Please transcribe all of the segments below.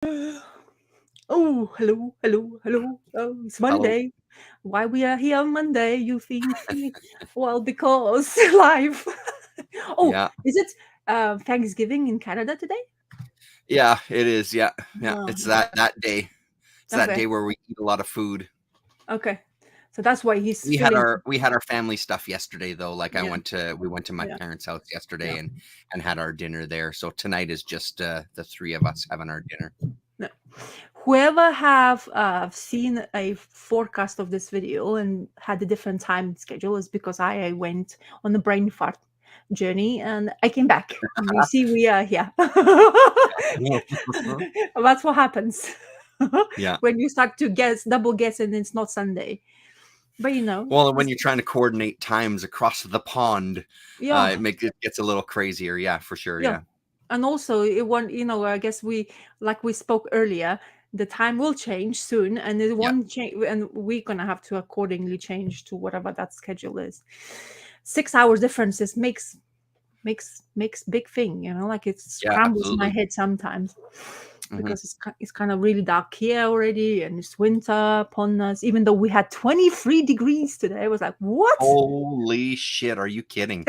Oh, hello, hello, hello. Oh, it's Hello. Monday. Why we are here on Monday? You think? Well, because life. Oh, Yeah. is it Thanksgiving in Canada today? Yeah, it is. Yeah. Yeah. Oh, It's that day. It's that day okay, where we eat a lot of food. okay. So that's why he's We had feeling. our family stuff yesterday though. Like Yeah, we went to my yeah, parents' house yeah, yesterday and had our dinner there. So tonight is just the three of us having our dinner. yeah. Whoever have seen a forecast of this video and had a different time schedule is because I went on a brain fart journey and I came back. You see, we are here. That's what happens Yeah. when you start to guess, double guess, and it's not Sunday. But Well, and when you're trying to coordinate times across the pond, yeah, it gets a little crazier. Yeah, for sure. yeah. Yeah. And also, it won't, I guess like we spoke earlier, the time will change soon and it Yeah. won't change. And we're going to have to accordingly change to whatever that schedule is. 6 hours differences makes big thing, like it Yeah, scrambles my absolutely. head sometimes Hmm. because it's kind of really dark here already and it's winter upon us, even though we had 23 degrees today. I was like, what? Holy shit, are you kidding?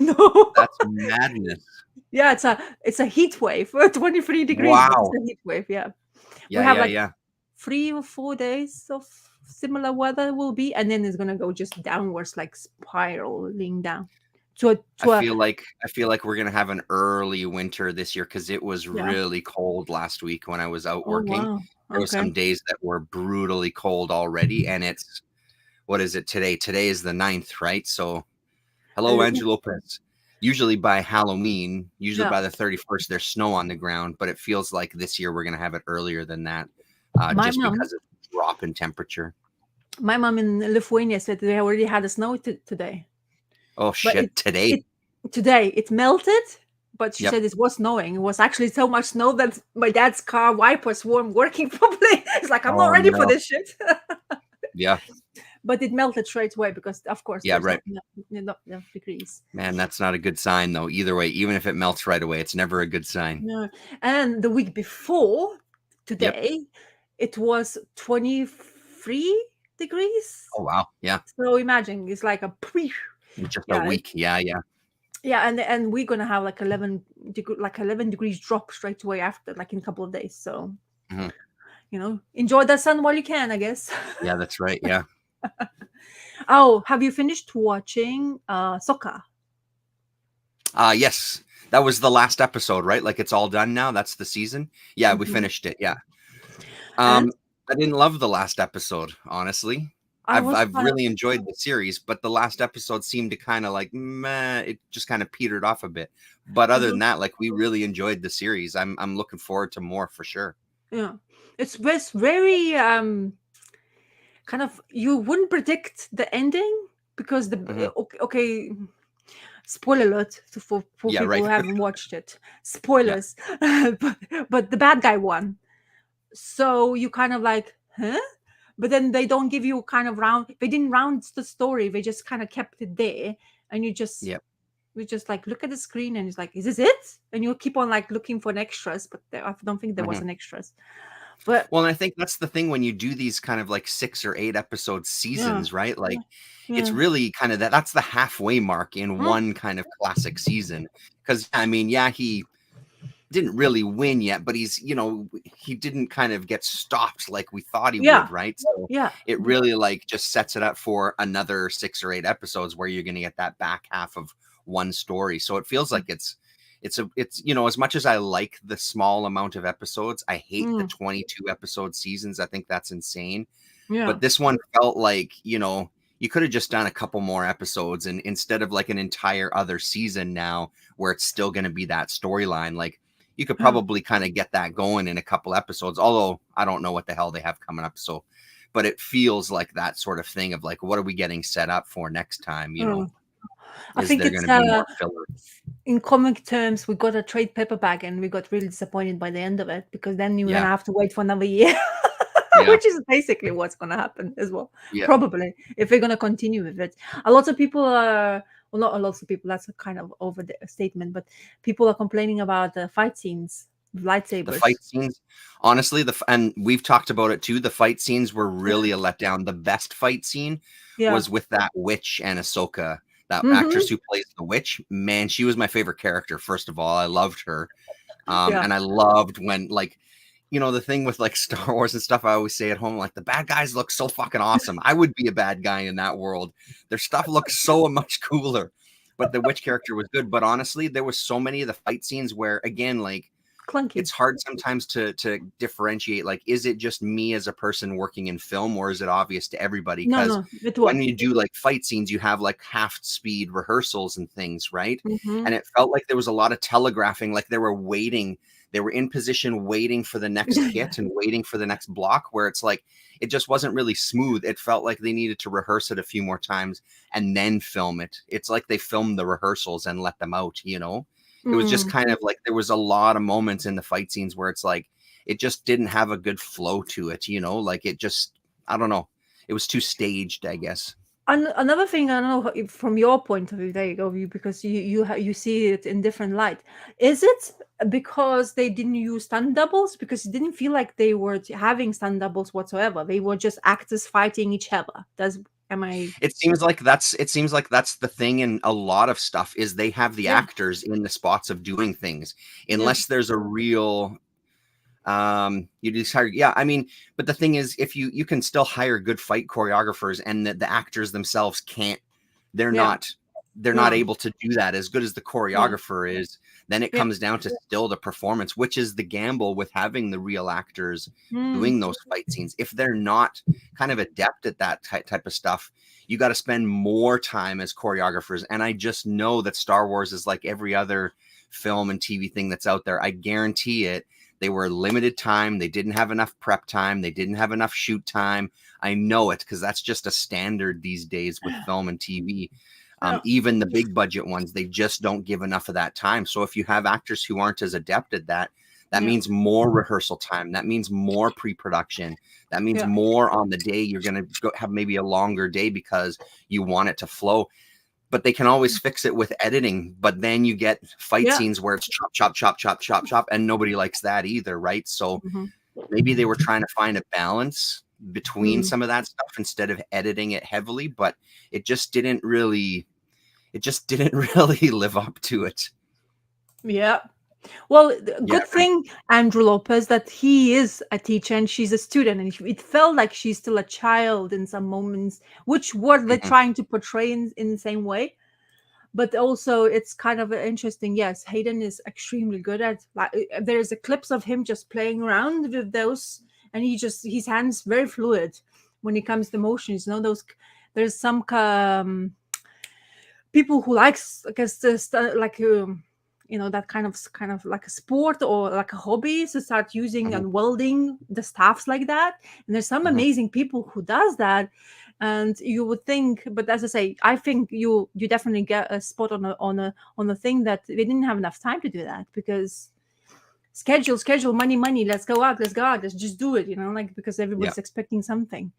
No. That's madness. Yeah, it's a heat wave. 23 degrees, but it's Wow. a heat wave. Yeah, we Yeah, have yeah, like yeah. 3 or 4 days of similar weather will be, and then it's gonna go just downwards, like spiraling down to a to a I feel like we're gonna have an early winter this year because it was yeah. really cold last week when I was out Oh working. wow. There was Okay. some days that were brutally cold already, and it's what is it today? Today is the 9th, right? So hello, Uh, Andrew Lopez. Usually by Halloween, usually yeah. by the 31st, there's snow on the ground, but it feels like this year we're gonna have it earlier than that, My just mom, because of the drop in temperature. my mom in Lithuania said they already had a snow today, Oh but shit, today. it today it melted. But she Yep. said it was snowing. It was actually so much snow that my dad's car wipers weren't working properly. It's like I'm not Oh ready for no. this shit. Yeah. But it melted straight away because, of course, Yeah, there's right. not enough degrees. Man, that's not a good sign though. Either way, even if it melts right away, it's never a good sign. No. And the week before Yep. today, it was 23 degrees. Oh wow. Yeah. So imagine it's like a In just a yeah, week. Yeah, yeah. yeah, and we're gonna have like 11 degrees drop straight away after, like in a couple of days. So Mhm. enjoy the sun while you can, I guess. Yeah, that's right. Yeah. Oh, have you finished watching soccer? Yes. That was the last episode, right? Like it's all done now. That's the season. Yeah, we Mhm. finished it. Yeah. And Um, I didn't love the last episode, honestly. I was I've kind of really enjoyed the series, but the last episode seemed to kind of like meh, it just kind of petered off a bit. But other than mhm, that, like we really enjoyed the series. I'm looking forward to more for sure. yeah. It's very kind of, you wouldn't predict the ending because Hmm. okay, spoiler alert for Yeah, people right. who haven't watched it. Yeah. Spoilers. but the bad guy won. So you kind of like, huh? But then they don't give you kind of they didn't round the story. They just kind of kept it there. And Yep. we just like look at the screen and it's like, is this it? And you keep on like looking for an extras, but I don't think there was Mhm. an extras. But Well, and I think that's the thing when you do these kind of like 6 or 8 episode yeah, seasons, right? Like it's yeah. really kind of that's the halfway mark in Mm, one kind of classic season. Because I mean, yeah, he didn't really win yet, but he didn't kind of get stopped like we thought he yeah, would, right? So yeah. it really like just sets it up for another 6 or 8 episodes where you're going to get that back half of one story. So it feels like it's as much as I like the small amount of episodes, I hate the Mm, 22 episode seasons. I think that's insane. yeah. But this one felt like, you could have just done a couple more episodes and instead of like an entire other season now where it's still going to be that storyline, like you could Yeah. probably kind of get that going in a couple episodes, although I don't know what the hell they have coming up. So, but it feels like that sort of thing of like, what are we getting set up for next time? Mm. I Is think there going it's to be more filler? in comic terms, we got a trade paperback and we got really disappointed by the end of it because then you're gonna Yeah. have to wait for another year, Yeah. which is basically what's gonna happen as well. Yeah. Probably if we're gonna continue with it. A lot of people are, well, not a lot of people. That's a kind of over the statement, but people are complaining about the fight scenes. The fight lightsabers. scenes, honestly, and we've talked about it too. The fight scenes were really Yeah. a letdown. The best fight scene Yeah. was with that witch and Ahsoka, that actress Hmm. who plays the witch. Man, she was my favorite character. First of all, I loved her, Yeah. and I loved when like. The thing with like Star Wars and stuff, I always say at home, like the bad guys look so fucking awesome. I would be a bad guy in that world. Their stuff looks so much cooler. But the witch character was good. But honestly, there was so many of the fight scenes where, again, like Clunky. it's hard sometimes to differentiate, like, is it just me as a person working in film, or is it obvious to everybody? No, Because no, it when was. you do like fight scenes, you have like half speed rehearsals and things, right? Hmm. And it felt like there was a lot of telegraphing, like they were in position waiting for the next hit and waiting for the next block, where it's like it just wasn't really smooth. It felt like they needed to rehearse it a few more times and then film it. It's like they filmed the rehearsals and let them out. It was just Mm. kind of like there was a lot of moments in the fight scenes where it's like it just didn't have a good flow to it. Like it just, I don't know, it was too staged, I guess. Another thing, I don't know from your point of view, there you go, because you see it in different light. Is it because they didn't use stunt doubles? Because it didn't feel like they were having stunt doubles whatsoever. They were just actors fighting each other. Am I? It seems like that's the thing in a lot of stuff, is they have the Yeah, actors in the spots of doing things, yeah, unless there's a real you just hire, yeah, I mean, but the thing is, if you can still hire good fight choreographers, and the actors themselves can't, they're yeah, not they're not no, able to do that as good as the yeah, choreographer is. Then it yeah. comes down to still the performance, which is the gamble with having the real actors Mm, doing those fight scenes. If they're not kind of adept at that type of stuff, you got to spend more time as choreographers. And I just know that Star Wars is like every other film and TV thing that's out there. I guarantee it. They were limited time. They didn't have enough prep time. They didn't have enough shoot time. I know it because that's just a standard these days with film and TV. yeah, Even the big budget ones, they just don't give enough of that time. So if you have actors who aren't as adept at that, that yeah, means more rehearsal time. That means more pre-production. That means yeah, more on the day. You're going to have maybe a longer day because you want it to flow. But they can always fix it with editing. But then you get fight yeah. scenes where it's chop, chop, chop, chop, chop, chop, and nobody likes that either, right? So Hmm. maybe they were trying to find a balance between Mm, some of that stuff instead of editing it heavily, but it just didn't really live up to it. yeah. Well, the Yeah, good thing, Andrew Lopez, that he is a teacher and she's a student, and it felt like she's still a child in some moments, which what they're mhm, trying to portray in the same way. But also, it's kind of interesting. Yes, Hayden is extremely good at. Like, there's a clips of him just playing around with those, and his hands very fluid when it comes to motions. Those there's some people who likes, I guess, this like that kind of like a sport or like a hobby, to start using mhm, and welding the staffs like that. And there's some mhm. amazing people who does that. And you would think, but as I say, I think you definitely get a spot on a thing that they didn't have enough time to do that, because schedule, money, let's go out, let's just do it, like, because Yeah. everybody's expecting something.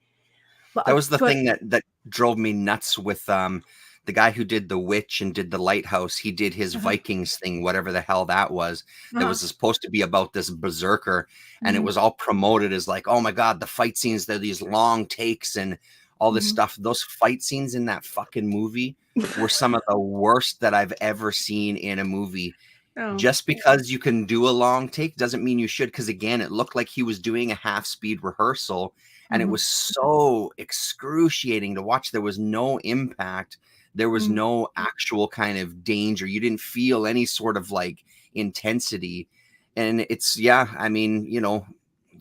That but was the but thing that drove me nuts with the guy who did The Witch and did The Lighthouse. He did his uh-huh, Vikings thing, whatever the hell that was. That uh-huh, was supposed to be about this berserker, and it mhm, was all promoted as like, oh my god, the fight scenes, they're these long takes and all this mhm. stuff. Those fight scenes in that fucking movie were some of the worst that I've ever seen in a movie. Oh. Just because you can do a long take doesn't mean you should. Because again, it looked like he was doing a half speed rehearsal, and it Mhm, was so excruciating to watch. There was no impact. There was mm. no actual kind of danger. You didn't feel any sort of like intensity. And it's, yeah, I mean,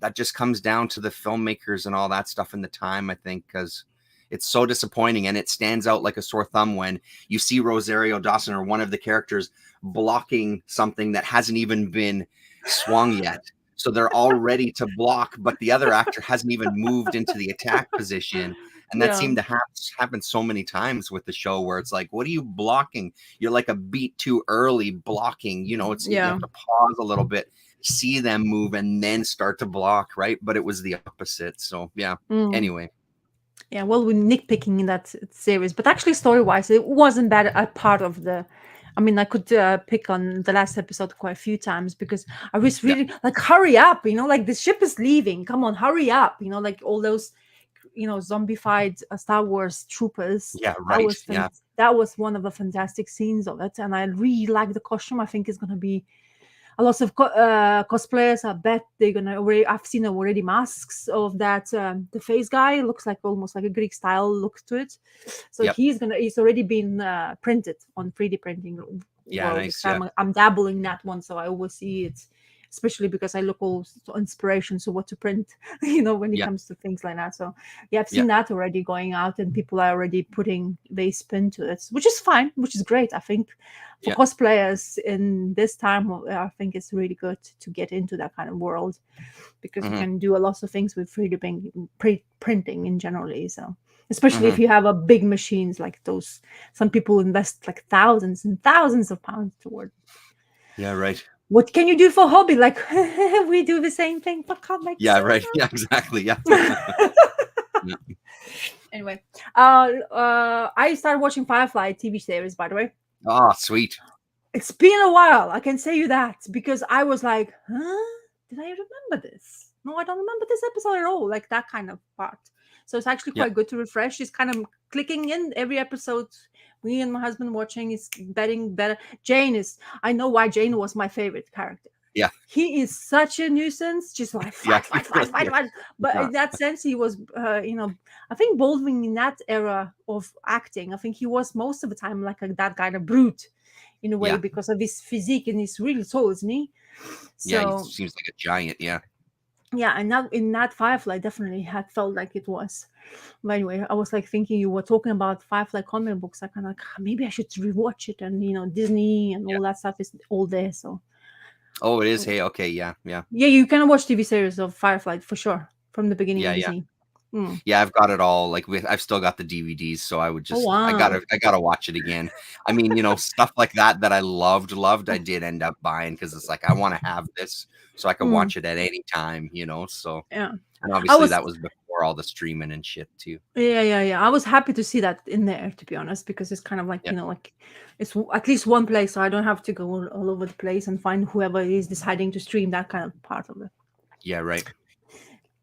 that just comes down to the filmmakers and all that stuff in the time, I think, because it's so disappointing, and it stands out like a sore thumb when you see Rosario Dawson or one of the characters blocking something that hasn't even been swung yet. So they're all ready to block, but the other actor hasn't even moved into the attack position. And that Yeah. seemed to happen so many times with the show, where it's like, what are you blocking? You're like a beat too early blocking. You Yeah. have to pause a little bit, see them move, and then start to block, right? But it was the opposite. So yeah. Mm. Anyway, Yeah. Well, we're nitpicking in that series, but actually, story-wise, it wasn't bad a part of I mean, I could pick on the last episode quite a few times because I was Yeah. really like, hurry up, like the ship is leaving. Come on, hurry up. Like all those, zombified Star Wars troopers. Yeah. That Right. was Yeah. that was one of the fantastic scenes of it, and I really like the costume. I think it's gonna be a lot of cosplayers. I bet they're gonna already. I've seen already masks of that. The face guy looks like almost like a Greek style look to it. So Yep. he's already been printed on 3D printing Yeah. world. Nice. Yeah. I'm dabbling in that one, so I always see it. Especially because I look all inspiration, so what to print, when it Yeah. comes to things like that. So yeah, I've Yeah. seen that already going out, and people are already putting their spin to it, which is fine, which is great. I think for Yeah. cosplayers in this time, I think it's really good to get into that kind of world because you Mhm. can do a lot of things with 3D printing in generally. So especially if Mhm. you have a big machines like those, some people invest like thousands and thousands of pounds toward. Yeah. Right. What can you do for hobby? Like we do the same thing for comics. Yeah. Right. Yeah. Exactly. Yeah. Yeah. Anyway, I started watching Firefly TV series, by the way. Oh, sweet. It's been a while, I can say you that, because I was like, huh? Did I remember this? No, I don't remember this episode at all, like that kind of part. So it's actually Yeah. quite good to refresh. It's kind of clicking in every episode. Me and my husband watching is getting better. I know why Jane was my favorite character. Yeah. He is such a nuisance, just like Yeah. fight. But Yeah. in that sense, he was, I think Baldwin in that era of acting, I think he was most of the time like that kind of brute in a way Yeah. because of his physique and he's really tall, isn't he? Yeah. He So seems like a giant. Yeah. yeah, and now in that Firefly definitely had felt like it was. But anyway, I was like thinking you were talking about Firefly comic books. I kind of like maybe I should rewatch it, and Disney and Yeah. all that stuff is all there. So Oh, it is. Hey. Okay. Yeah. Yeah. yeah, you can watch TV series of Firefly for sure from the beginning Yeah. of Yeah. Disney. Mm. Yeah, I've got it all. Like I've still got the DVDs, so I would Oh just wow. I gotta watch it again. I mean, stuff like that I loved, I did end up buying because it's like I want to have this so I can Mm. watch it at any time, So Yeah, and I obviously was that was before all the streaming and shit too. yeah. I was happy to see that in there, to be honest, because it's kind of like Yeah. like it's at least one place, so I don't have to go all over the place and find whoever is deciding to stream that kind of part of it. Yeah, right.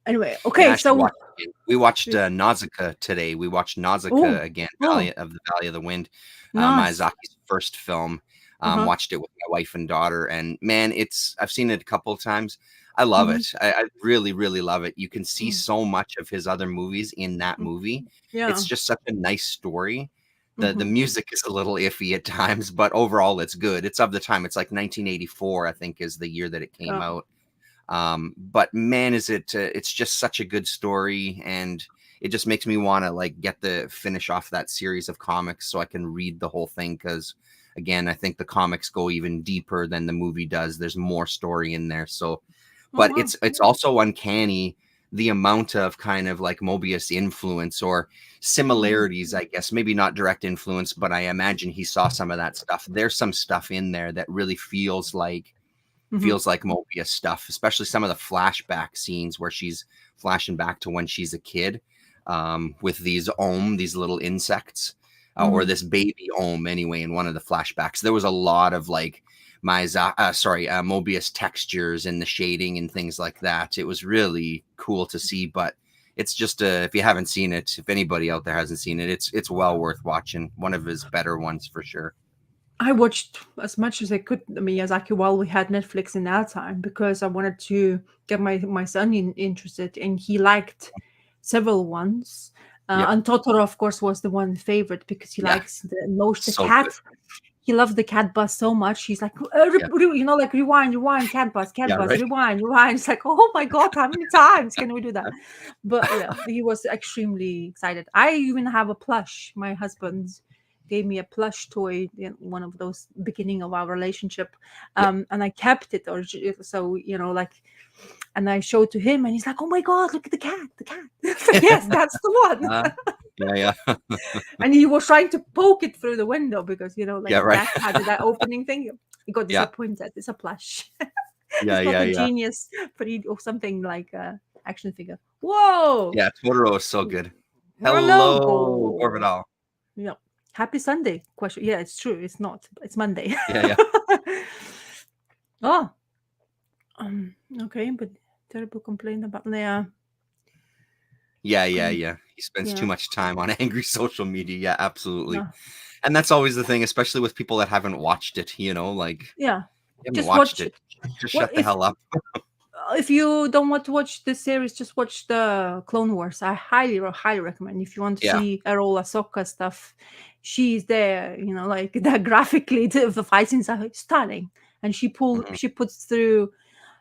Anyway, Yeah, okay, I should so watch it again. We watched Nausicaa today. We watched Nausicaa oh, again, oh, Valley of the Wind, nice. Miyazaki's first film. Uh-huh. Watched it with my wife and daughter, and man, I've seen it a couple of times. I love Mhm. it. I really, really love it. You can see Mm. so much of his other movies in that Mm. movie. Yeah. It's just such a nice story. The Mhm. music is a little iffy at times, but overall it's good. It's of the time. It's like 1984, I think, is the year that it came Oh. out. But man, is it it's just such a good story, and it just makes me want to like get the finish off that series of comics so I can read the whole thing, because again, I think the comics go even deeper than the movie does. There's more story in there. So but wow. it's also uncanny the amount of kind of like Mobius influence or similarities, I guess, maybe not direct influence, but I imagine he saw some of that stuff. There's some stuff in there that really feels like Mobius stuff, especially some of the flashback scenes where she's flashing back to when she's a kid, with these these little insects, or this baby anyway. In one of the flashbacks, there was a lot of like Mobius textures and the shading and things like that. It was really cool to see, but it's just if you haven't seen it, if anybody out there hasn't seen it, it's well worth watching. One of his better ones for sure. I watched as much as I could Miyazaki while we had Netflix in that time because I wanted to get my son interested, and he liked several ones. Yep. And Totoro, of course, was the one favorite because he likes the cat. Good. He loved the cat bus so much. He's like, like rewind, cat bus, right. rewind. It's like, oh my god, how many times can we do that? But yeah, he was extremely excited. I even have a plush. My husband gave me a plush toy in one of those beginning of our relationship, and I kept it, or so and I showed to him, and he's like, oh my god, look at the cat. Yes, that's the one. Yeah. And he was trying to poke it through the window because right. that had that opening thing. He got disappointed. It's a plush. It's not a genius, but or something like a action figure. Whoa. Yeah, Totoro is so good. Hello, Orbital. Yeah. Happy Sunday? Question. Yeah, it's true. It's not. It's Monday. Yeah, Oh, okay, but terrible complaint about yeah, He spends too yeah, much time on angry social media. Yeah, absolutely. no, And that's always the thing, especially with people that haven't watched it. Like yeah. you haven't Just watched watch it, it. just Well, shut the hell up. if you don't want to watch the series, just watch the Clone Wars. I highly recommend. If you want to Yeah. see all Ahsoka stuff, she's there. Like that graphically, the fight scenes are stunning, and Mhm. she puts through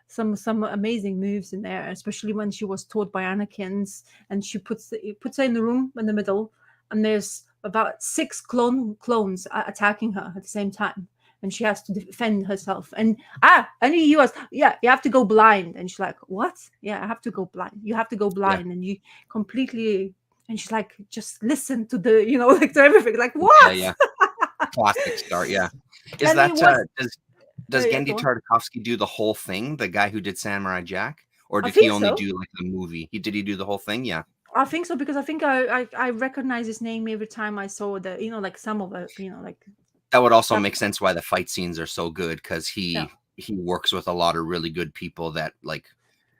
some amazing moves in there, especially when she was taught by Anakin's, and she puts her in the room in the middle, and there's about 6 clones attacking her at the same time, and she has to defend herself. And he was, yeah, you have to go blind, and she's like, what? Yeah, I have to go blind. You have to go Yeah. blind, and you completely. And she's like, just listen to the, like to everything. Like, what? Yeah. Classic start. Yeah. Is And that it was, does yeah, Gendy go on. Tartakovsky do the whole thing? The guy who did Samurai Jack, or I did he think only so. do like the movie? Did he do the whole thing? Yeah. I think so, because I think I recognize his name every time I saw the, like some of it, like That would also stuff. make sense why the fight scenes are so good, because Yeah. he works with a lot of really good people that like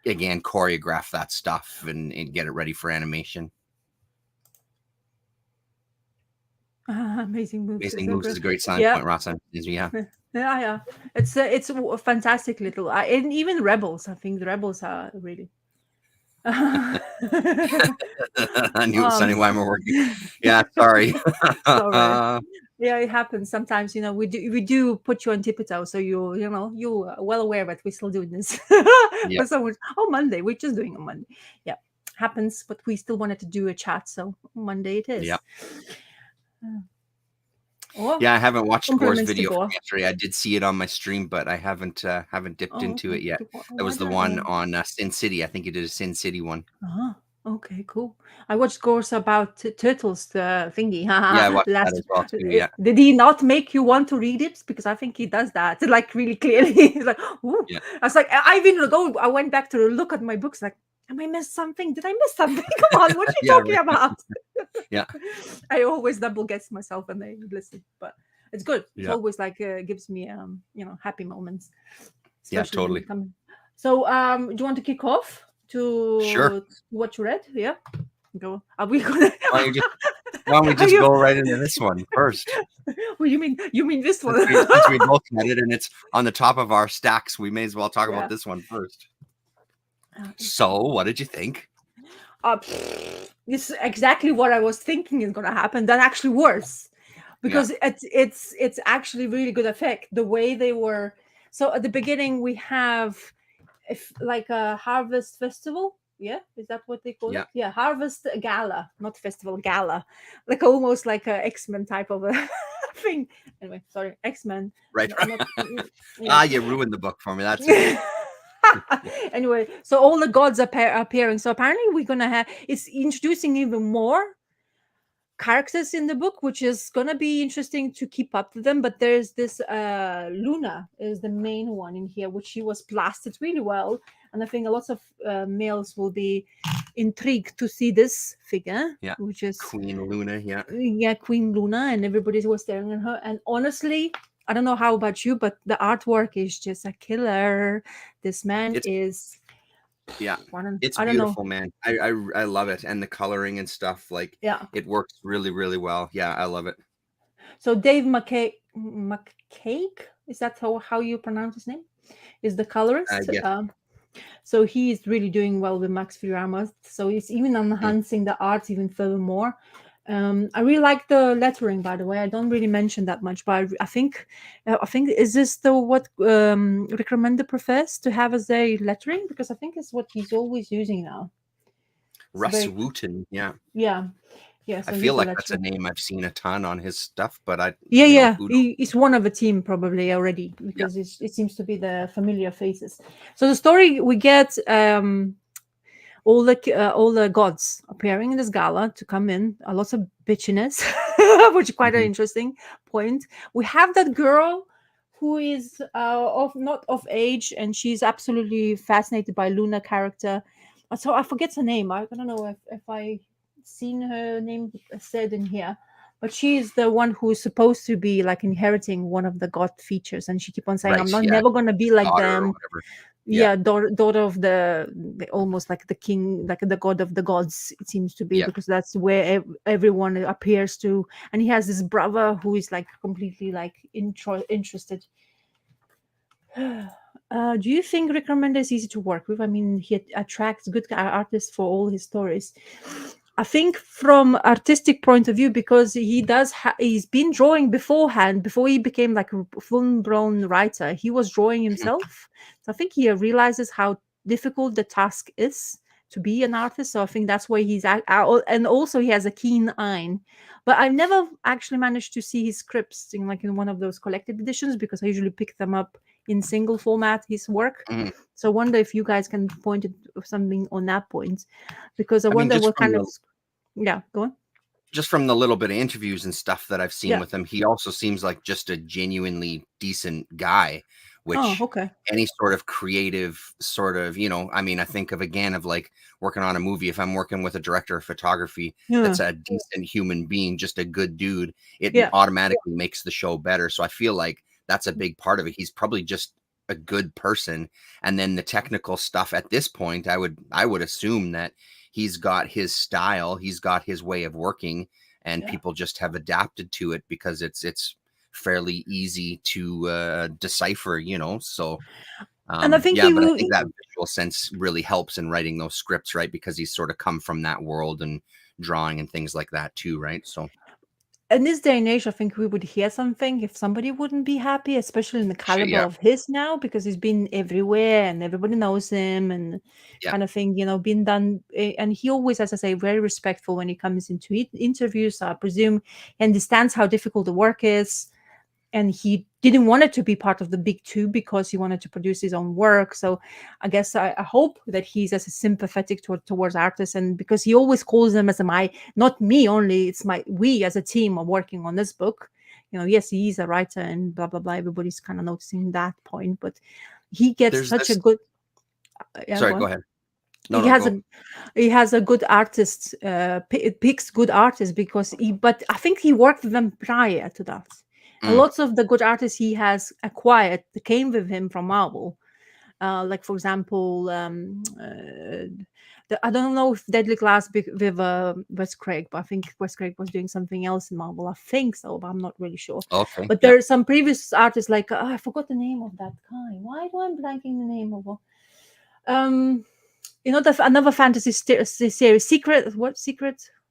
again choreograph that stuff and get it ready for animation. Amazing moves. Amazing Moves is a great sign Yeah. point, Ross. Yeah. Yeah. It's a fantastic little, and even Rebels. I think the Rebels are really. I knew it was Sonny um, Weimer working. Yeah, sorry. Sorry. Yeah, it happens sometimes. We do put you on tiptoe, so you are well aware that we're still doing this. Yeah. But someone, Monday, we're just doing on Monday. Yeah, happens. But we still wanted to do a chat, so Monday it is. Yeah. Oh, Yeah, I haven't watched Gore's compliments to video from Gore. yesterday. I did see it on my stream, but I haven't dipped into Okay. it yet. That Why was the not? one on Sin City. I think he did a Sin City one. Okay, cool. I watched Gore's about turtles, the thingy. Yeah, I watched that Last, as well too. Yeah. did he not make you want to read it? Because I think he does that, like really clearly. He's like, ooh. Yeah. I was like, I went back to look at my books, like, am I missed something? Did I miss something? Come on, what are you Yeah, talking right. about? Yeah. I always double guess myself when I listen, but it's good. It Yeah. always like gives me happy moments. Yeah, Especially when totally. you come. So do you want to kick off to Sure. what you read? Yeah. Go. Are we gonna? Why don't we just go right into this one first? Well, you mean this one? Since we both read it and it's on the top of our stacks, we may as well talk Yeah. about this one first. So, what did you think? This is exactly what I was thinking is gonna happen. That actually worse, because it's actually really good effect. The way they were. So at the beginning we have, like a harvest festival. Yeah, is that what they call it? Yeah, harvest gala, not festival, gala, like almost like a X-Men type of a thing. Anyway, sorry, X-Men. Right. Yeah. You ruined the book for me. That's it. Anyway, so all the gods are appearing. So apparently we're gonna have, it's introducing even more characters in the book, which is gonna be interesting to keep up to them. But there's this Luna is the main one in here, which she was blasted really well, and I think a lot of males will be intrigued to see this figure, which is Queen Luna. Queen Luna, and everybody was staring at her. And honestly, I don't know how about you, but the artwork is just a killer. This man is. Yeah, it's I don't beautiful, know. man. I love it, and the coloring and stuff, like, it works really, really well. Yeah, I love it. So Dave McCaig, is that how you pronounce his name? Is the colorist? Yeah. So he's really doing well with Max Furiyama. So he's even enhancing the art even furthermore. I really like the lettering, by the way. I don't really mention that much, but I think is this what Rick Remender prefers to have as their lettering? Because I think it's what he's always using now. Russ Wooten, yeah. So I feel like that's a name I've seen a ton on his stuff, but he's one of the team probably already, because it seems to be the familiar faces. So the story, we get all the gods appearing in this gala to come in, a lot of bitchiness, which is quite an interesting point. We have that girl who is not of age, and she's absolutely fascinated by Luna character. So I forget her name. I don't know if I seen her name said in here, But she is the one who is supposed to be like inheriting one of the god features, and she keep on saying, Right. "I'm not Yeah. never gonna be like Daughter or them." whatever. Yeah. Yeah, daughter of the almost like the king, like the god of the gods. It seems to be Yeah. because that's where everyone appears to, and he has this brother who is like completely like interested. Do you think Rick Remender is easy to work with? I mean, he attracts good artists for all his stories. I think from artistic point of view, because he does, he's been drawing beforehand, before he became like a full-blown writer. He was drawing Mhm. himself, so I think he realizes how difficult the task is to be an artist. So I think that's why he's and also he has a keen eye. But I've never actually managed to see his scripts in like in one of those collected editions, because I usually pick them up in single format, his work. Mhm. So I wonder if you guys can point it something on that point, because I I mean, wonder what kind of, yeah, go on. just from the little bit of interviews and stuff that I've seen Yeah. with him, he also seems like just a genuinely decent guy, Oh, which okay. any sort of creative sort of, I mean, I think of again of like working on a movie. If I'm working with a director of photography Yeah. that's a decent human being, just a good dude, it Yeah. automatically makes the show better. So I feel like that's a big part of it. He's probably just a good person. And then the technical stuff at this point, I would assume that he's got his style, he's got his way of working, and Yeah. people just have adapted to it because it's fairly easy to decipher, so And I think yeah, he but I will. think that visual sense really helps in writing those scripts, right? Because he's sort of come from that world and drawing and things like that too, right? So In this day and age, I think we would hear something if somebody wouldn't be happy, especially in the caliber yeah, of his now, because he's been everywhere and everybody knows him and yeah, kind of thing, being done. And he always, as I say, very respectful when he comes into interviews. So I presume he understands how difficult the work is, and he didn't want it to be part of the big two because he wanted to produce his own work. So I guess I hope that he's as sympathetic towards artists, and because he always calls them as my, not me only, it's my, we as a team are working on this book. Yes, he's a writer and blah blah blah, everybody's kind of noticing that point, but he gets there's such a this. good, yeah, Sorry, go go on. ahead. No, he no, has go. a he has a good artist, picks good artists, because but I think he worked with them prior to that, and Mm, lots of the good artists he has acquired came with him from Marvel. Like for example, I don't know if Deadly Class with Wes Craig, but I think Wes Craig was doing something else in Marvel. I think so, but I'm not really sure. okay, But yeah. there are some previous artists like, I forgot the name of that guy. Why do I'm blanking the name of? Um, another fantasy series, secret,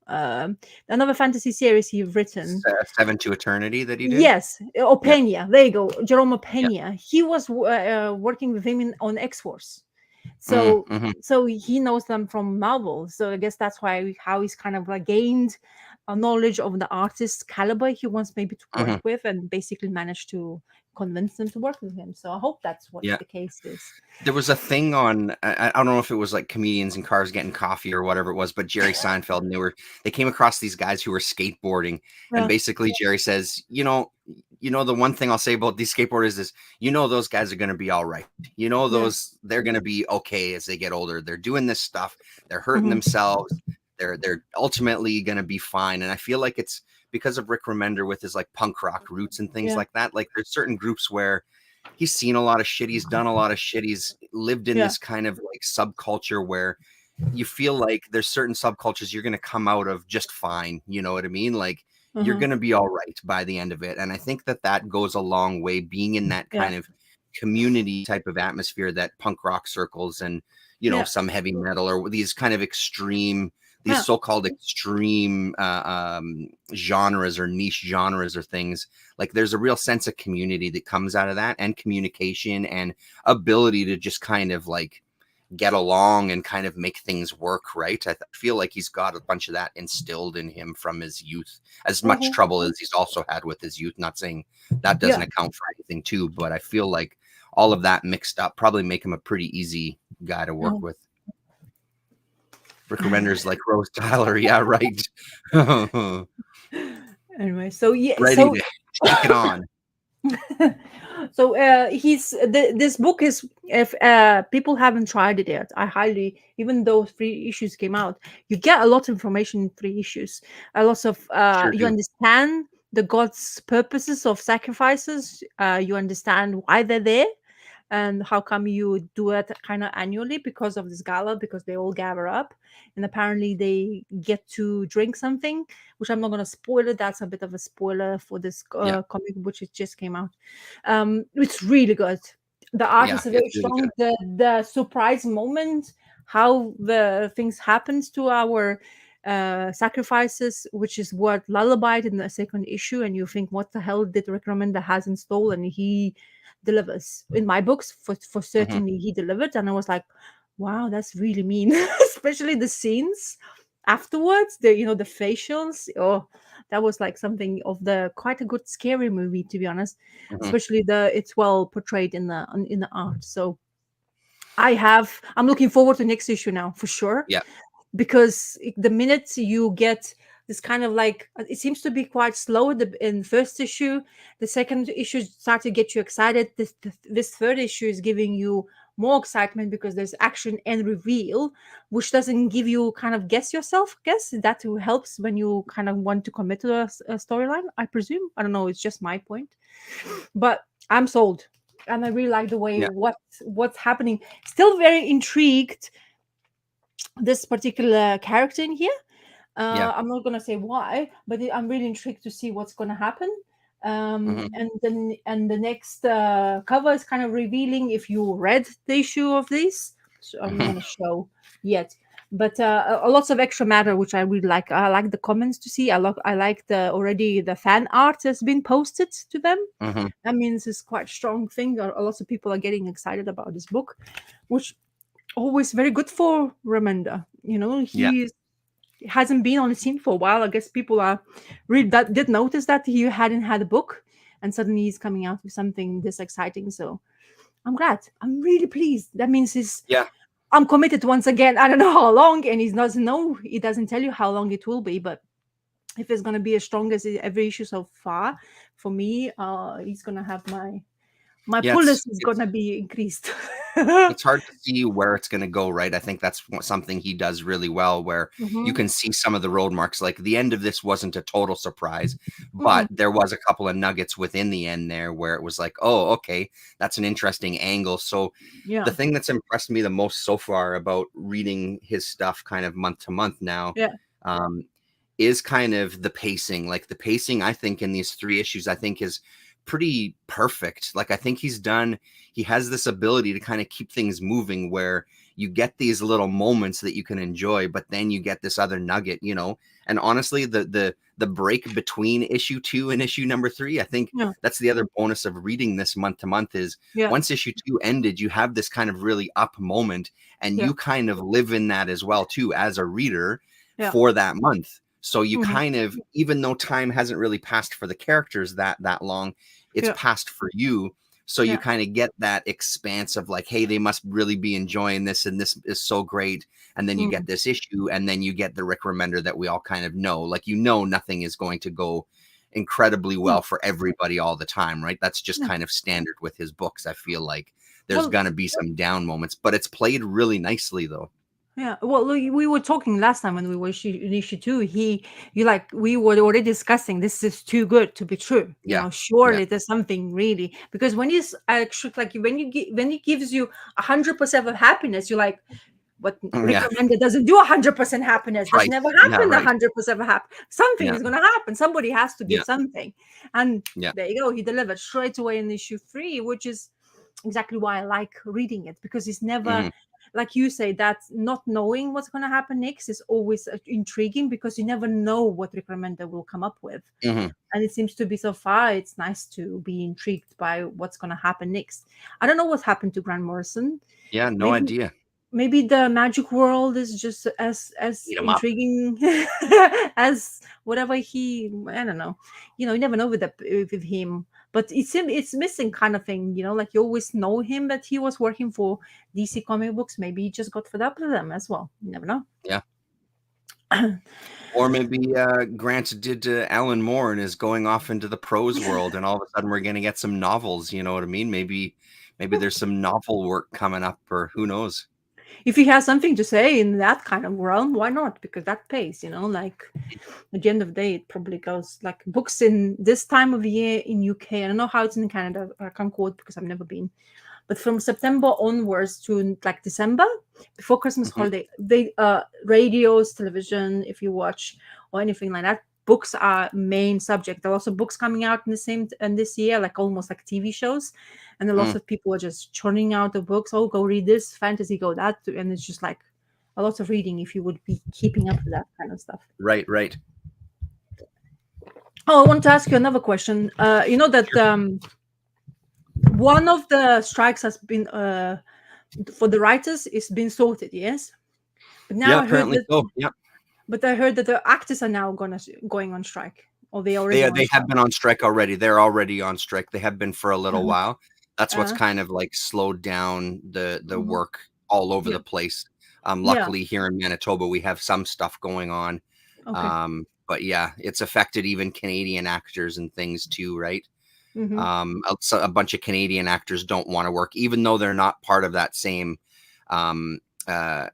um another fantasy series you've written. Seven to Eternity that he did. Yes, Yeah, Opena, there you go, Jerome yeah. Opena. He was working with him on X-Force, Mm, so hmm. he knows them from Marvel. So I guess that's why how he's kind of like gained a knowledge of the artist's caliber he wants maybe to work Hmm. with, and basically managed to convince them to work with him. So I hope that's what Yeah. the case is. There was a thing on I don't know if it was like comedians in cars getting coffee or whatever it was, but Jerry Seinfeld, and they came across these guys who were skateboarding, and Yeah, basically Jerry says, the one thing I'll say about these skateboarders is, those guys are going to be all right. yeah. They're going to be okay as they get older. They're doing this stuff. They're hurting Mhm. themselves. They're ultimately going to be fine. And I feel like it's because of Rick Remender with his like punk rock roots and things Yeah, like that. Like there's certain groups where he's seen a lot of shit. He's done a lot of shit. He's lived in yeah. this kind of like subculture where you feel like there's certain subcultures you're going to come out of just fine. You know what I mean? Like you're Uh-huh. going to be all right by the end of it. And I think that goes a long way, being in that Yeah, kind of community type of atmosphere that punk rock circles and, yeah, some heavy metal or these kind of extreme, these yeah. so-called extreme genres or niche genres or things. Like there's a real sense of community that comes out of that, and communication and ability to just kind of like get along and kind of make things work, right? I feel like he's got a bunch of that instilled in him from his youth, as much Uh-huh. trouble as he's also had with his youth. Not saying that doesn't Yeah. account for anything too, but I feel like all of that mixed up probably make him a pretty easy guy to work Uh-huh. with. Rick Remender's like Rose Tyler. Yeah, right. Anyway, so yeah, Ready so to take it on. So this book is, if people haven't tried it yet, I highly, even though 3 issues came out, you get a lot of information in 3 issues. A lot of Sure you do. understand the gods' purposes of sacrifices. You understand why they're there, and how come you do it kind of annually because of this gala, because they all gather up, and apparently they get to drink something, which I'm not going to spoil it. That's a bit of a spoiler for this Yeah. comic, which it just came out. It's really good. The art Yeah. is very It's really good. strong. The surprise moment, how the things happens to our sacrifices, which is what lullabied in the second issue, and you think, what the hell did Rick Remender has in store, and he delivers. In my books, for Hmm. certainly he delivered, and I was like, wow, that's really mean. Especially the scenes afterwards, the facials. Oh, that was like something of the quite a good scary movie, to be honest. Hmm. Especially it's well portrayed in the art. So I'm looking forward to next issue now for sure, Yeah. because the minute you get this kind of like, it seems to be quite slow in first issue. The second issue start to get you excited. This third issue is giving you more excitement because there's action and reveal, which doesn't give you kind of guess yourself. Guess that helps when you kind of want to commit to a storyline, I presume. I don't know, it's just my point, but I'm sold, and I really like the way Yeah. what's happening. Still very intrigued, this particular character in here. Yeah. I'm not gonna say why, but I'm really intrigued to see what's gonna happen. Hmm. And the next cover is kind of revealing if you read the issue of this. So I'm not Hmm. gonna show yet, but lots of extra matter, which I really like. I like the comments to see. I like the already the fan art has been posted to them. Hmm. That means it's quite strong thing. A lots of people are getting excited about this book, which always very good for Remender. Yeah. He hasn't been on the scene for a while. I guess people are really that did notice that he hadn't had a book, and suddenly he's coming out with something this exciting. So I'm glad. I'm really pleased. That means Yeah. I'm committed once again. I don't know how long, and he doesn't know. He doesn't tell you how long it will be, but if it's gonna be as strong as every issue so far, for me, he's gonna have my Yeah. pull It's list is it's gonna be increased. it's hard to see where it's going to go, right? I think that's something he does really well, where you Hmm. can see some of the road marks. Like the end of this wasn't a total surprise, Hmm. but there was a couple of nuggets within the end there where it was like, oh, okay, that's an interesting angle. So the Yeah, thing that's impressed me the most so far about reading his stuff kind of month to month now, yeah, um, is kind of the pacing. Like the pacing, I think in these 3 issues, I think is pretty perfect. Like I think he has this ability to kind of keep things moving where you get these little moments that you can enjoy, but then you get this other nugget. And honestly, the break between issue 2 and issue number 3, I think yeah, that's the other bonus of reading this month to month is yeah, once issue 2 ended, you have this kind of really up moment, and yeah, you kind of live in that as well too as a reader yeah. for that month. So you Mhm. kind of, even though time hasn't really passed for the characters that long, it's Yeah, passed for you. So you yeah, kind of get that expanse of like, hey, they must really be enjoying this, and this is so great. And then you mm, get this issue, and then you get the Rick Remender that we all kind of know. Like nothing is going to go incredibly yeah, well for everybody all the time, right? That's just yeah. kind of standard with his books. I feel like there's Well, gonna be some down moments, but it's played really nicely though. yeah. Well, we were talking last time when we were in issue two. You like, we were already discussing this is too good to be true. Yeah. Yeah. Surely there's something really, because when he's actually like when he gives you 100% of happiness, you're like, what Yeah. recommended doesn't do 100% happiness. That's Right. never Yeah. happened. Right. 100% of happy. Something Yeah. is gonna happen. Somebody has to give Yeah. something, and Yeah. there you go. He delivered straight away in issue three, which is exactly why I like reading it, because it's never, Mhm. like you say, that not knowing what's going to happen next is always intriguing, because you never know what Rick Remender will come up with. Mhm. And it seems to be, so far it's nice to be intrigued by what's going to happen next. I don't know what happened to Grant Morrison. Yeah, no Maybe idea. the magic world is just as Eat 'em up. intriguing as whatever he, I don't know. You never know with him, but it's missing kind of thing. Like, you always know him that he was working for DC comic books. Maybe he just got fed up with them as well. You never know. Yeah. Or maybe Grant did Alan Moore and is going off into the prose world, and all of a sudden we're going to get some novels. You know what I mean? Maybe there's some novel work coming up, or who knows? If he has something to say in that kind of realm, why not? Because that pays, like at the end of the day, it probably goes like books in this time of year in UK. I don't know how it's in Canada. I can't quote because I've never been. But from September onwards to like December, before Christmas Mhm. holiday, they radios, television, if you watch or anything like that, books are main subject. There are also books coming out in the same and this year, like almost like TV shows, and a lot Mm. of people are just churning out the books. Oh, go read this fantasy, go that, and it's just like a lot of reading if you would be keeping up with that kind of stuff. Right, right. Oh, I want to ask you another question. You know that one of the strikes has been for the writers is been sorted, yes. But now Yeah, I heard apparently that. so. Yeah, But I heard that the actors are now going on strike, or they already on they have strike. been on strike already. They're already on strike. They have been for a little Uh-huh. while. That's what's Uh, kind of like slowed down the mhm. work all over Yeah. the place. Yeah. Luckily, here in Manitoba, we have some stuff going on. Okay. But yeah, it's affected even Canadian actors and things too, right? Mm-hmm. A bunch of Canadian actors don't want to work, even though they're not part of that same um, uh,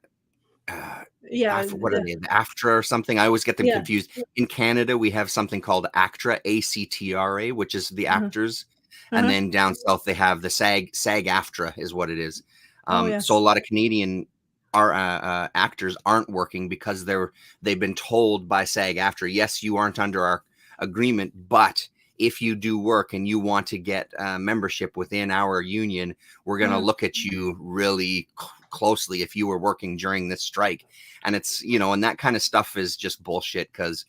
uh, Yeah. what are they, the AFTRA or something? I always get them Yeah. confused. In Canada, we have something called ACTRA, ACTRA, which is the Uh-huh. actors, and Uh-huh. then down south they have the SAG-AFTRA is what it is. Oh So a yes. lot of Canadian actors aren't working because they've been told by SAG-AFTRA, yes, you aren't under our agreement, but if you do work and you want to get membership within our union, we're going to Uh-huh. look at you really closely if you were working during this strike. And it's, and that kind of stuff is just bullshit because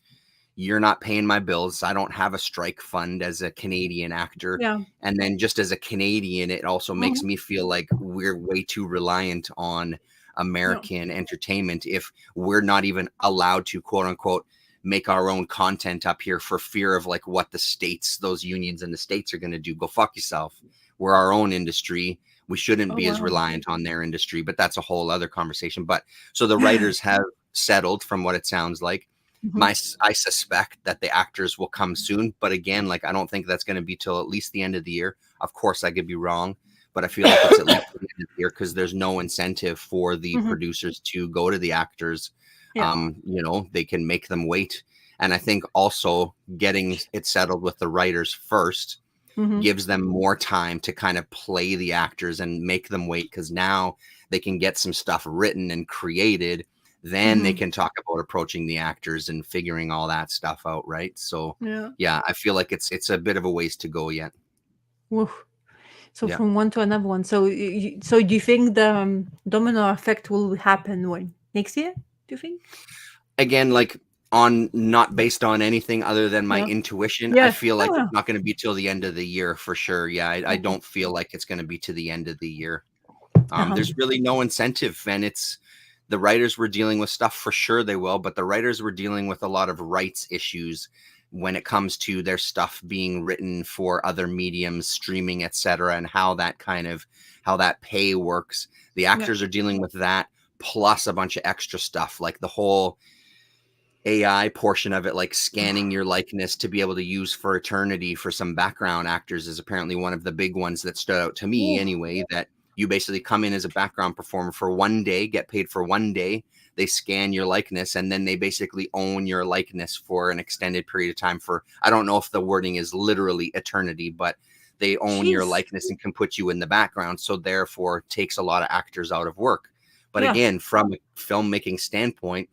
you're not paying my bills. I don't have a strike fund as a Canadian actor. Yeah. And then just as a Canadian, it also makes Uh-huh. me feel like we're way too reliant on Yeah. American entertainment if we're not even allowed to, quote unquote, make our own content up here for fear of like what the states, those unions in the states are going to do. Go fuck yourself. We're our own industry. We shouldn't Oh be as wow. reliant on their industry, but that's a whole other conversation. But so the writers have settled from what it sounds like. Mm-hmm. I suspect that the actors will come soon, but again, like I don't think that's going to be till at least the end of the year. Of course, I could be wrong, but I feel like it's at least the end of the year because there's no incentive for the Mm-hmm. producers to go to the actors. Yeah. They can make them wait, and I think also getting it settled with the writers first Mm-hmm. gives them more time to kind of play the actors and make them wait because now they can get some stuff written and created. Then they Mm-hmm. can talk about approaching the actors and figuring all that stuff out, right? So Yeah. yeah, I feel like it's a bit of a ways to go yet. Woof. So Yeah. from one to another one. So so do you think the domino effect will happen when next year? Do you think? Again, like on not based on anything other than my Yeah. intuition, I Yeah. feel like Oh it's yeah. not going to be till the end of the year for sure. Yeah, I Okay. don't feel like it's going to be to the end of the year. Uh-huh. There's really no incentive, and it's the writers were dealing with stuff for sure they will, but the writers were dealing with a lot of rights issues when it comes to their stuff being written for other mediums, streaming, etc., and how that pay works. The Yeah. actors are dealing with that plus a bunch of extra stuff, like the whole AI portion of it, like scanning your likeness to be able to use for eternity for some background actors is apparently one of the big ones that stood out to me Ooh. anyway, that you basically come in as a background performer for one day, get paid for one day, they scan your likeness, and then they basically own your likeness for an extended period of time for, I don't know if the wording is literally eternity, but they own your Jeez. likeness and can put you in the background. So therefore takes a lot of actors out of work. But Yeah. again, from a filmmaking standpoint,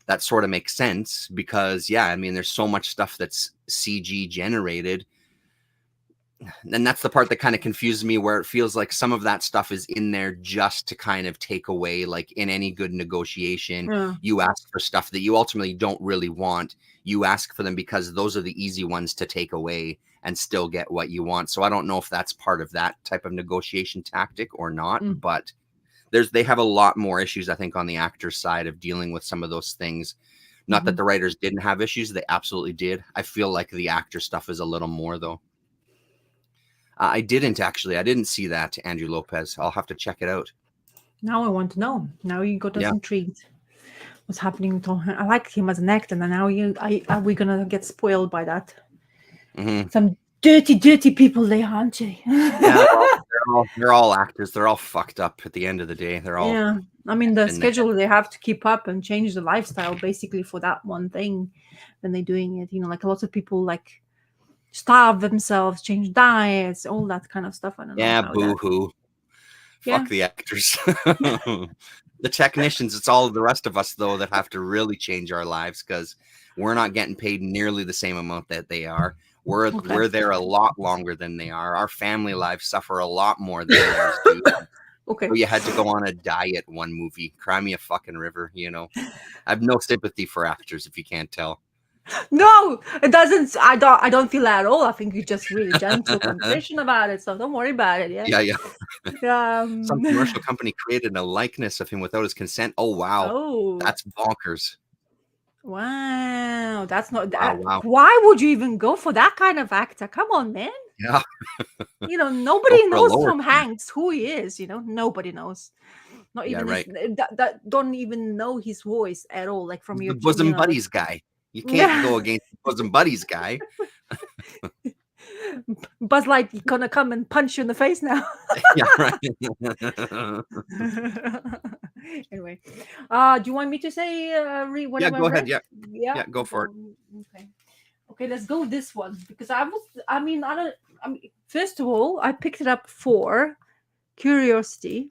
that sort of makes sense because yeah, I mean, there's so much stuff that's CG generated. And that's the part that kind of confuses me, where it feels like some of that stuff is in there just to kind of take away, like in any good negotiation, Yeah. you ask for stuff that you ultimately don't really want. You ask for them because those are the easy ones to take away and still get what you want. So I don't know if that's part of that type of negotiation tactic or not, Mm. but they have a lot more issues, I think, on the actor's side of dealing with some of those things. Not Mm-hmm. that the writers didn't have issues, they absolutely did. I feel like the actor stuff is a little more though. I didn't see that, Andrew Lopez. I'll have to check it out. Now I want to know. Now you got us Yeah. intrigued. what's happening with Tom Hanks. I like him as an actor, and now are we gonna get spoiled by that? Hmm. Some dirty, dirty people they are, aren't they? Yeah, they're all actors. They're all fucked up at the end of the day. They're all Yeah, I mean the in the head. schedule they have to keep up and change the lifestyle basically for that one thing when they're doing it. Like a lot of people like starve themselves, change diets, all that kind of stuff. I don't know Yeah, how that. boo hoo. Yeah, Fuck the actors. The technicians, it's all the rest of us though that have to really change our lives because we're not getting paid nearly the same amount that they are. okay, We're there a lot longer than they are. Our family lives suffer a lot more than theirs do. okay. So you had to go on a diet. One movie, Cry Me a Fucking River. I have no sympathy for actors if you can't tell. No, it doesn't. I don't feel that at all. I think you're just really gentle conversation about it, so don't worry about it. Yeah. Yeah, yeah. Yeah. Some commercial company created a likeness of him without his consent. Oh wow, Oh, that's bonkers. wow. That's not Wow, that. wow. Why would you even go for that kind of actor? Come on, man. Yeah, go Nobody for a knows lower Tom fee. Hanks who he is. Nobody knows. Not Yeah, even his right. that don't even know his voice at all. Like from He's your, the bosom buddies guy. You can't yeah. go against the bosom buddies guy. Buzz Light gonna come and punch you in the face now. Yeah, right. Anyway, do you want me to say read Yeah, whatever go I've ahead. read? Yeah, Yeah. yeah, go for it. Okay. Okay, let's go with this one because I mean, I don't. I mean, first of all, I picked it up for curiosity,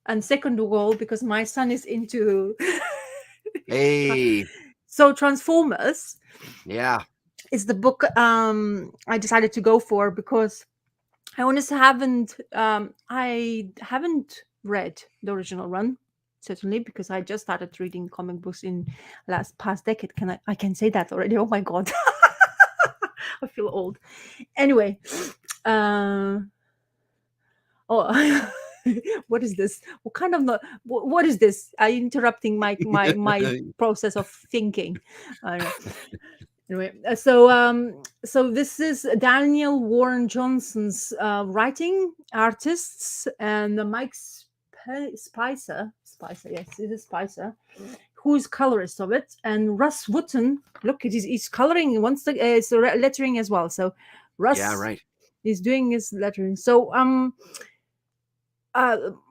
and second of all, because my son is into. Hey, So Transformers yeah, is the book I decided to go for because I haven't read the original run, certainly because I just started reading comic books in last past decade. I can say that already? Oh my god. I feel old. Anyway, uh, oh, what is this? What kind of what is this? I interrupting my process of thinking. I don't know. Anyway, so this is Daniel Warren Johnson's writing artists and Mike Spicer, yes, it is Spicer, who is colorist of it, and Russ Wooten. Look, he's coloring once the it's lettering as well. So yeah, Russ right. is doing his lettering. So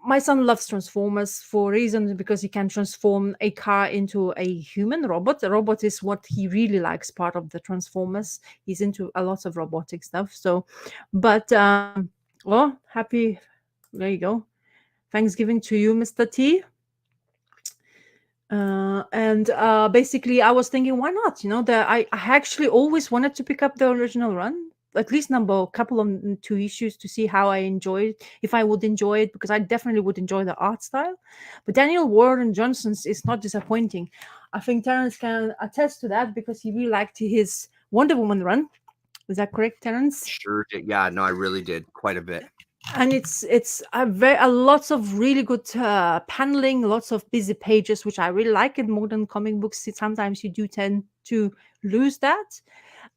my son loves Transformers for reasons because he can transform a car into a human robot. A robot is what he really likes, part of the Transformers. He's into a lot of robotic stuff. So, but oh, happy! There you go. Thanksgiving to you, Mr. T. And basically, I was thinking, why not? I actually always wanted to pick up the original run, at least couple of two issues to see how I enjoy it, if I would enjoy it, because I definitely would enjoy the art style. But Daniel Warren Johnson's is not disappointing. I think Terrence can attest to that because he really liked his Wonder Woman run. Is that correct, Terrence? Sure did. Yeah, no, I really did quite a bit. And it's a lots of really good paneling, lots of busy pages, which I really like in modern comic books. Sometimes you do tend to lose that.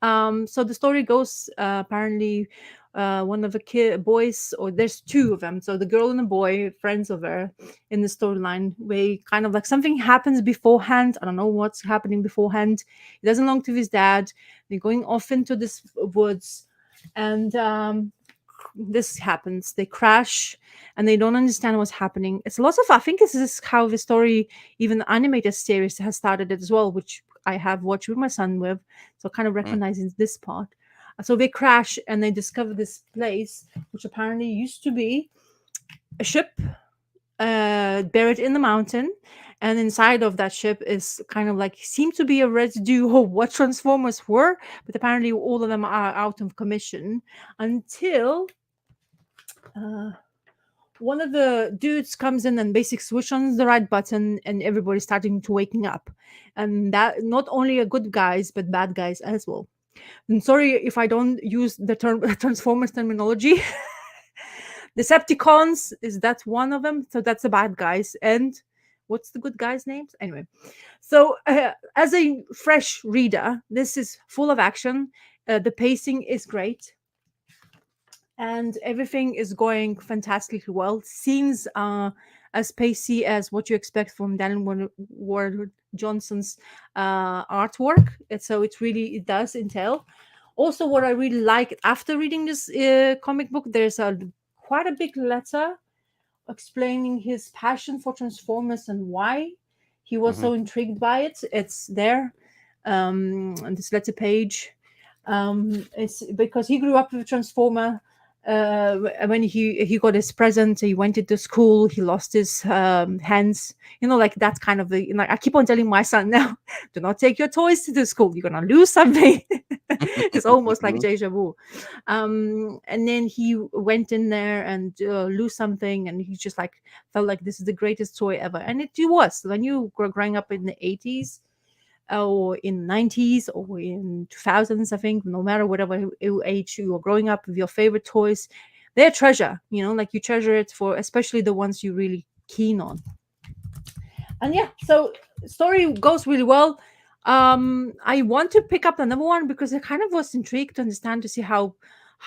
So the story goes apparently one of the boys, or there's two of them, so the girl and the boy, friends of her in the storyline, they kind of like something happens beforehand. I don't know what's happening beforehand. He doesn't belong to his dad. They're going off into this woods, and this happens. They crash and they don't understand what's happening. It's lots of, I think this is how the story, even the animated series has started it as well, which I have watched with my son with, so kind of Mm. recognizing this part. So they crash and they discover this place which apparently used to be a ship buried in the mountain, and inside of that ship is kind of like seemed to be a residue of what Transformers were, but apparently all of them are out of commission until uh, one of the dudes comes in and basically switch on the right button, and everybody's starting to waking up, and that not only are good guys but bad guys as well. And sorry if I don't use the term Transformers terminology. Decepticons is that one of them, so that's the bad guys. And what's the good guys' names? Anyway, so as a fresh reader, this is full of action. The pacing is great and everything is going fantastically well. Scenes are as pacey as what you expect from Daniel Ward Johnson's artwork. And so it does entail. Also, what I really like after reading this comic book, there's a quite a big letter explaining his passion for Transformers and why he was Mhm. so intrigued by it. It's there on this letter page. It's because he grew up with Transformer. When he got his present, he went into school. He lost his hands. Like that kind of the. Like I keep on telling my son now, do not take your toys to the school. You're gonna lose something. It's almost like deja vu. And then he went in there and lose something, and he just like felt like this is the greatest toy ever, and it was. When you were growing up in the 80s or in 90s or in 2000s, I think, no matter whatever age you are growing up with your favorite toys, they're treasure. Like you treasure it for, especially the ones you're really keen on. And yeah, so story goes really well. I want to pick up another one because I kind of was intrigued to understand to see how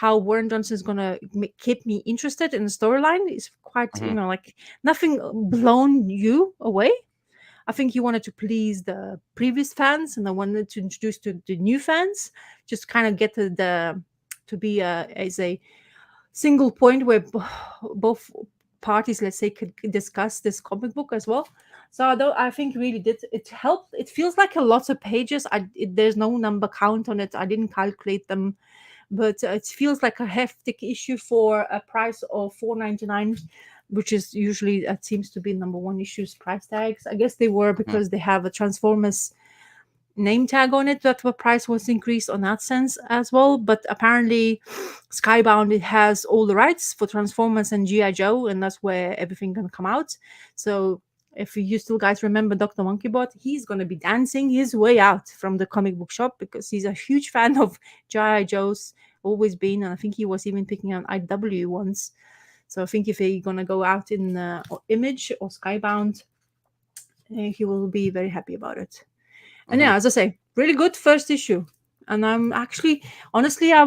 Warren Johnson is gonna keep me interested in the storyline. It's quite Mhm. like nothing blown you away. I think he wanted to please the previous fans, and I wanted to introduce to the new fans, just kind of get the to be as a single point where both parties, let's say, could discuss this comic book as well. So although I think really did it helped. It feels like a lot of pages. There's no number count on it. I didn't calculate them, but it feels like a hefty issue for a price of $4.99, which is usually it seems to be number one issues price tags. I guess they were Mhm. because they have a Transformers name tag on it, that the price was increased on that sense as well. But apparently Skybound, it has all the rights for Transformers and GI Joe, and that's where everything gonna come out. So if you still guys remember Dr. Monkeybot, he's gonna be dancing his way out from the comic book shop because he's a huge fan of GI Joe's, always been, and I think he was even picking up IW once. So I think if he's gonna go out in Image or Skybound, he will be very happy about it. And Mhm. yeah, as I say, really good first issue. And I'm actually, honestly, I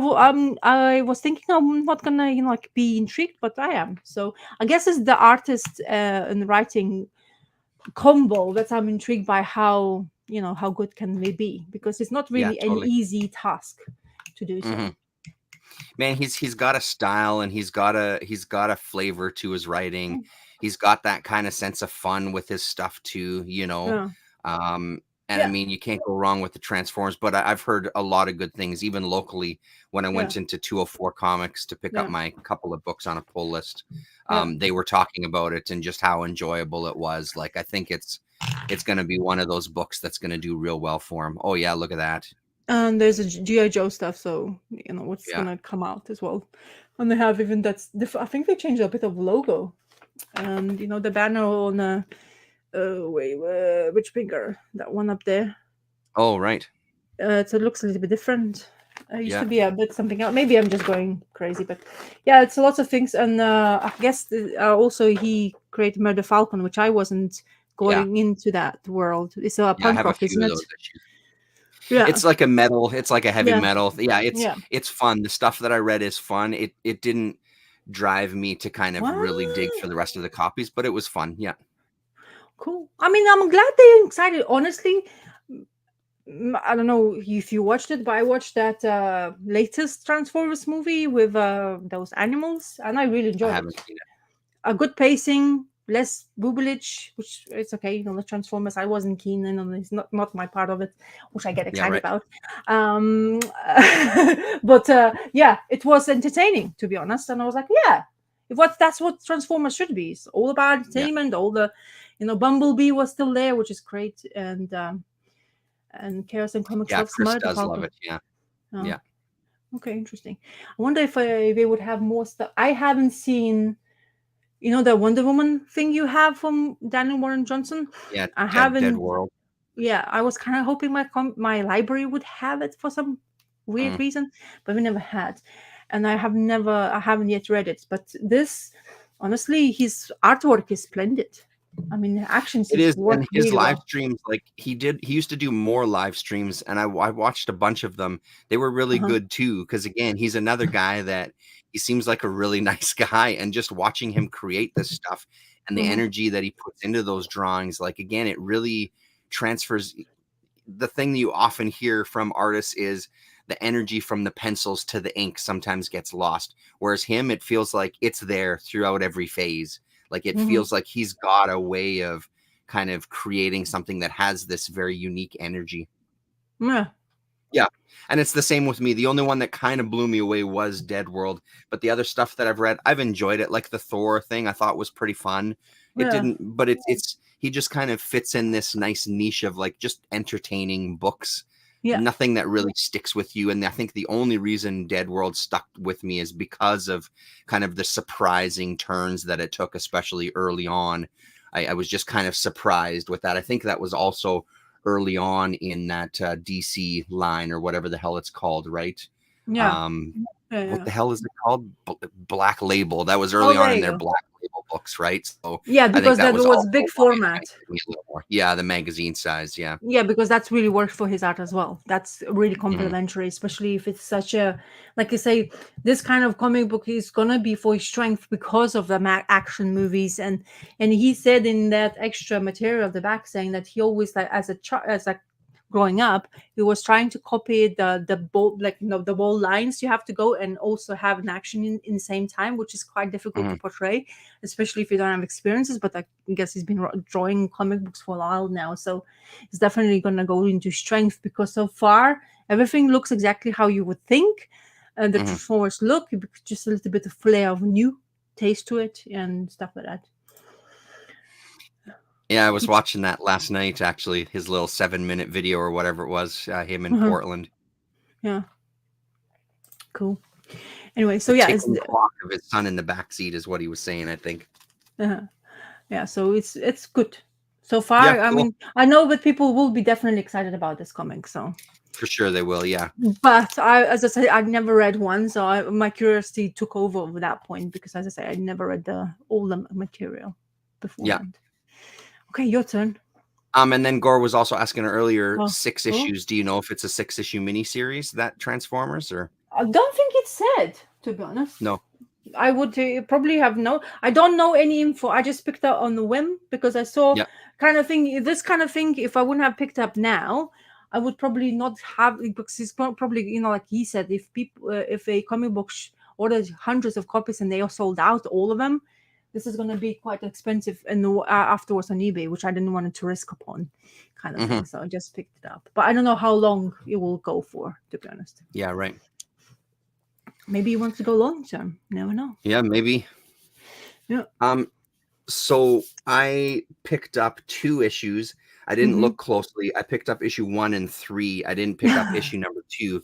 was thinking I'm not gonna, like be intrigued, but I am. So I guess it's the artist and writing combo that I'm intrigued by how good can they be, because it's not Yeah, really an totally. easy task to do so. Mhm. Man, he's got a style, and he's got a flavor to his writing. Mm. He's got that kind of sense of fun with his stuff too. Yeah, Um, and I yeah, mean, you can't go wrong with the Transformers. But I've heard a lot of good things, even locally, when I yeah, went into 204 Comics to pick up yeah, my couple of books on a pull list. yeah. They were talking about it and just how enjoyable it was. Like, I think it's going to be one of those books that's going to do real well for him. Oh yeah, look at that. And there's a GI Joe stuff, so what's Yeah. gonna come out as well. And they have even I think they changed a bit of logo, and the banner on wait, which finger? That one up there. Oh right. So it looks a little bit different. It used Yeah. to be a bit something else. Maybe I'm just going crazy, but yeah, it's lots of things. And I guess also he created Murder Falcon, which I wasn't Yeah. going into that world. It's a Yeah. I punk have a rock, few isn't of it? those issues. Yeah, It's like a metal. It's like a heavy yeah, metal. Yeah, yeah. it's fun. The stuff that I read is fun. It didn't drive me to kind of What? really dig for the rest of the copies, but it was fun. Yeah. Cool. I mean, I'm glad they're excited. Honestly, I don't know if you watched it, but I watched that latest Transformers movie with those animals, and I really I enjoyed it. haven't seen it. A good pacing, less boobage, which it's okay. The Transformers, I wasn't keen, and it's not my part of it, which I get Yeah, excited right. about. Um, but yeah, it was entertaining, to be honest, and I was like, yeah, that's what Transformers should be. It's all about Yeah. entertainment. All the, Bumblebee was still there, which is great, and Chaos and Comics Yeah, loves Chris Murder does love Falcon. it. Yeah. Oh, Yeah. okay, interesting. I wonder if they would have more stuff. I haven't seen, the Wonder Woman thing you have from Daniel Warren Johnson. Yeah. I Dead haven't. World. Yeah, I was kind of hoping my library would have it for some weird Mm. reason, but we never had, and I haven't yet read it. But this, honestly, his artwork is splendid. I mean, the action It scenes is, work and his really live well. streams, like he used to do more live streams, and I watched a bunch of them. They were really Uh-huh. good too, because again, he's another guy that he seems like a really nice guy, and just watching him create this stuff, and the energy that he puts into those drawings, like, again, it really transfers. The thing that you often hear from artists is the energy from the pencils to the ink sometimes gets lost. Whereas him, it feels like it's there throughout every phase. Like, it feels like he's got a way of kind of creating something that has this very unique energy. Yeah. Yeah. And it's the same with me. The only one that kind of blew me away was Dead World. But the other stuff that I've read, I've enjoyed it. Like the Thor thing, I thought was pretty fun. It didn't, but it's he just kind of fits in this nice niche of like just entertaining books. Yeah. Nothing that really sticks with you. And I think the only reason Dead World stuck with me is because of kind of the surprising turns that it took, especially early on. I was just kind of surprised with that. I think that was also early on in that DC line or whatever the hell it's called, right? Yeah. What the hell is it called? Black Label. That was early on in their Black Label books, right? So yeah, I think because that was also big why it format. connected me a little more. Yeah, the magazine size. Yeah. Yeah, because that's really worked for his art as well. That's really complementary, especially if it's such a, like you say, this kind of comic book is gonna be for his strength because of the action movies. And he said in that extra material at the back saying that he always, like, as a growing up, he was trying to copy the bold, like, the bold lines you have to go and also have an action in the same time, which is quite difficult to portray, especially if you don't have experiences. But I guess he's been drawing comic books for a while now, so it's definitely going to go into strength, because so far everything looks exactly how you would think the Transformers look, just a little bit of flair of new taste to it and stuff like that. Yeah, I was watching that last night, actually, his little 7-minute video or whatever it was, him in Portland. Yeah. Cool. Anyway, so the yeah, ticking clock of his son in the backseat is what he was saying, I think. Yeah, so it's good. So far, Yeah, I cool. mean, I know that people will be definitely excited about this comic, so. For sure they will, yeah. But as I said, I've never read one, so my curiosity took over at that point, because, as I say, I never read all the material beforehand. Okay, your turn. And then Gore was also asking earlier, 6 issues. Do you know if it's a 6-issue miniseries, that Transformers, or? I don't think it said, to be honest. No. I would probably have I don't know any info. I just picked up on the whim because I saw this kind of thing. If I wouldn't have picked up now, I would probably not have, because it's probably, like he said, if a comic book orders hundreds of copies and they are sold out, all of them, this is going to be quite expensive and afterwards on eBay, which I didn't want to risk upon, kind of thing. So I just picked it up, but I don't know how long it will go for, to be honest. Yeah, right. Maybe he wants to go long term. Never know. Yeah, maybe. Yeah. So I picked up 2 issues. I didn't look closely. I picked up issue 1 and 3. I didn't pick up issue number 2,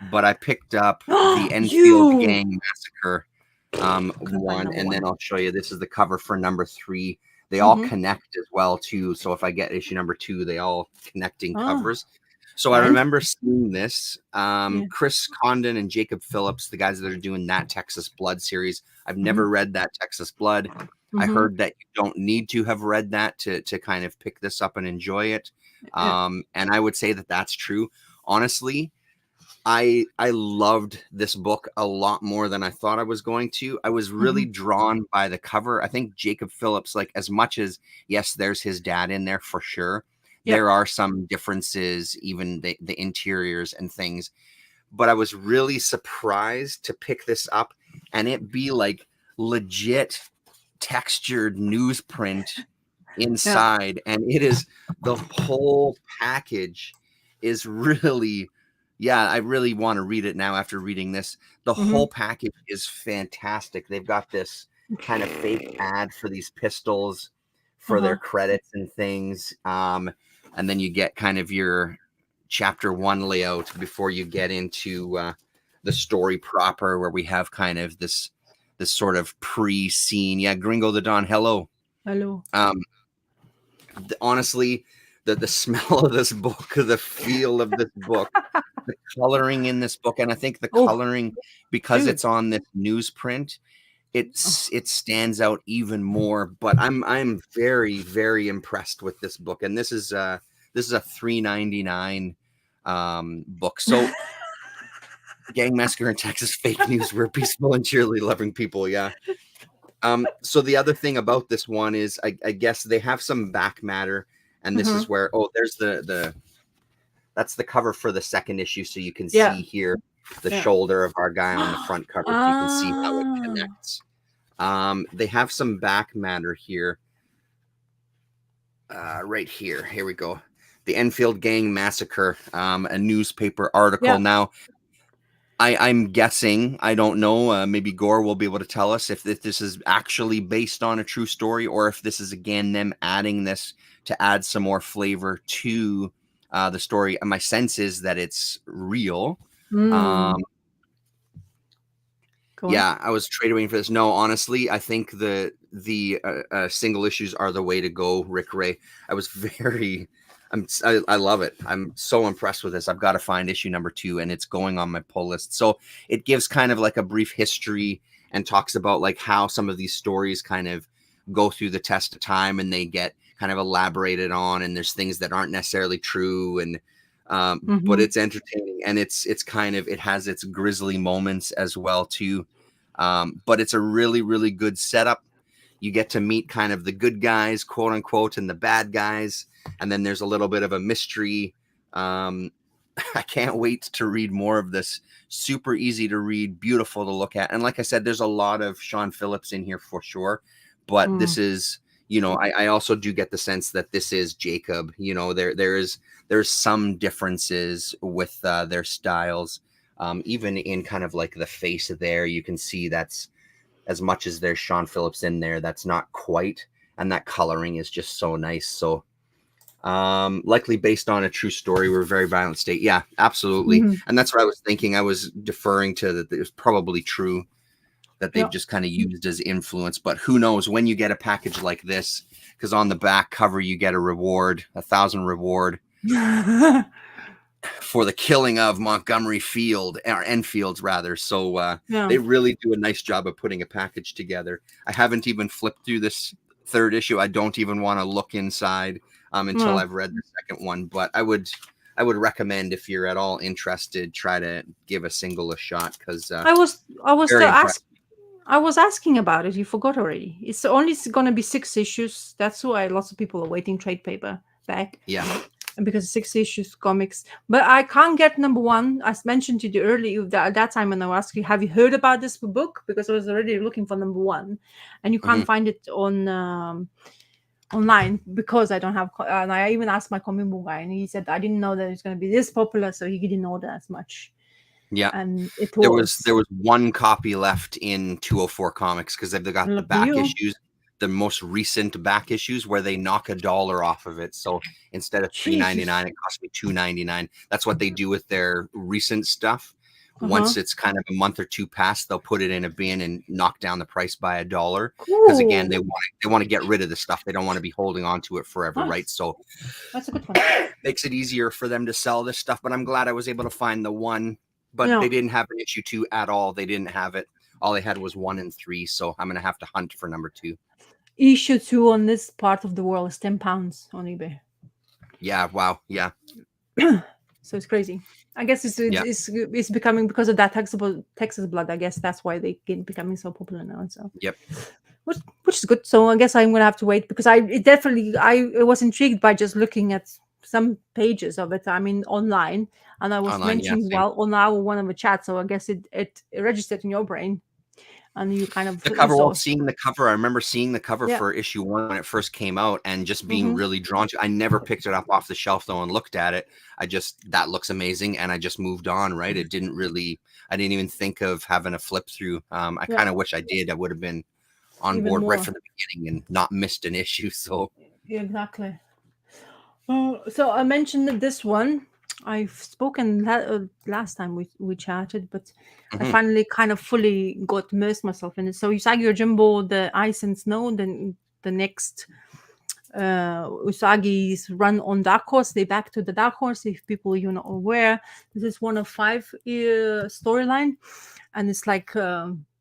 but I picked up the Enfield Gang Massacre 1, and then I'll show you. This is the cover for number 3. They all connect as well too. So if I get issue number 2, they all connecting covers. So I remember seeing this. Chris Condon and Jacob Phillips, the guys that are doing that Texas Blood series. I've never read that Texas Blood. I heard that you don't need to have read that to kind of pick this up and enjoy it. And I would say that that's true. Honestly, I loved this book a lot more than I thought I was going to. I was really drawn by the cover. I think Jacob Phillips, like, as much as, yes, there's his dad in there for sure. There are some differences, even the interiors and things. But I was really surprised to pick this up and it be like legit textured newsprint inside. And it is, the whole package is really, I really want to read it now after reading this. The whole package is fantastic. They've got this kind of fake ad for these pistols for their credits and things. And then you get kind of your chapter 1 layout before you get into the story proper, where we have kind of this sort of pre-scene. Yeah, Gringo the Don, hello. Hello. Honestly, the smell of this book, the feel of this book, the coloring in this book, and I think the coloring, because it's on this newsprint, it stands out even more. But I'm very, very impressed with this book, and this is a $3.99 book. So Gang Massacre in Texas, fake news. We're peaceful and cheerily loving people. Yeah. So the other thing about this one is, I guess they have some back matter, and this Mm-hmm. is where there's the that's the cover for the second issue, so you can Yeah. see here the Yeah. shoulder of our guy on the front cover, so you can see how it Ah. connects. They have some back matter here. Right here. Here we go. The Enfield Gang Massacre, a newspaper article. Yeah. Now, I'm guessing, I don't know, maybe Gore will be able to tell us if this is actually based on a true story, or if this is, again, them adding this to add some more flavor to the story. And my sense is that it's real. Mm. Go on. Yeah, I was trade waiting for this. No, honestly, I think the single issues are the way to go, Rick Ray. I was very, I love it. I'm so impressed with this. I've got to find issue number 2, and it's going on my pull list. So it gives kind of like a brief history and talks about like how some of these stories kind of go through the test of time, and they get kind of elaborated on, and there's things that aren't necessarily true, and but it's entertaining, and it's kind of, it has its grisly moments as well too. But it's a really, really good setup. You get to meet kind of the good guys, quote unquote, and the bad guys, and then there's a little bit of a mystery. I can't wait to read more of this. Super easy to read, beautiful to look at, and like I said, there's a lot of Sean Phillips in here for sure. But this is, I also do get the sense that this is Jacob. There's some differences with their styles. Even in kind of like the face there, you can see that's, as much as there's Sean Phillips in there, that's not quite, and that coloring is just so nice. So likely based on a true story. We're a very violent state. Yeah, absolutely. And that's what I was thinking. I was deferring to that. It was probably true that they've just kind of used as influence, but who knows when you get a package like this, because on the back cover you get a reward, 1,000 reward for the killing of Montgomery Field, or Enfields rather. So they really do a nice job of putting a package together. I haven't even flipped through this third issue. I don't even want to look inside until I've read the second one, but I would recommend, if you're at all interested, try to give a single a shot, because I was asking about it. You forgot already. It's only going to be 6 issues. That's why lots of people are waiting trade paper back. Yeah. Because 6 issues comics. But I can't get number 1. I mentioned to you earlier at that time when I asked you, have you heard about this book? Because I was already looking for number 1, and you can't find it on online, because I don't have. And I even asked my comic book guy, and he said I didn't know that it's going to be this popular, so he didn't order as much. Yeah, and there was one copy left in 204 Comics, because they've got the back issues, the most recent back issues, where they knock $1 off of it. So instead of $3.99, it cost me $2.99. That's what they do with their recent stuff. Once it's kind of a month or 2 past, they'll put it in a bin and knock down the price by $1. Because again, they want to get rid of the stuff. They don't want to be holding on to it forever, right? So that's a good one. Makes it easier for them to sell this stuff. But I'm glad I was able to find the 1. But they didn't have an issue 2 at all. They didn't have it. All they had was 1 and 3. So I'm going to have to hunt for number 2. Issue 2 on this part of the world is £10 on eBay. Yeah. Wow. Yeah. So it's crazy. I guess it's becoming, because of that Texas blood. I guess that's why they get becoming so popular now. So yep. Which is good. So I guess I'm going to have to wait, because I was intrigued by just looking at some pages of it. I mean, online, and I was mentioning on our one of the chats. So I guess it registered in your brain, and you kind of the cover. Well, seeing the cover, I remember seeing the cover for issue 1 when it first came out, and just being really drawn to. I never picked it up off the shelf though and looked at it. That looks amazing, and I just moved on. Right? It didn't really. I didn't even think of having a flip through. I kind of wish I did. I would have been on even board more. Right from the beginning and not missed an issue. So yeah, exactly. So I mentioned that this one I've spoken last time we chatted, but I finally kind of fully got immersed myself in it. So Usagi Yojimbo, the Ice and Snow, then the next Usagi's run on Dark Horse. They back to the Dark Horse. If people you're not aware, this is one of 5 storyline, and it's like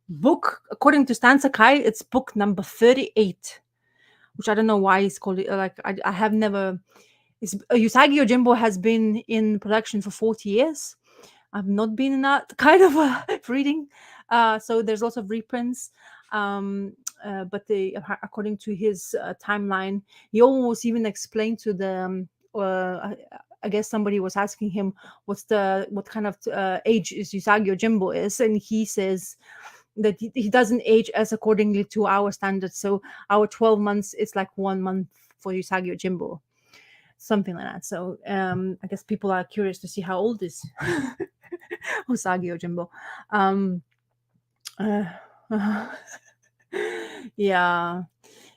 book, according to Stan Sakai, it's book number 38, which I don't know why it's called. Like I have never. Usagi Yojimbo has been in production for 40 years. I've not been in that kind of reading. So there's lots of reprints. but according to his timeline, he almost even explained to them. I guess somebody was asking him what kind of age is Usagi Yojimbo is, and he says that he doesn't age as accordingly to our standards. So our 12 months is like 1 month for Usagi Yojimbo, something like that. So I guess people are curious to see how old is Usagi Yojimbo. Yeah,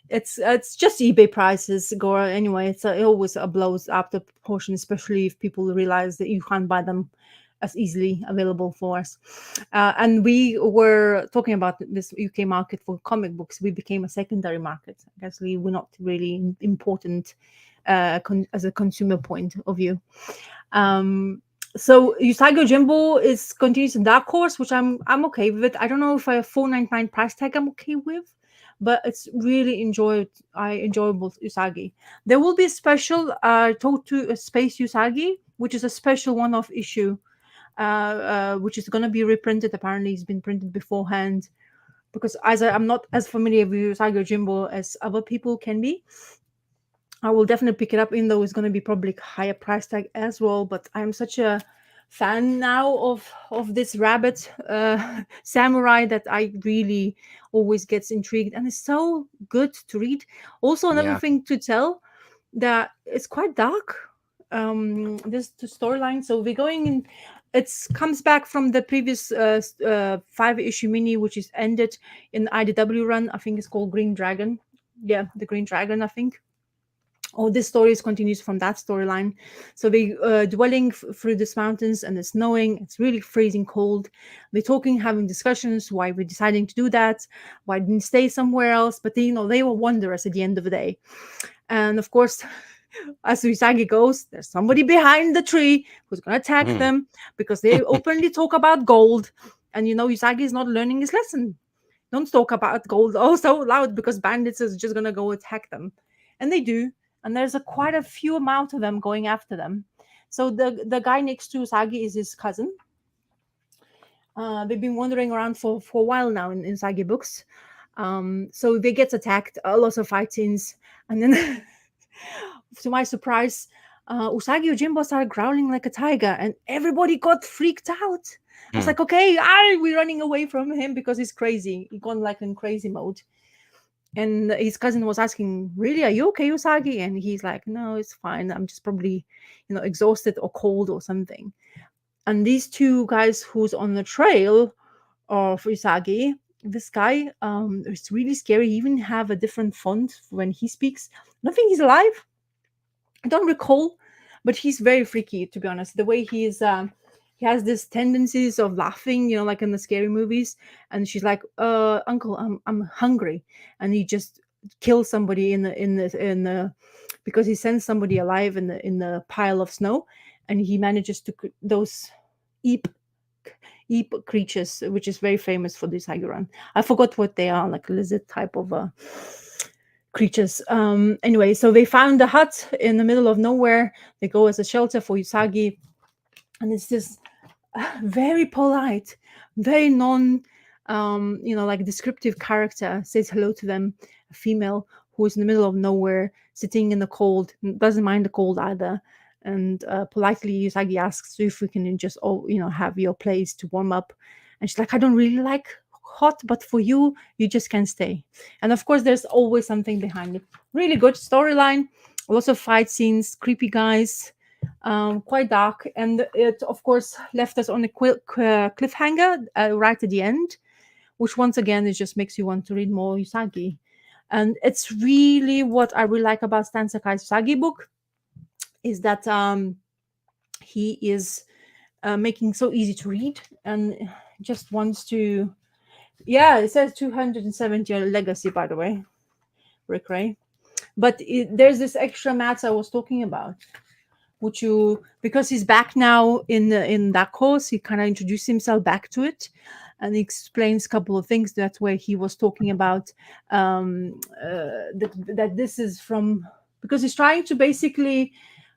it's just eBay prices, Gora. Anyway, it always blows up the proportion, especially if people realize that you can't buy them as easily available for us. And we were talking about this UK market for comic books. We became a secondary market. I guess we're not really important as a consumer point of view. So Usagi Yojimbo continues in Dark Horse, which I'm okay with. I don't know if a $4.99 price tag I'm okay with, but it's really enjoyable Usagi. There will be a special Talk to Space Usagi, which is a special one-off issue, which is going to be reprinted. Apparently, it's been printed beforehand, because I'm not as familiar with Usagi Yojimbo as other people can be. I will definitely pick it up, even though it's going to be probably higher price tag as well. But I'm such a fan now of this rabbit samurai that I really always gets intrigued, and it's so good to read. Also, another Yeah. thing to tell, that it's quite dark. This the storyline. So we're going in. It comes back from the previous 5-issue mini, which is ended in IDW run. I think it's called Green Dragon. Yeah, the Green Dragon, I think. All this stories continues from that storyline. So they dwelling through these mountains, and it's snowing. It's really freezing cold. They're talking, having discussions why we're deciding to do that, why didn't stay somewhere else. But they were wanderers at the end of the day. And of course, as Usagi goes, there's somebody behind the tree who's gonna attack them, because they openly talk about gold. And Usagi is not learning his lesson. Don't talk about gold so loud, because bandits is just gonna go attack them. And they do. And there's quite a few amount of them going after them. So the guy next to Usagi is his cousin. They've been wandering around for a while now in Usagi books. So they get attacked, lots of fight scenes, and then to my surprise, Usagi Yojimbo started growling like a tiger, and everybody got freaked out. I was like, okay, we're running away from him because he's crazy. He gone like in crazy mode. And his cousin was asking, really, are you okay, Usagi? And he's like, no, it's fine. I'm just probably, exhausted or cold or something. And these two guys who's on the trail of Usagi, this guy is really scary. He even have a different font when he speaks. I don't think he's alive. I don't recall, but he's very freaky, to be honest. The way he is, he has this tendencies of laughing, like in the scary movies. And she's like, "Uncle, I'm hungry," and he just kills somebody in the because he sends somebody alive in the pile of snow, and he manages to those eep creatures, which is very famous for this Higuran. I forgot what they are, like lizard type of creatures. Anyway, so they found a hut in the middle of nowhere. They go as a shelter for Usagi, and it's this very polite, very like descriptive character says hello to them, a female who is in the middle of nowhere, sitting in the cold, doesn't mind the cold either. And politely Usagi asks if we can just have your place to warm up. And she's like, I don't really like hot, but for you just can't stay. And of course there's always something behind it. Really good storyline, lots of fight scenes, creepy guys, quite dark, and it of course left us on a cliffhanger right at the end, which once again it just makes you want to read more Usagi. And it's really what I really like about Stan Sakai's Usagi book, is that he is making so easy to read, and just wants to, it says 270 legacy, by the way, Rick Ray. But there's this extra mats I was talking about, which because he's back now in that course, he kind of introduced himself back to it, and he explains a couple of things. That's where he was talking about that this is from, because he's trying to basically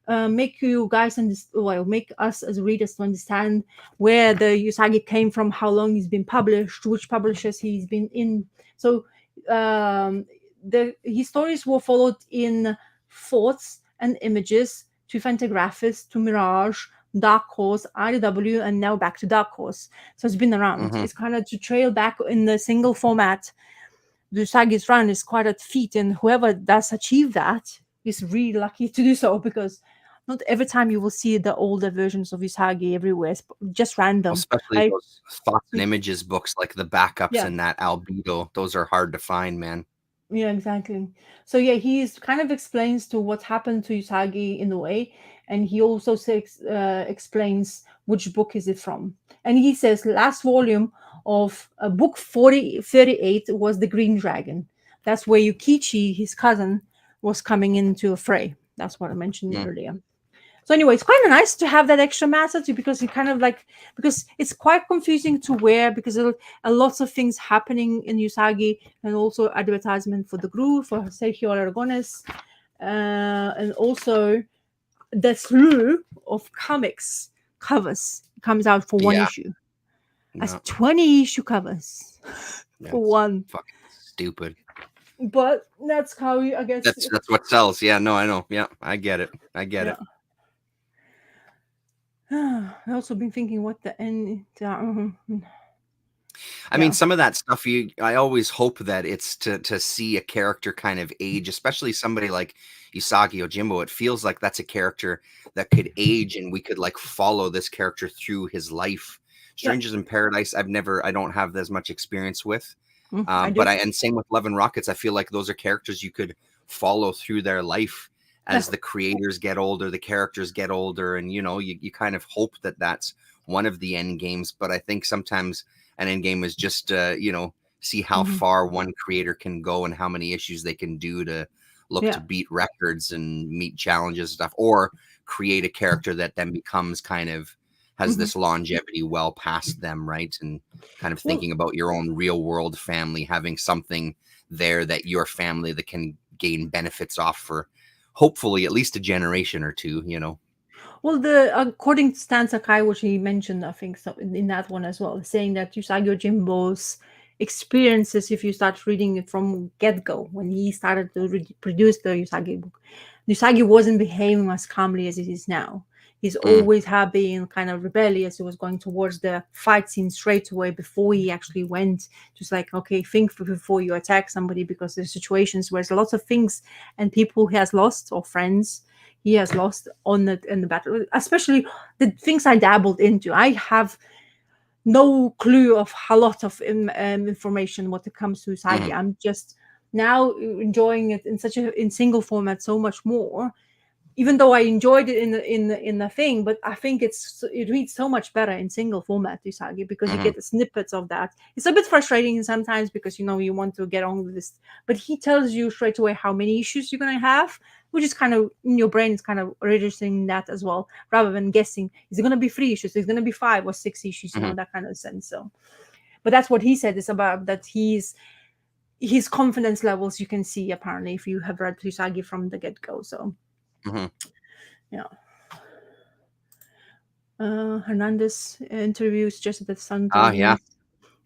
make you guys make us as readers to understand where the Usagi came from, how long he's been published, which publishers he's been in. So his stories were followed in thoughts and images to Fantagraphics, to Mirage, Dark Horse, IDW, and now back to Dark Horse. So it's been around. Mhm. It's kind of to trail back in the single format. The Usagi's run is quite a feat, and whoever does achieve that is really lucky to do so, because not every time you will see the older versions of Usagi everywhere. It's just random. Especially I those thoughts and images books, like the backups Yeah. and that Albedo. Those are hard to find, man. Yeah, exactly. So yeah, he's kind of explains to what happened to Usagi in a way, and he also explains which book is it from. And he says last volume of book 38 was the Green Dragon. That's where Yukichi, his cousin, was coming into a fray. That's what I mentioned Mm. earlier. So anyway, it's kind of nice to have that extra matter too, because you kind of like, because it's quite confusing to wear, because a lots of things happening in Usagi, and also advertisement for the group for Sergio Aragones, and also the slew of comics covers comes out for one Yeah, issue. That's no, 20 issue covers for that's one. fucking stupid. But that's how I guess. That's what sells. Yeah, no, I know. Yeah, I get it. I get Yeah. it. I also been thinking what the end. I mean, Yeah. some of that stuff, I always hope that it's to see a character kind of age, especially somebody like Usagi Ojimbo. It feels like that's a character that could age, and we could like follow this character through his life. Yeah. Strangers in Paradise, I don't have as much experience with, I do. but and same with Love and Rockets. I feel like those are characters you could follow through their life Yeah. as the creators get older, the characters get older, and you kind of hope that that's one of the end games. But I think sometimes an end game is just see how Mhm. far one creator can go and how many issues they can do to look to Yeah. beat records and meet challenges and stuff, or create a character that then becomes kind of has Mhm. this longevity well past them, right? And kind of Well, thinking about your own real world family, having something there that your family that can gain benefits off for hopefully at least a generation or two. the according to Stan Sakai, which he mentioned, I think so in that one as well, saying that Usagi Jimbo's experiences, if you start reading it from get go, when he started to produce the Usagi book, Usagi wasn't behaving as calmly as it is now. He's Mm, always had been kind of rebellious. He was going towards the fight scene straight away before he actually went. Just like, okay, think before you attack somebody, because there's situations where there's lots of things and people he has lost or friends he has lost on the in the battle, especially the things I dabbled into. I have no clue of a lot of information when it comes to Usagi. mhm, I'm just now enjoying it in such in single format so much more, even though I enjoyed it in the thing, but I think it reads so much better in single format Usagi, because you mhm, get the snippets of that. It's a bit frustrating sometimes because you want to get on with this, but he tells you straight away how many issues you're gonna have, which is kind of in your brain is kind of registering that as well, rather than guessing is it gonna be 3 issues, is it gonna be 5 or 6 issues, mhm, that kind of sense. So, but that's what he said is about that his confidence levels you can see apparently if you have read Usagi from the get go. So mhm. yeah. Hernandez interviews just at the Sun Ah, yeah,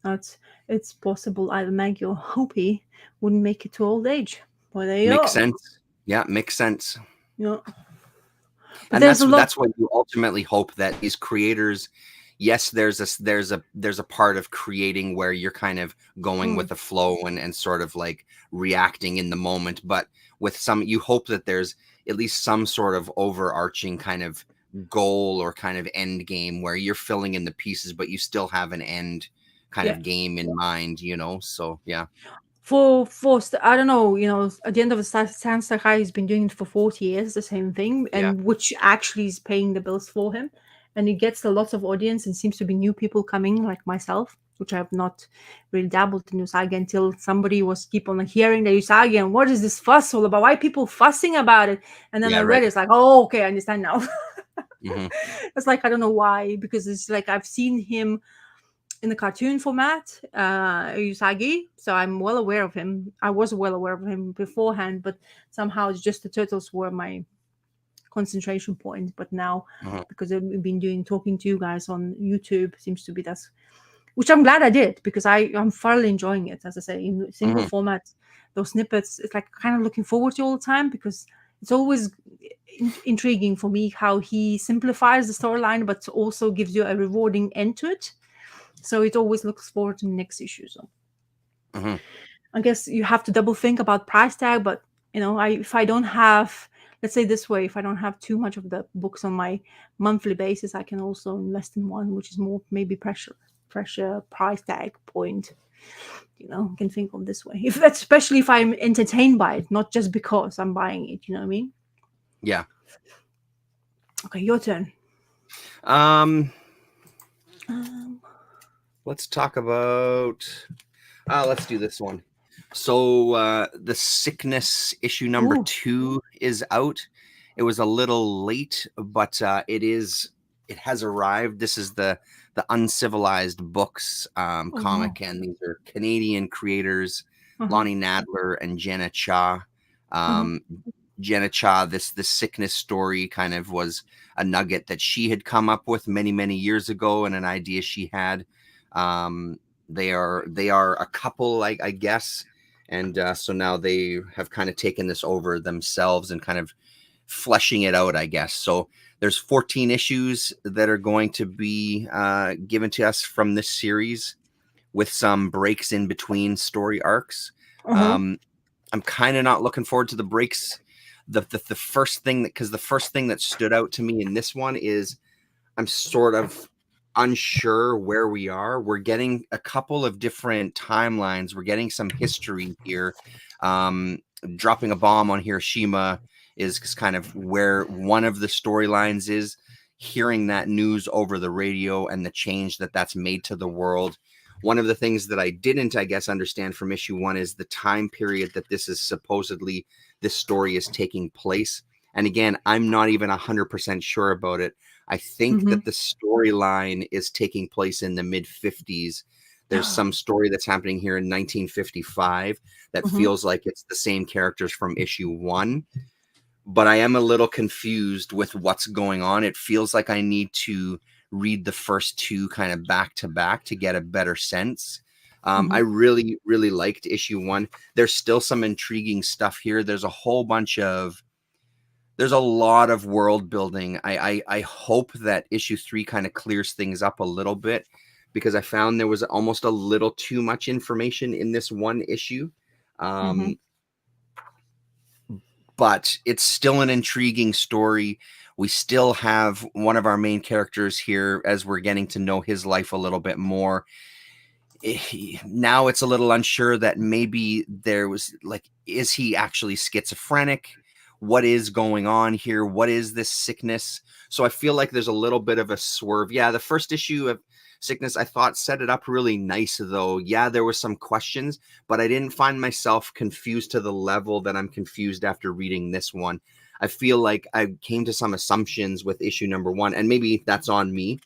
Tony. It's possible either Maggie or Hopi wouldn't make it to old age. Well, there you makes go. sense. Yeah, makes sense. Yeah. But And there's a lot. that's what you ultimately hope, that these creators, yes, there's a part of creating where you're kind of going Mm, with the flow and sort of like reacting in the moment, but with some, you hope that there's at least some sort of overarching kind of goal or kind of end game where you're filling in the pieces but you still have an end kind yeah. of game in mind. So yeah. I don't know, at the end of the Stan Sakai, he's been doing it for 40 years, the same thing, Yeah. and which actually is paying the bills for him. And he gets a lot of audience and seems to be new people coming, like myself, which I have not really dabbled in Usagi until somebody was keep on hearing the Usagi and what is this fuss all about? Why are people fussing about it? And then Yeah, I read right. it, it's like, oh, okay, I understand now. Hmm. It's like, I don't know why, because it's like I've seen him in the cartoon format, Usagi. So I'm well aware of him. I was well aware of him beforehand, but somehow it's just the turtles were my concentration point. But now, Hmm. because I've been doing talking to you guys on YouTube, seems to be which I'm glad I did, because I'm thoroughly enjoying it. As I say, in single Hmm. format, those snippets, it's like kind of looking forward to all the time, because it's always intriguing for me how he simplifies the storyline, but also gives you a rewarding end to it. So it always looks forward to the next issue. So Hmm. I guess you have to double think about price tag, but if I don't have, let's say this way, if I don't have too much of the books on my monthly basis, I can also invest in one which is more maybe pressure price tag point. I can think of this way. If especially if I'm entertained by it, not just because I'm buying it. You know what I mean? Yeah. Okay, your turn. Um, Um, let's talk about. Let's do this one. So the Sickness issue number ooh. 2 is out. It was a little late, but it has arrived. This is the Uncivilized Books Oh wow. comic, and these are Canadian creators, Uh-huh. Lonnie Nadler and Jenna Cha. Uh-huh. Um, Jenna Cha, this Sickness story kind of was a nugget that she had come up with many years ago, and an idea she had. Um, they are a couple, I guess, and so now they have kind of taken this over themselves and kind of fleshing it out, I guess. So there's 14 issues that are going to be given to us from this series, with some breaks in between story arcs. Uh-huh. Um, I'm kind of not looking forward to the breaks. The first thing because the first thing that stood out to me in this one is I'm sort of unsure where we are. We're getting a couple of different timelines. We're getting some history here. Um, Dropping a bomb on Hiroshima is kind of where one of the storylines is. Hearing that news over the radio and the change that that's made to the world. One of the things that I didn't, I guess, understand from issue 1 is the time period that this story is taking place. And again, I'm not even 100% sure about it. I think Mm-hmm. that the storyline is taking place in the mid 50s. There's some story that's happening here in 1955 that Mm-hmm. feels like it's the same characters from issue 1, but I am a little confused with what's going on. It feels like I need to read the first 2 kind of back to back to get a better sense. Mm-hmm. I really liked issue 1. There's still some intriguing stuff here. There's a lot of world building. I hope that issue 3 kind of clears things up a little bit, because I found there was almost a little too much information in this one issue. Mm-hmm. But it's still an intriguing story. We still have one of our main characters here as we're getting to know his life a little bit more. Now it's a little unsure that maybe there was is he actually schizophrenic? What is going on here? What is this sickness? So I feel like there's a little bit of a swerve. Yeah, the first issue of Sickness, I thought, set it up really nice, though. Yeah, there were some questions, but I didn't find myself confused to the level that I'm confused after reading this one. I feel like I came to some assumptions with issue number 1, and maybe that's on me,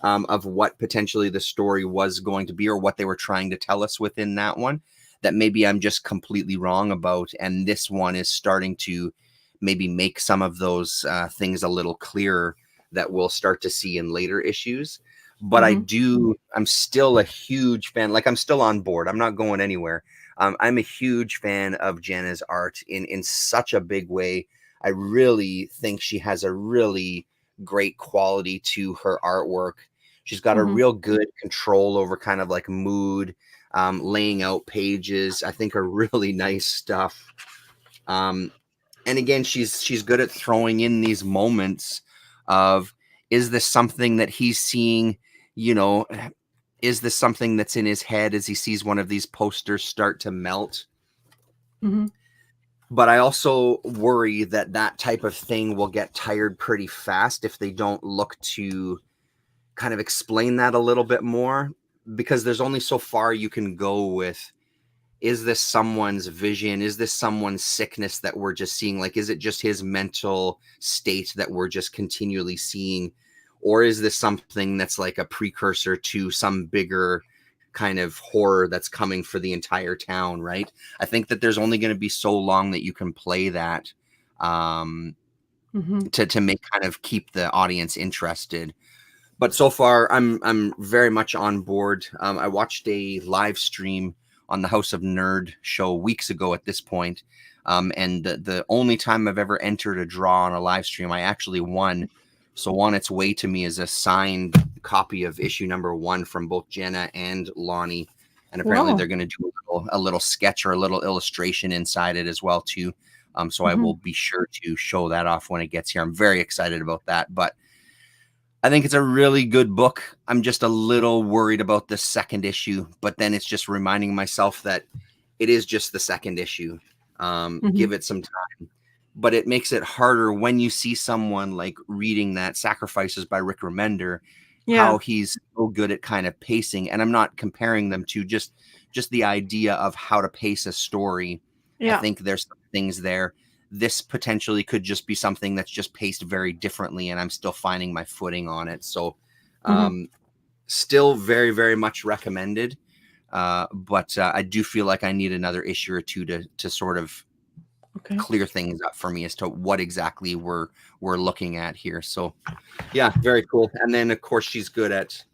of what potentially the story was going to be, or what they were trying to tell us within that one, that maybe I'm just completely wrong about. And this one is starting to maybe make some of those things a little clearer that we'll start to see in later issues. But Mm-hmm. I'm still a huge fan. Like, I'm still on board. I'm not going anywhere. I'm a huge fan of Jenna's art in such a big way. I really think she has a really great quality to her artwork. She's got a Mm-hmm. real good control over kind of like mood, laying out pages. I think are really nice stuff. Um, and again, she's good at throwing in these moments of, is this something that he's seeing? You know, is this something that's in his head as he sees one of these posters start to melt? Mm-hmm. But I also worry that that type of thing will get tired pretty fast if they don't look to kind of explain that a little bit more, because there's only so far you can go with, is this someone's vision? Is this someone's sickness that we're just seeing? Like, is it just his mental state that we're just continually seeing? Or is this something that's like a precursor to some bigger kind of horror that's coming for the entire town, right? I think that there's only going to be so long that you can play that, um, Mm-hmm. to make kind of keep the audience interested. But so far, I'm very much on board. I watched a live stream on the House of Nerd show weeks ago at this point, and the only time I've ever entered a draw on a live stream, I actually won. So on its way to me is a signed copy of issue number 1 from both Jenna and Lonnie, and apparently Wow. they're going to do a little sketch or a little illustration inside it as well too. So I will Mhm. be sure to show that off when it gets here. I'm very excited about that, but I think it's a really good book. I'm just a little worried about the second issue, but then it's just reminding myself that it is just the second issue. Mhm. Give it some time. But it makes it harder when you see someone like reading that Sacrifices by Rick Remender, Yeah. how he's so good at kind of pacing. And I'm not comparing them to just the idea of how to pace a story. I Yeah. think there's some things there. This potentially could just be something that's just paced very differently, and I'm still finding my footing on it. So, Mhm. um, still very, very much recommended. But I do feel like I need another issue or two to sort of Okay. clear things up for me as to what exactly we're looking at here. So, yeah, very cool. And then of course she's good at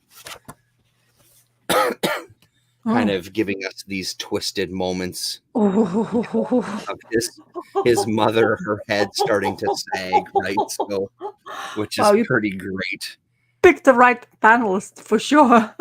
kind Oh. of giving us these twisted moments, you know, Oh. of his mother, her head starting to sag, right? So, which Wow, is you pretty great. picked the right panelist for sure.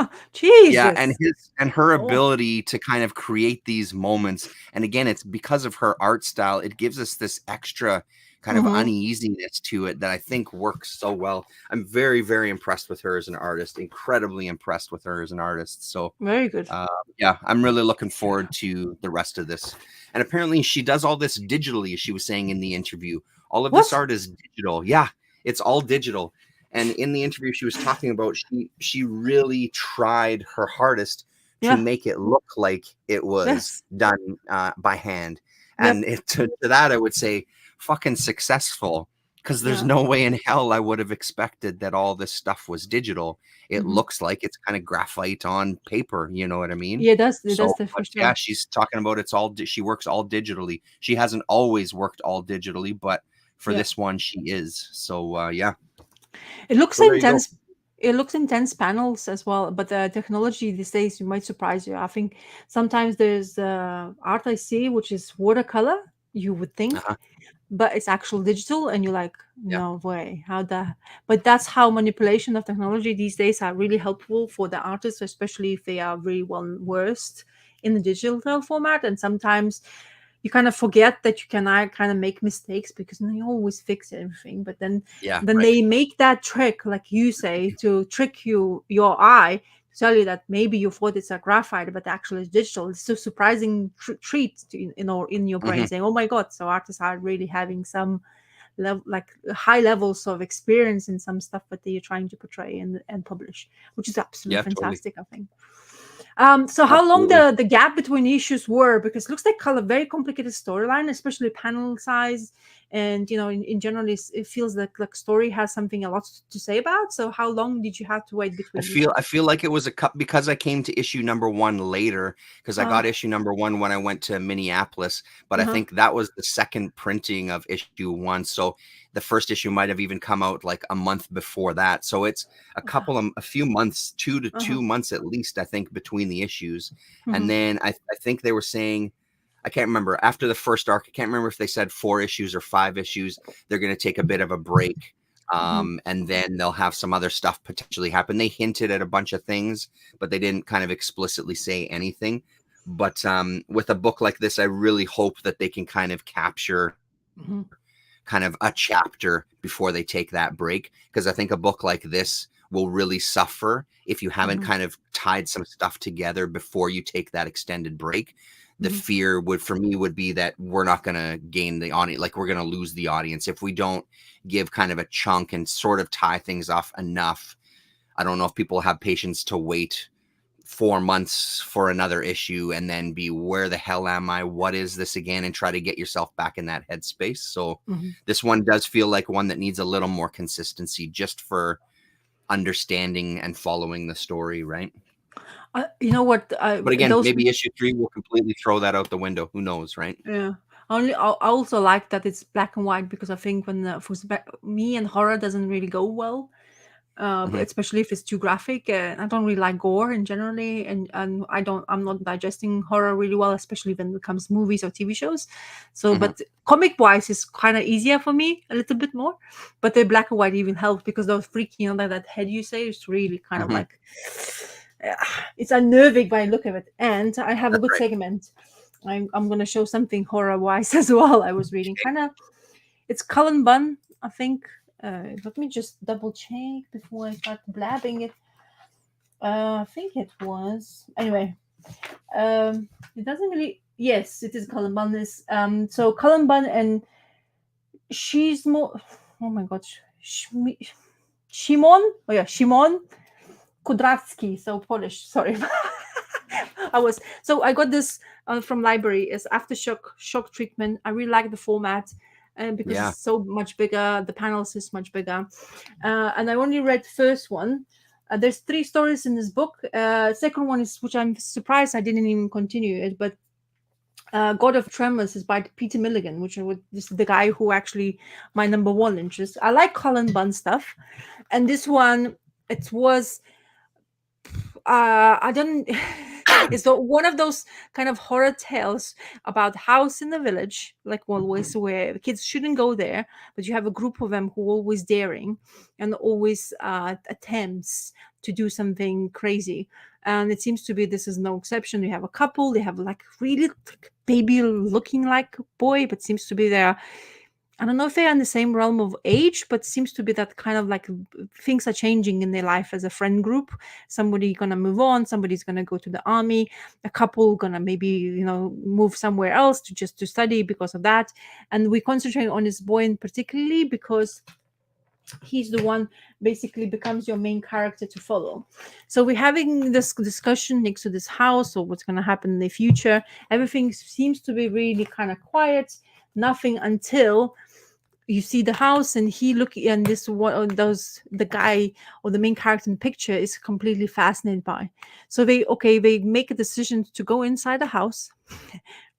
Yeah, and Jesus. her Oh. ability to kind of create these moments, and again, it's because of her art style, it gives us this extra kind of Mhm. uneasiness to it that I think works so well. I'm very, very impressed with her as an artist, incredibly impressed with her as an artist. So, Very good. uh, yeah, I'm really looking forward to the rest of this. And apparently, she does all this digitally, as she was saying in the interview. All of this What? art is digital. Yeah, it's all digital. And in the interview, she was talking about she really tried her hardest to Yeah. make it look like it was Yes. done by hand. And Yep. to that, I would say fucking successful, because there's Yeah. no way in hell I would have expected that all this stuff was digital. It Mhm. looks like it's kind of graphite on paper, you know what I mean? Yeah, it does So, that for but yeah, sure. she's talking about it's all she works all digitally. She hasn't always worked all digitally, but for Yeah. this one she is. So yeah. It looks So there you go. intense. It looks intense panels as well, but the technology these days you might surprise you. I think sometimes there's art I see which is watercolor, you would think, Uh-huh. but it's actual digital, and you're like, Yeah. no way, how the? But that's how manipulation of technology these days are really helpful for the artists, especially if they are really well versed in the digital format. And sometimes you kind of forget that you can kind of make mistakes because they always fix everything, but then Yeah. then Right. they make that trick, like you say, to trick your eye, to tell you that maybe you thought it's a graphite but actually it's digital. It's a surprising treat to, in your brain, Hmm. saying, oh my god, so artists are really having some level, like high levels of experience in some stuff that they're trying to portray and publish, which is absolutely Yeah. Totally. fantastic, I think. So how long Absolutely. the gap between issues were? Because it looks like a very complicated storyline, especially panel size, and in general, it feels like story has something a lot to say about. So how long did you have to wait I between feel I issues? feel like it was a cup because I came to issue number 1 later, because I Uh, got issue number 1 when I went to Minneapolis, but I uh-huh. think that was the second printing of issue 1. So the first issue might have even come out like a month before that. So it's a few months, 2 to Uh-huh. 2 months at least, I think, between the issues. And Mhm. then I think they were saying, I can't remember, after the first arc, I can't remember if they said 4 issues or 5 issues, they're going to take a bit of a break, Mhm. and then they'll have some other stuff potentially happen. They hinted at a bunch of things, but they didn't kind of explicitly say anything. But with a book like this, I really hope that they can kind of capture Mhm. kind of a chapter before they take that break, because I think a book like this will really suffer if you haven't Mhm. kind of tied some stuff together before you take that extended break. The Mhm. fear would for me would be that we're not going to gain the audience, like we're going to lose the audience if we don't give kind of a chunk and sort of tie things off enough. I don't know if people have patience to wait 4 months for another issue and then be, where the hell am I? What is this again? And try to get yourself back in that headspace. So Mhm. this one does feel like one that needs a little more consistency just for understanding and following the story, right? You know what? But again, Those maybe issue 3 will completely throw that out the window. Who knows, right? Yeah. I also like that it's black and white because I think when me and horror doesn't really go well. Mhm. especially if it's too graphic. I don't really like gore in generally, and I'm not digesting horror really well, especially when it comes to movies or TV shows. So, Mhm. but comic wise is kind of easier for me a little bit more. But the black and white even helps because those freaky, like that head you say is really kind of Mhm. like it's unnerving when I look at it. And I have a That's good right. segment. I'm gonna show something horror wise as well. I was reading kind of it's Cullen Bunn, I think. Let me just double check before I start blabbing it. I think it was anyway. It doesn't really. Yes, it is Cullen Bunn. Is so Cullen Bunn and she's more. Oh my god, Shimon. Oh yeah, Shimon Kudrawski. So Polish. Sorry. I got this from library. It's aftershock shock treatment. I really like the format. Because Yeah. it's so much bigger, the panels is much bigger, and I only read the first one. There's 3 stories in this book. Second one is, which I'm surprised I didn't even continue it, but God of Tremors is by Peter Milligan, which is the guy who actually my number one interest. I like Colin Bunn stuff, and this one it was I don't. It's one of those kind of horror tales about house in the village, like always, where the kids shouldn't go there, but you have a group of them who are always daring and always attempts to do something crazy. And it seems to be this is no exception. You have a couple, they have like really baby looking like boy, but seems to be there. I don't know if they're in the same realm of age, but seems to be that kind of like things are changing in their life as a friend group. Somebody gonna move on, somebody's gonna go to the army, a couple gonna maybe move somewhere else to study because of that. And we concentrate on this boy in particularly because he's the one basically becomes your main character to follow. So we're having this discussion next to this house or what's going to happen in the future. Everything seems to be really kind of quiet, nothing until you see the house and he look and this one of those the guy or the main character in the picture is completely fascinated by. So they make a decision to go inside the house.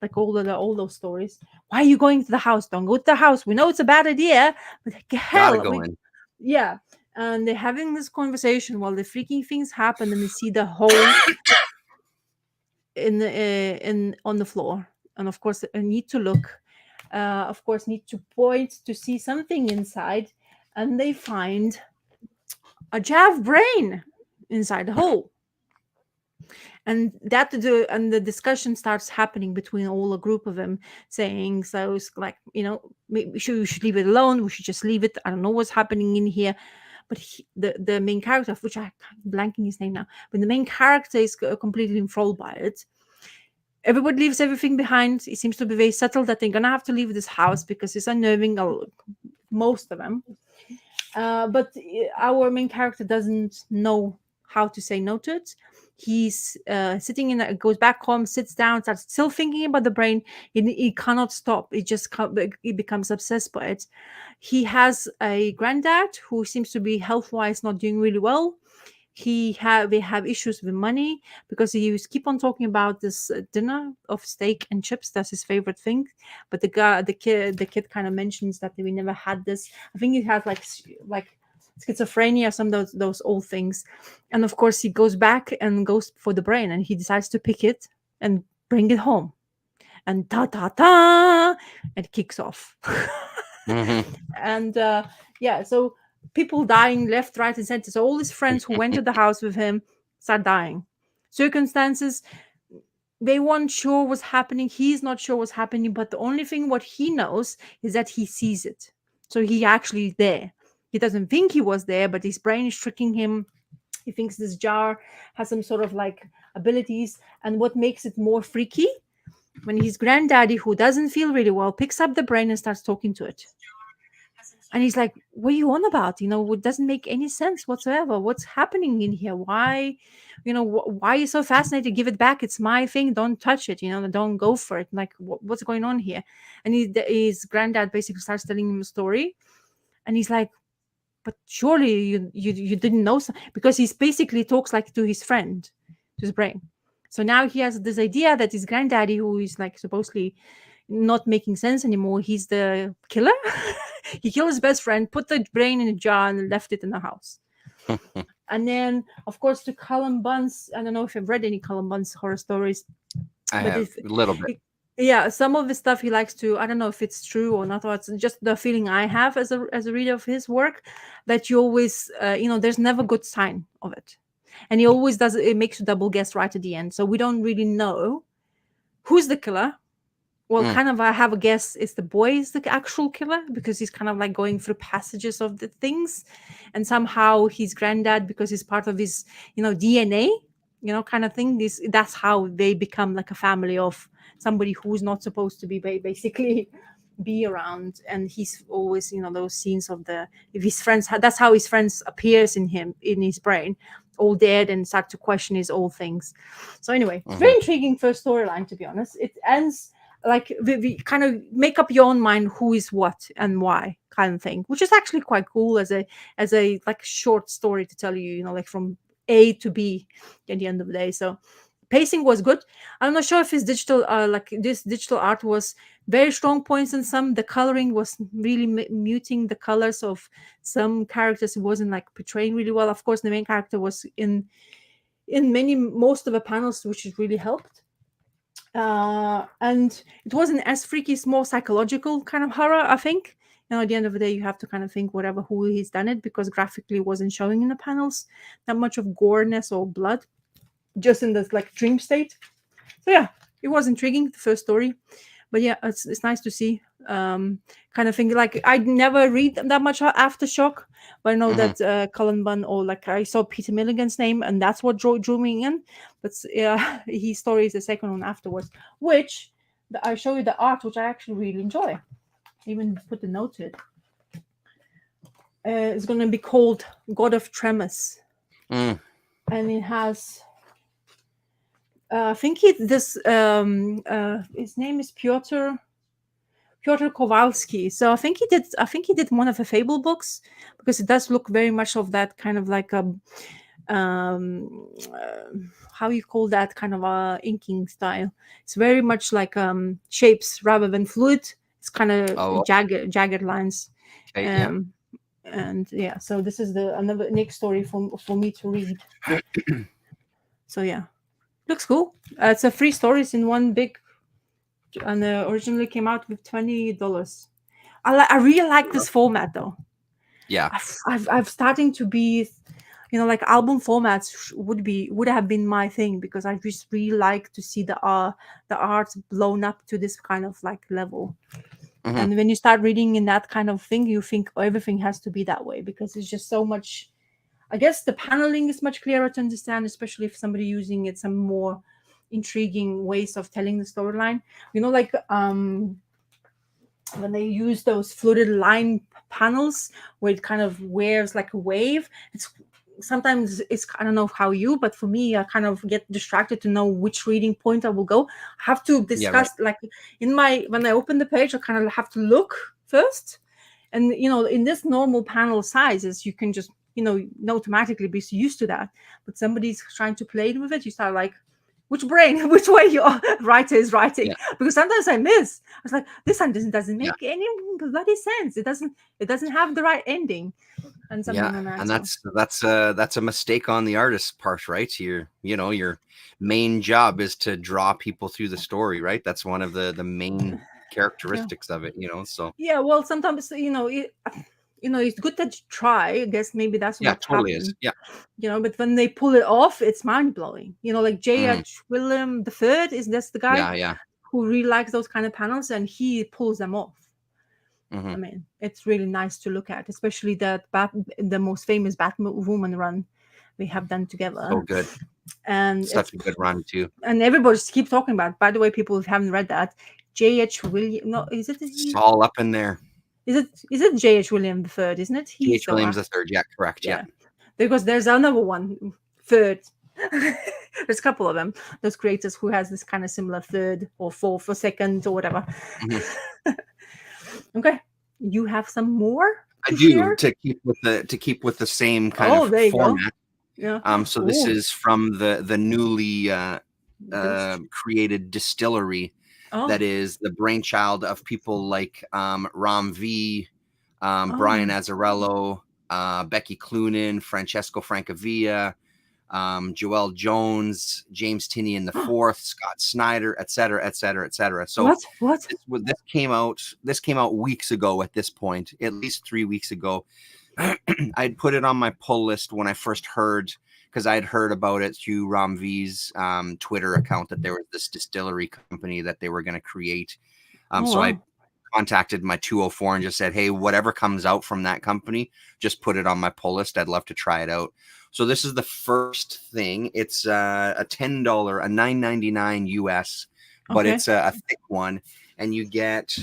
Like all those stories, why are you going to the house? Don't go to the house, we know it's a bad idea, but Gotta hell go we in. yeah. And they're having this conversation while the freaking things happen and they see the hole in on the floor. And of course I need to look, of course need to point to see something inside, and they find a Jav brain inside the hole. And the discussion starts happening between all a group of them, saying so it's like maybe we should leave it alone, we should just leave it, I don't know what's happening in here. But the main character, of which I'm blanking his name now, but the main character is completely enthralled by it. Everybody leaves everything behind. It seems to be very subtle that they're gonna have to leave this house because it's unnerving, most of them. But our main character doesn't know how to say no to it. He's sitting goes back home, sits down, starts still thinking about the brain. He cannot stop. He becomes obsessed by it. He has a granddad who seems to be health wise not doing really well. They have issues with money because he was keep on talking about this dinner of steak and chips. That's his favorite thing. But the kid kind of mentions that we never had this. I think he has like schizophrenia, some of those old things. And of course he goes back and goes for the brain and he decides to pick it and bring it home. And ta ta ta, and it kicks off. Mhm. And yeah, so people dying left, right, and center. So all his friends who went to the house with him start dying. Circumstances, they weren't sure what's happening. He's not sure what's happening, but the only thing what he knows is that he sees it. So he actually there. He doesn't think he was there, but his brain is tricking him. He thinks this jar has some sort of like abilities. And what makes it more freaky, when his granddaddy, who doesn't feel really well, picks up the brain and starts talking to it. And he's like, what are you on about? It doesn't make any sense whatsoever. What's happening in here? Why, why are you so fascinated? Give it back. It's my thing. Don't touch it. Don't go for it. Like, what's going on here? And his granddad basically starts telling him a story. And he's like, but surely you didn't know because he's basically talks like to his friend, to his brain. So now he has this idea that his granddaddy, who is like supposedly not making sense anymore, he's the killer. He killed his best friend, put the brain in a jar, and left it in the house. And then, of course, to Cullen Bunn's. I don't know if you've read any Cullen Bunn's horror stories, I but have if a little bit. yeah, some of the stuff he likes to, I don't know if it's true or not, or it's just the feeling I have as a reader of his work, that you always, there's never good sign of it, and he always does it. It makes you double guess right at the end, so we don't really know who's the killer. Well, Mm. kind of, I have a guess is the boy is the actual killer, because he's kind of like going through passages of the things, and somehow his granddad, because he's part of his, DNA, kind of thing. That's how they become like a family of somebody who's not supposed to be basically be around. And he's always, those scenes of the if his friends. That's how his friends appears in his brain, all dead, and start to question his old things. So anyway, it's very intriguing first storyline, to be honest. It ends like we kind of make up your own mind who is what and why, kind of thing, which is actually quite cool as a like short story to tell you, like from A to B at the end of the day. So pacing was good. I'm not sure if his digital like this digital art was very strong points, and some the coloring was really muting the colors of some characters. It wasn't like portraying really well. Of course, the main character was in most of the panels, which has really helped. And it wasn't as freaky. It's more psychological kind of horror, I think. At the end of the day, you have to kind of think whatever who he's done it, because graphically it wasn't showing in the panels that much of goreness or blood, just in this like dream state. So yeah, it was intriguing, the first story. But yeah, it's nice to see. Kind of thing. Like I never read that much Aftershock, but I know that Cullen Bunn, or like I saw Peter Milligan's name, and that's what drew me in. But his story is the second one afterwards, which I show you the art, which I actually really enjoy. Even put the note to it. It's going to be called God of Tremors, and it has. I think his name is Piotr Kowalski. So I think he did one of the Fable books, because it does look very much of that kind of like a how you call that kind of a inking style. It's very much like shapes rather than fluid. It's kind of jagged lines. Okay, And yeah, so this is another next story for me to read. So yeah, looks cool. It's a 3 stories in one big, and originally came out with $20. I really like this format though. Yeah. I've starting to be, like album formats would have been my thing, because I just really like to see the art blown up to this kind of like level. And when you start reading in that kind of thing, you think everything has to be that way, because it's just so much. I guess the paneling is much clearer to understand, especially if somebody using it some more intriguing ways of telling the storyline. Like when they use those fluted line panels where it kind of wears like a wave. Sometimes I don't know how you, but for me, I kind of get distracted to know which reading point I will go. I have to discuss like when I open the page, I kind of have to look first. And in this normal panel sizes, you can just automatically be used to that. But somebody's trying to play with it, you start like, which which way your writer is writing, because sometimes I miss. I was like, this sentence doesn't make any bloody sense. It doesn't have the right ending, and something like that. And that's a mistake on the artist's part, right? Your main job is to draw people through the story, right? That's one of the main characteristics of it, So yeah, well, sometimes it's good that you try. I guess maybe that's what totally happened. is. Yeah. But when they pull it off, it's mind blowing. Like J.H. William III that's the guy who really likes those kind of panels, and he pulls them off. I mean, it's really nice to look at, especially the most famous Batwoman run we have done together. So good. And such a good run too. And everybody just keeps talking about it. By the way, people who haven't read that, J.H. William. No, is it? It's all up in there. Is it J.H. William III? Isn't it? J.H. Williams III. Yeah, correct. Yeah. Because there's another one, third. There's a couple of them. Those creators who has this kind of similar third or fourth or second or whatever. Okay, you have some more? I do to keep with the same kind of format. Yeah. So this is from the newly created distillery that is the brainchild of people like Ram V, Brian Azzarello, Becky Cloonan, Francesco Francavilla, Joelle Jones, James Tinian the Fourth, Scott Snyder, et cetera, et cetera, et cetera. So What? This came out weeks ago at this point, at least 3 weeks ago. I'd put it on my pull list when I first heard, because I'd heard about it through Ram V's Twitter account, that there was this distillery company that they were going to create. So I contacted my 204 and just said, hey, whatever comes out from that company, just put it on my pull list. I'd love to try it out. So this is the first thing. It's a $10, a $9.99 US, but it's a thick one, and you get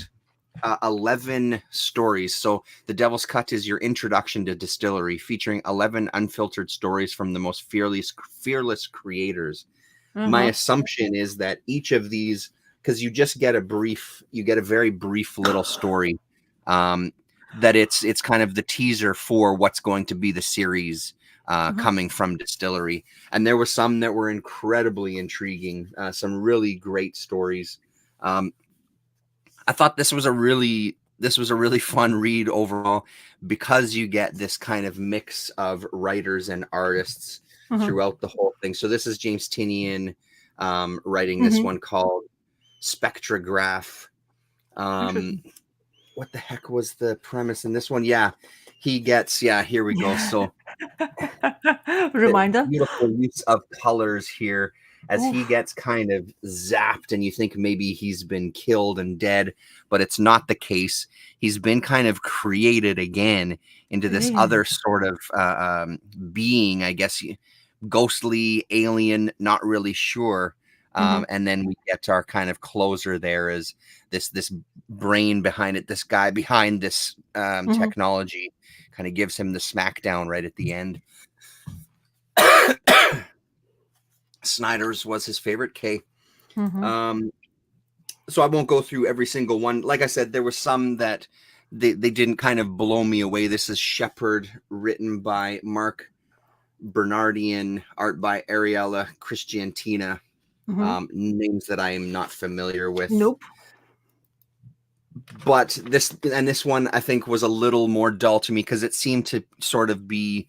11 stories. So The Devil's Cut is your introduction to distillery, featuring 11 unfiltered stories from the most fearless creators. My assumption is that each of these, because you get a very brief little story, that it's kind of the teaser for what's going to be the series coming from distillery. And there were some that were incredibly intriguing, some really great stories. I thought this was a really fun read overall, because you get this kind of mix of writers and artists throughout the whole thing. So this is James Tinian writing this one called Spectrograph. What the heck was the premise in this one? Yeah, he gets, here we go. So reminder, beautiful use of colors here as he gets kind of zapped, and you think maybe he's been killed and dead, but it's not the case. He's been kind of created again into this other sort of being, I guess, ghostly, alien, not really sure. And then we get to our kind of closer there, is this brain behind it, this guy behind this technology, kind of gives him the smackdown right at the end. Snyder's was his favorite, K. So I won't go through every single one. Like I said, there were some that they didn't kind of blow me away. This is Shepherd, written by Mark Bernardian, art by Ariella Christiantina. Names that I am not familiar with. Nope. But this one I think was a little more dull to me, because it seemed to sort of be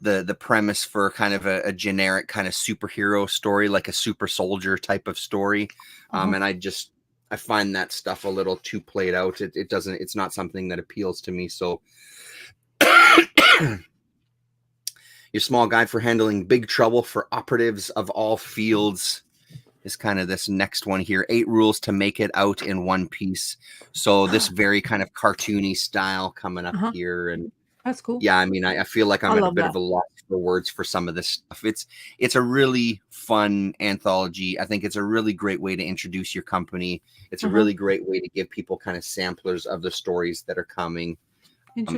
the premise for kind of a generic kind of superhero story, like a super soldier type of story. And I find that stuff a little too played out. It's not something that appeals to me. So Your Small Guide for Handling Big Trouble for Operatives of All Fields is kind of this next one here. 8 Rules to Make It Out in One Piece. So this very kind of cartoony style coming up here. And that's cool. Yeah, I mean, I feel like I'm at a bit of a loss for words for some of this stuff. It's a really fun anthology. I think it's a really great way to introduce your company. It's a really great way to give people kind of samplers of the stories that are coming.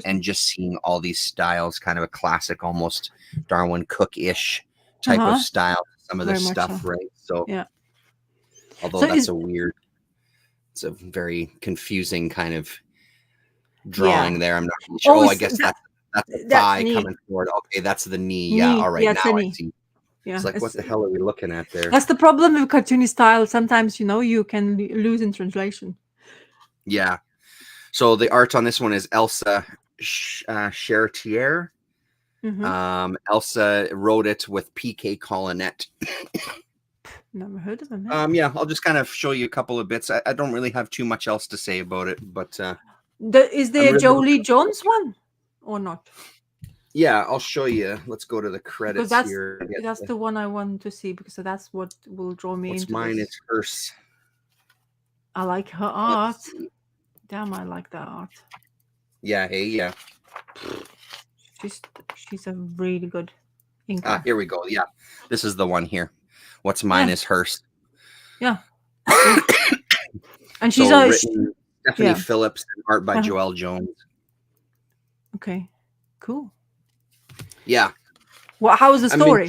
And just seeing all these styles, kind of a classic, almost Darwin Cook-ish type of style, some of this stuff, right? So, yeah. Although it's a very confusing kind of drawing there. I'm not really sure. I guess that's the thigh coming forward. Okay, that's the knee. Yeah, all right. Now I see. Yeah, it's like, what the hell are we looking at there? That's the problem with cartoony style. Sometimes, you can lose in translation. Yeah. So the art on this one is Elsa Chartier. Elsa wrote it with P.K. Collinette. Never heard of them. Yeah, I'll just kind of show you a couple of bits. I don't really have too much else to say about it, but is there a Jolie Jones one or not? Yeah, I'll show you. Let's go to the credits here. That's the one I want to see, because that's what will draw me into mine. this. It's hers. I like her art. Damn, I like that art. Yeah, hey, yeah. She's a really good inker. Here we go. Yeah, this is the one here. What's mine is hers. Yeah. And she's written Stephanie Phillips, and art by Joelle Jones. Okay, cool. Yeah. Well, how was the story?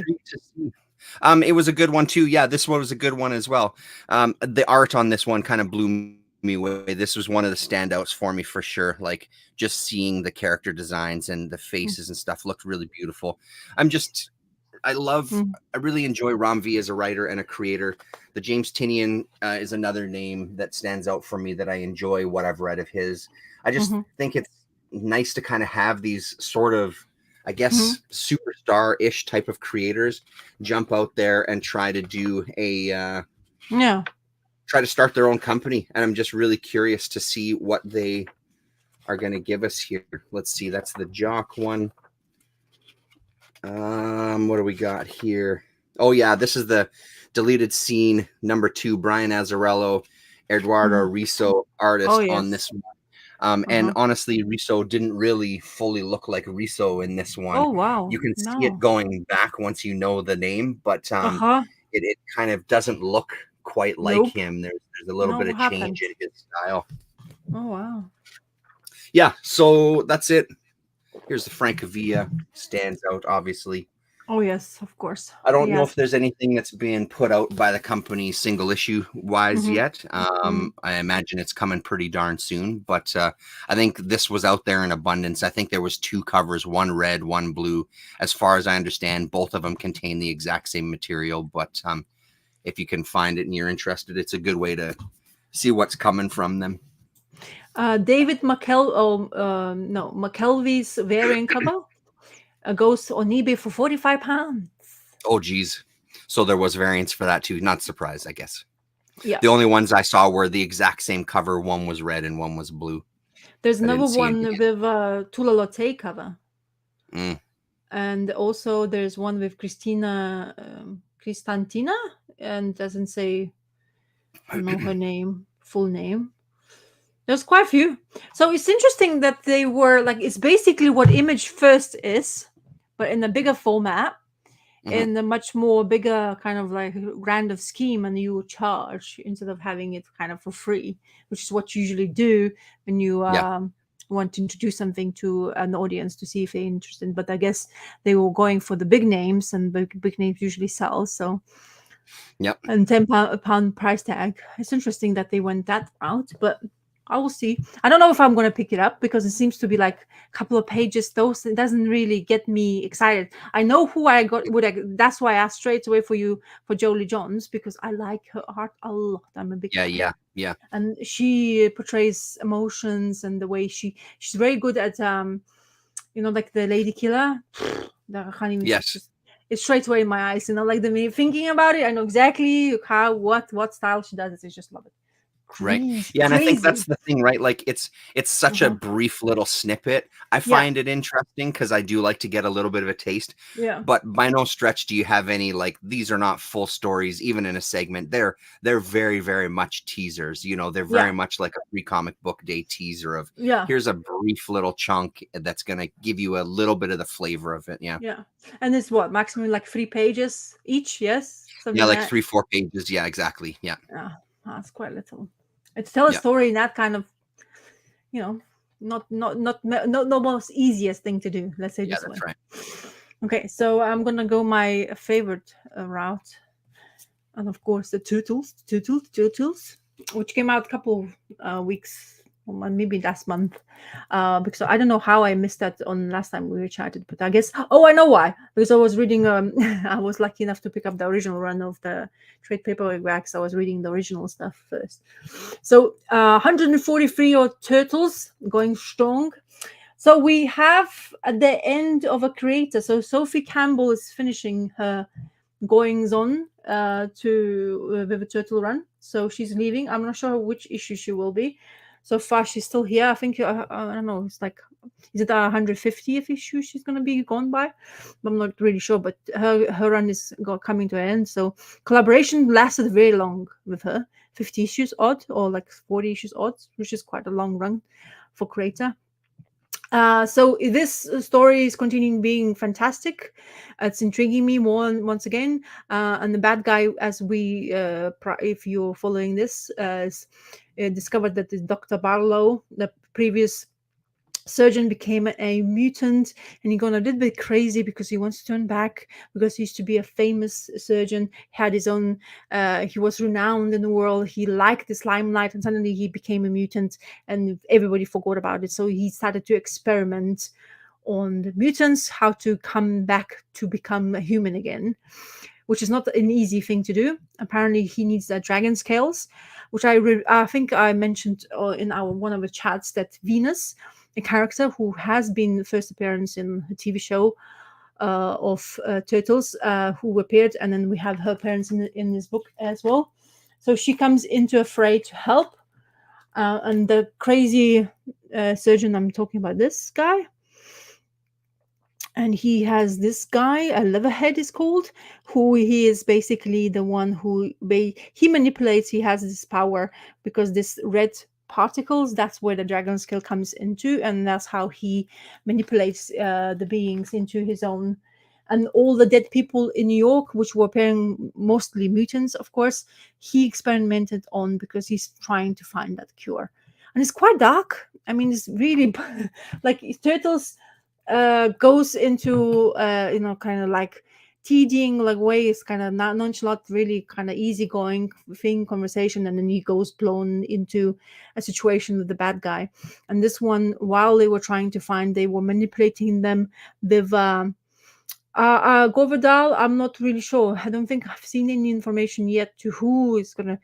It was a good one too. Yeah, this one was a good one as well. The art on this one kind of blew me away. This was one of the standouts for me for sure. Like, just seeing the character designs and the faces and stuff looked really beautiful. I really enjoy Ram V as a writer and a creator. The James Tinian is another name that stands out for me, that I enjoy what I've read of his. I just think it's nice to kind of have these sort of I Mhm. guess, superstar-ish type of creators jump out there and try to do a Yeah. try to start their own company. And I'm just really curious to see what they are going to give us here. Let's see. That's the Jock one. What do we got here? Oh yeah, this is the deleted scene number 2. Brian Azzarello, Eduardo Mhm. Riso, Oh, artist on yes. this one. And Uh-huh. honestly, Riso didn't really fully look like Riso in this one. Oh, You wow. can see it No. going back once you know the name, but Uh-huh. it kind of doesn't look quite like Nope. him. There's a little No, bit what of change happened? in his style. Oh, wow. Yeah, so that's it. Here's the Francavilla, stands out obviously. Oh, yes, of course. I don't know Yes. if there's anything that's being put out by the company single issue wise Mhm. yet. Mhm. I imagine it's coming pretty darn soon, but I think this was out there in abundance. I think there was 2 covers, one red, one blue. As far as I understand, both of them contain the exact same material, but if you can find it and you're interested, it's a good way to see what's coming from them. David no, McKelvey's variant cover goes on eBay for £45. Oh, geez. So there was variants for that too. Not surprised, I guess. Yeah. The only ones I saw were the exact same cover. One was red and one was blue. There's I another didn't see one any. with Tula Lotte cover. Mm. And also there's one with Christina Cristantina, and doesn't say, I don't know her name, full name. There's quite a few. So it's interesting that they were like, it's basically what Image First is, but in a bigger format, Hmm. in a much more bigger kind of like grander scheme, and you charge instead of having it kind of for free, which is what you usually do when you Yeah. want to introduce something to an audience to see if they're interested. But I guess they were going for the big names, and big names usually sell. So, Yep. and £10 price tag. It's interesting that they went that route, but I will see. I don't know if I'm going to pick it up because it seems to be like a couple of pages. Those it doesn't really get me excited. I know who I got. That's why I asked straight away for you for Jolie Johns, because I like her art a lot. I'm a big Yeah. fan, Yeah. Yeah. and she portrays emotions, and the way she's very good at like the Lady Killer. I can't even. It's Yes. just it's straight away in my eyes. Like the me thinking about it, I know exactly how what style she does it. I just love it. Right. Crazy, Yeah, and I think that's crazy. the thing, right? Like it's such a Uh-huh. brief little snippet. I Yeah, find it interesting because I do like to get a little bit of a taste, yeah, but by no stretch do you have any like these are not full stories, even in a segment. They're very, very much teasers. They're yeah, very much like a free comic book day teaser of yeah, here's a brief little chunk that's gonna give you a little bit of the flavor of it. Yeah. yeah. And it's what maximum like 3 pages each. Yes, something Yeah, like like that. 3, 4 pages. Yeah, exactly. Yeah. Yeah, that's quite little. It's tell a Yeah. story in that kind of you know not most easiest thing to do. Let's say Yeah, this that's way. right. Okay, so I'm gonna go my favorite route, and of course the Turtles, which came out a couple weeks, or maybe last month, because I don't know how I missed that on last time we chatted, but I guess I know why, because I was reading I was lucky enough to pick up the original run of the trade paperback, so I was reading the original stuff first. So 143 odd Turtles going strong. So we have at the end of a creator. So Sophie Campbell is finishing her goings on with a turtle run. So she's leaving. I'm not sure which issue she will be. So far, she's still here. I think I don't know. It's like, is it 150th issue she's gonna be gone by? I'm not really sure, but her run is coming to an end. So collaboration lasted very long with her, 50 issues odd, or like 40 issues odd, which is quite a long run for creator. So this story is continuing being fantastic. It's intriguing me more once again. And the bad guy, as if you're following this, is discovered that the Dr. Barlow, the previous surgeon, became a mutant, and he gone a little bit crazy because he wants to turn back, because he used to be a famous surgeon, had his own he was renowned in the world, he liked this limelight, and suddenly he became a mutant and everybody forgot about it. So he started to experiment on the mutants, how to come back to become a human again, which is not an easy thing to do. Apparently he needs dragon scales, which I think I mentioned in our one of the chats, that Venus, a character who has been first appearance in a TV show of Turtles, who appeared, and then we have her parents in this book as well. So she comes into a fray to help, and the crazy surgeon, I'm talking about this guy, and he has this guy, a Leatherhead is called, who he is basically the one who he manipulates. He has this power because this red particles, that's where the dragon skill comes into, and that's how he manipulates the beings into his own. And all the dead people in New York, which were appearing mostly mutants, of course, he experimented on because he's trying to find that cure. And it's quite dark. I mean, it's really like Turtles goes into kind of like teasing like way, is kind of not nonchalant, really kind of easygoing thing conversation, and then he goes blown into a situation with the bad guy. And this one, while they were trying to find, they were manipulating them with Govardal. I'm not really sure. I don't think I've seen any information yet to who is gonna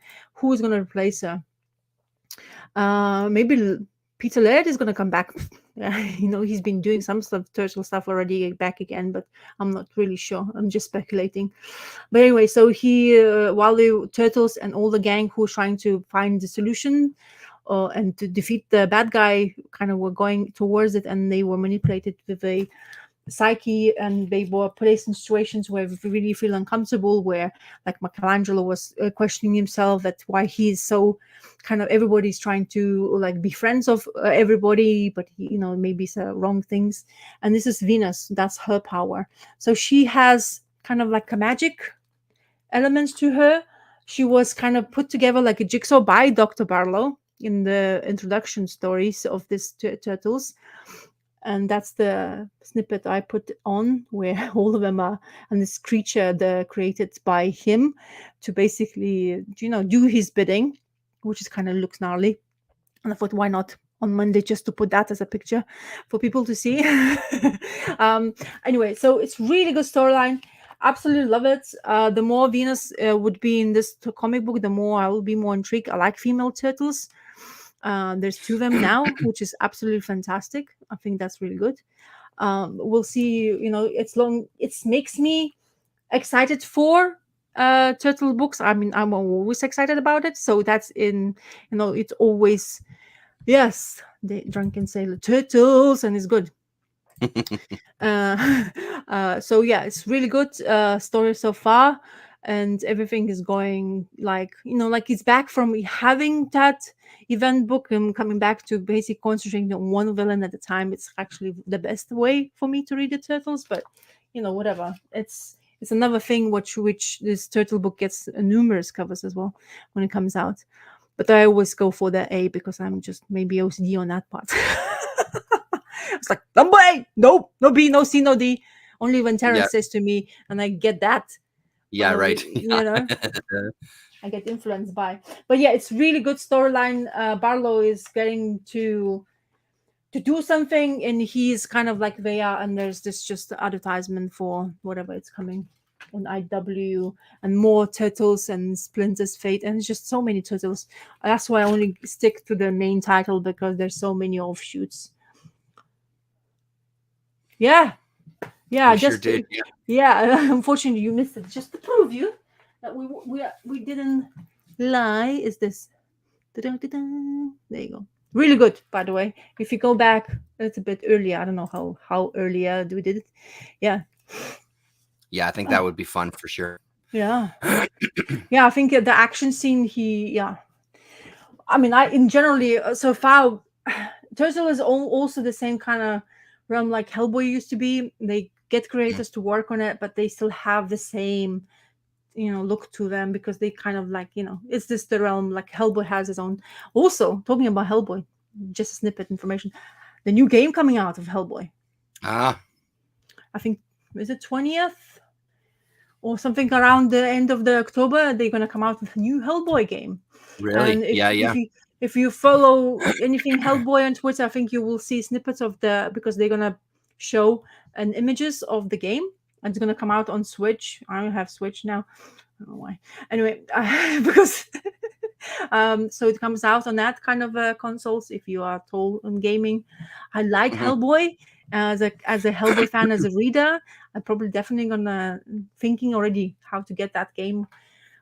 replace her. Maybe Peter Laird is gonna come back. He's been doing some stuff, turtle stuff already back again, but I'm not really sure. I'm just speculating. But anyway, so he, while the turtles and all the gang who are trying to find the solution and to defeat the bad guy, kind of were going towards it, and they were manipulated with a psyche, and they were placed in situations where they really feel uncomfortable, where like Michelangelo was questioning himself, that why he's so kind of, everybody's trying to like be friends of everybody, but he, maybe it's wrong things. And this is Venus, that's her power. So she has kind of like a magic elements to her. She was kind of put together like a jigsaw by Dr. Barlow in the introduction stories of this Turtles. And that's the snippet I put on, where all of them are, and this creature created by him to basically, do his bidding, which is kind of looks gnarly. And I thought, why not on Monday just to put that as a picture for people to see. Anyway, so it's really good storyline. Absolutely love it. The more Venus would be in this comic book, the more I will be more intrigued. I like female turtles. There's 2 of them now, which is absolutely fantastic. I think that's really good. We'll see. It makes me excited for turtle books. I mean, I'm always excited about it. So that's it's always, yes, the drunken sailor turtles, and it's good. So yeah, it's really good story so far, and everything is going like it's back from having that event book and coming back to basic concentrating on one villain at a time. It's actually the best way for me to read the turtles, but whatever. It's another thing which this turtle book gets numerous covers as well when it comes out. But I always go for the A because I'm just maybe OCD on that part. It's like number A, no B, no C, no D. Only when Terrence says to me, and I get that. Yeah, right. I get influenced by. But yeah, it's really good storyline. Barlow is getting to do something, and he's kind of like they are, and there's this just advertisement for whatever it's coming on IW, and more turtles and Splinter's Fate, and it's just so many turtles. That's why I only stick to the main title, because there's so many offshoots. Yeah, Sure did. Yeah. Unfortunately, you missed it. Just to prove you that we didn't lie. Is this? There you go. Really good, by the way. If you go back a little bit earlier, I don't know how earlier we did it. Yeah. Yeah, I think that would be fun for sure. Yeah. Yeah, I think the action scene. I mean, in generally so far, Turtle is also the same kind of realm like Hellboy used to be. They get creators to work on it, but they still have the same look to them, because they kind of like it's just the realm like Hellboy has his own. Also, talking about Hellboy, just a snippet information, the new game coming out of Hellboy, I think, is it 20th or something, around the end of the October, they're going to come out with a new Hellboy game. Really? And if you follow anything Hellboy on Twitter, I think you will see snippets of because they're going to show images of the game, and it's going to come out on Switch. I don't have Switch now. I don't know why. Anyway, because So it comes out on that kind of consoles if you are tall on gaming. I like Mhm. Hellboy. As a Hellboy fan, as a reader, I'm probably definitely gonna thinking already how to get that game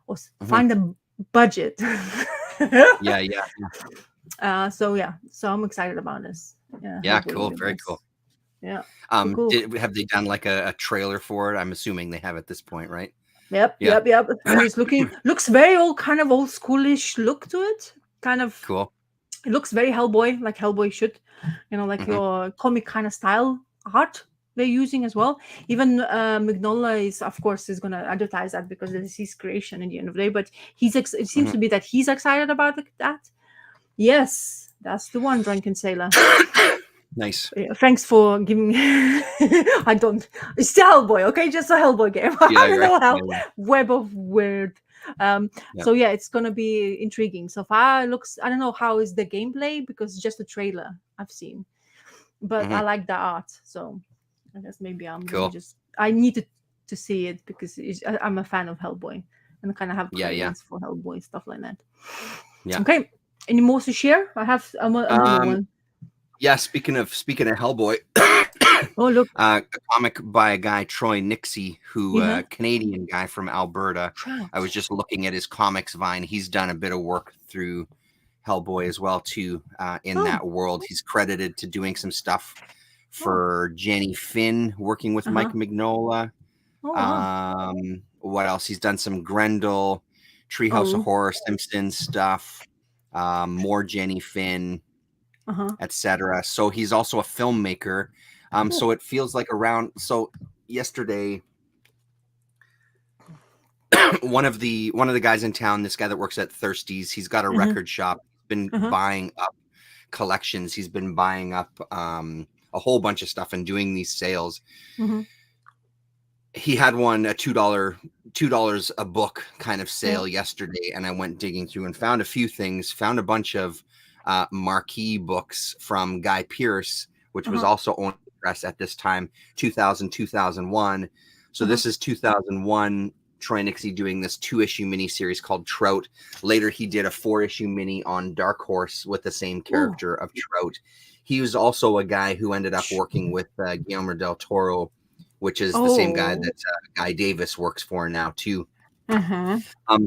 or Mhm. find a budget. Yeah, yeah, So I'm excited about this. Yeah, yeah. Hellboy Cool, very universe. cool. Yeah, cool, cool. Have they done like a trailer for it? I'm assuming they have at this point, right? Yep, Yeah. yep, yep. And it's looks very old, kind of old schoolish look to it. Kind of, Cool. it looks very Hellboy, like Hellboy should. Like Mhm. your comic kind of style art they're using as well. Even Mignola is, of course, is gonna advertise that because it is his creation at the end of the day. But it seems Mhm. to be that he's excited about that. Yes, that's the one, Drunken Sailor. Nice. Yeah, thanks for giving me. I don't. It's the Hellboy, okay? Just a Hellboy game. I Yeah, don't right. know how. Yeah, yeah. Web of weird. Yeah. So yeah, it's gonna be intriguing. So far, looks. I don't know how is the gameplay because it's just a trailer I've seen, but I Mhm. like the art. So I guess maybe I'm gonna Cool. just. I need to see it because I'm a fan of Hellboy and kind of have Yeah, yeah, cravings for Hellboy stuff like that. yeah. Okay. Any more to share? I have another Um, one. yeah. Speaking of Hellboy, Oh look. a comic by a guy Troy Nixie, who Yeah. Canadian guy from Alberta. I was Trout. just looking at his comics Vine. He's done a bit of work through Hellboy as well too. In Oh. that world, he's credited to doing some stuff Oh. for Jenny Finn, working with Uh-huh. Mike Mignola. Oh wow. What else? He's done some Grendel, Treehouse of Oh. Horror, Simpsons stuff, more Jenny Finn, Uh-huh. etc. So he's also a filmmaker. Oh. So it feels like around. So yesterday, one of the guys in town, this guy that works at Thirsties, he's got a Uh-huh. record shop. He's been Uh-huh. buying up collections. He's been buying up a whole bunch of stuff and doing these sales. Mm-hmm. He had one a $2 a book kind of Yeah. sale yesterday, and I went digging through and found a few things. Found a bunch of marquee books from Guy Pearce, which was Uh-huh. also owning the press at this time, 2000 2001. So Uh-huh. this is 2001. Troy Nixie doing this 2-issue miniseries called Trout. Later, he did a 4-issue mini on Dark Horse with the same Ooh. character of Trout. He was also a guy who ended up working with Guillermo del Toro, which is the same guy Oh. that Guy Davis works for now too. Uh-huh.